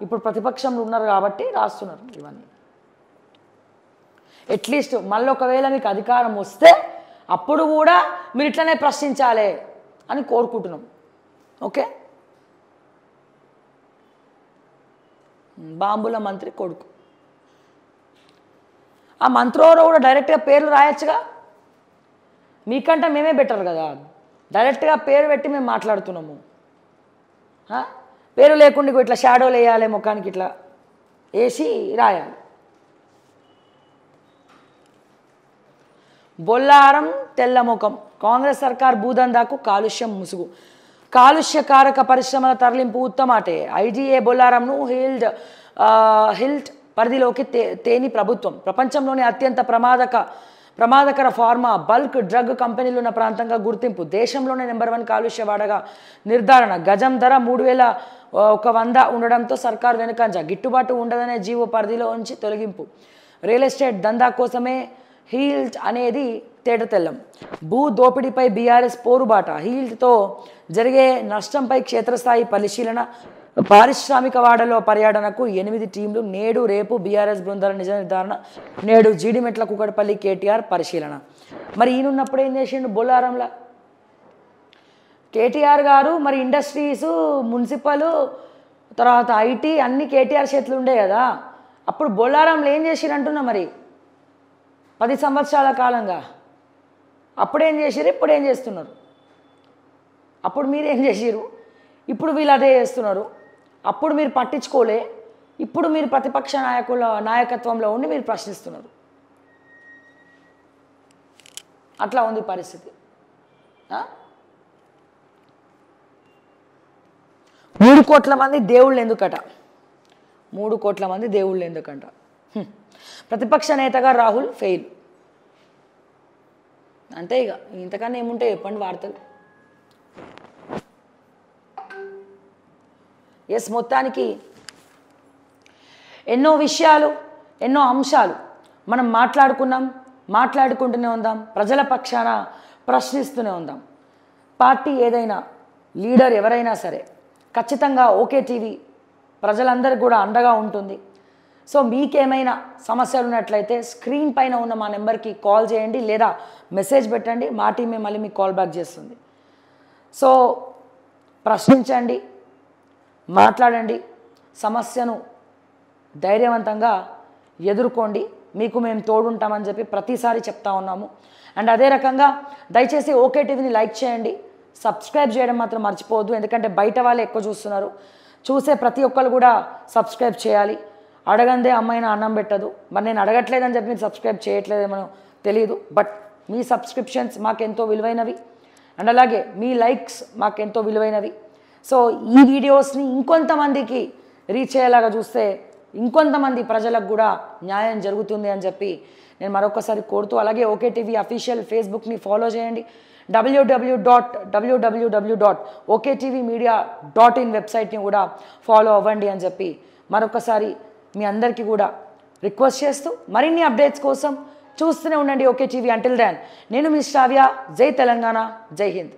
ఇప్పుడు ప్రతిపక్షంలో ఉన్నారు కాబట్టి రాస్తున్నారు ఇవన్నీ. అట్లీస్ట్ మళ్ళీ ఒకవేళ మీకు అధికారం వస్తే అప్పుడు కూడా మీరు ఇట్లనే ప్రశ్నించాలి అని కోరుకుంటున్నాం. ఓకే. బాంబుల మంత్రి కొడుకు. ఆ మంత్రిలో కూడా డైరెక్ట్గా పేర్లు రాయొచ్చుగా. మీకంటే మేమే బెటర్ కదా, డైరెక్ట్గా పేరు పెట్టి మేము మాట్లాడుతున్నాము. పేరు లేకుండా ఇట్లా షాడోలు వేయాలి, ముఖానికి ఇట్లా వేసి రాయాలి. బొల్లారం తెల్లముఖం. కాంగ్రెస్ సర్కార్ భూదందాకు కాలుష్యం ముసుగు. కాలుష్యకారక పరిశ్రమల తరలింపు ఉత్తమాటే. ఐజీఏ బొల్లారంను హిల్ట్ పరిధిలోకి తేని ప్రభుత్వం. ప్రపంచంలోని అత్యంత ప్రమాదకర ఫార్మా బల్క్ డ్రగ్ కంపెనీలు ఉన్న ప్రాంతంగా గుర్తింపు. దేశంలోనే నెంబర్ 1 కాలుష్య వాడగా నిర్ధారణ. గజం ధర 3100 ఉండడంతో సర్కార్ వెనుకంజ. గిట్టుబాటు ఉండదనే జీవో పరిధిలో ఉంచి తొలగింపు. రియల్ ఎస్టేట్ దందా కోసమే హీల్ట్ అనేది తేటతెల్లం. భూ దోపిడీపై బీఆర్ఎస్ పోరుబాట. హీల్ట్తో జరిగే నష్టంపై క్షేత్రస్థాయి పరిశీలన. పారిశ్రామిక వాడలో పర్యటనకు 8 టీంలు. నేడు రేపు బీఆర్ఎస్ బృందాల నిజ నిర్ధారణ. నేడు జీడిమెట్ల కుకటపల్లి కేటీఆర్ పరిశీలన. మరి ఈయనున్నప్పుడు ఏం చేసిండు బొల్లారంలో? కేటీఆర్ గారు మరి ఇండస్ట్రీసు, మున్సిపల్, తర్వాత ఐటీ అన్ని కేటీఆర్ చేతులు ఉండే కదా. అప్పుడు బొల్లారంలో ఏం చేసిరంటున్నా మరి 10 సంవత్సరాల కాలంగా. అప్పుడేం చేసిరు, ఇప్పుడు ఏం చేస్తున్నారు? అప్పుడు మీరేం చేసిరు, ఇప్పుడు వీళ్ళు అదే చేస్తున్నారు. అప్పుడు మీరు పట్టించుకోలే, ఇప్పుడు మీరు ప్రతిపక్ష నాయకత్వంలో ఉండి మీరు ప్రశ్నిస్తున్నారు. అట్లా ఉంది పరిస్థితి. 3 కోట్ల మంది దేవుళ్ళు ఎందుకట? 3 కోట్ల మంది దేవుళ్ళు ఎందుకంట? ప్రతిపక్ష నేతగా రాహుల్ ఫెయిల్. అంతే ఇక, ఇంతకన్నా ఏముంటాయి చెప్పండి వార్తలు. మొత్తానికి ఎన్నో విషయాలు, ఎన్నో అంశాలు మనం మాట్లాడుకున్నాం, మాట్లాడుకుంటూనే ఉందాం, ప్రజల పక్షాన ప్రశ్నిస్తూనే ఉందాం. పార్టీ ఏదైనా, లీడర్ ఎవరైనా సరే ఖచ్చితంగా ఓకే టీవీ ప్రజలందరికీ కూడా అండగా ఉంటుంది. సో మీకేమైనా సమస్యలు ఉన్నట్లయితే స్క్రీన్ పైన ఉన్న మా నెంబర్కి కాల్ చేయండి లేదా మెసేజ్ పెట్టండి. మా టీమే మళ్ళీ మీకు కాల్ బ్యాక్ చేస్తుంది. సో ప్రశ్నించండి, మాట్లాడండి, సమస్యను ధైర్యవంతంగా ఎదుర్కోండి. మీకు మేము తోడుంటామని చెప్పి ప్రతిసారి చెప్తా ఉన్నాము. అండ్ అదే రకంగా దయచేసి ఓకే టీవీని లైక్ చేయండి, సబ్స్క్రైబ్ చేయడం మాత్రం మర్చిపోవద్దు. ఎందుకంటే బయట వాళ్ళే ఎక్కువ చూస్తున్నారు. చూసే ప్రతి ఒక్కరు కూడా సబ్స్క్రైబ్ చేయాలి. అడగందే అమ్మాయిన అన్నం పెట్టదు. మరి నేను అడగట్లేదని చెప్పి మీరు సబ్స్క్రైబ్ చేయట్లేదేమో తెలియదు. బట్ మీ సబ్స్క్రిప్షన్స్ మాకెంతో విలువైనవి అండ్ అలాగే మీ లైక్స్ మాకెంతో విలువైనవి. సో ఈ వీడియోస్ని ఇంకొంతమందికి రీచ్ అయ్యేలాగా చూస్తే ఇంకొంతమంది ప్రజలకు కూడా న్యాయం జరుగుతుంది అని చెప్పి నేను మరొకసారి కోరుతూ, అలాగే ఓకే టీవీ అఫీషియల్ ఫేస్బుక్ని ఫాలో చేయండి. www.oktvmedia.in వెబ్సైట్ని కూడా ఫాలో అవ్వండి అని చెప్పి మరొకసారి మీ అందరికీ కూడా రిక్వెస్ట్ చేస్తూ మరిన్ని అప్డేట్స్ కోసం చూస్తూనే ఉండండి ఓకే టీవీ. అంటిల్ దెన్ నేను మీ శ్రావ్య. జై తెలంగాణ, జై హింద్.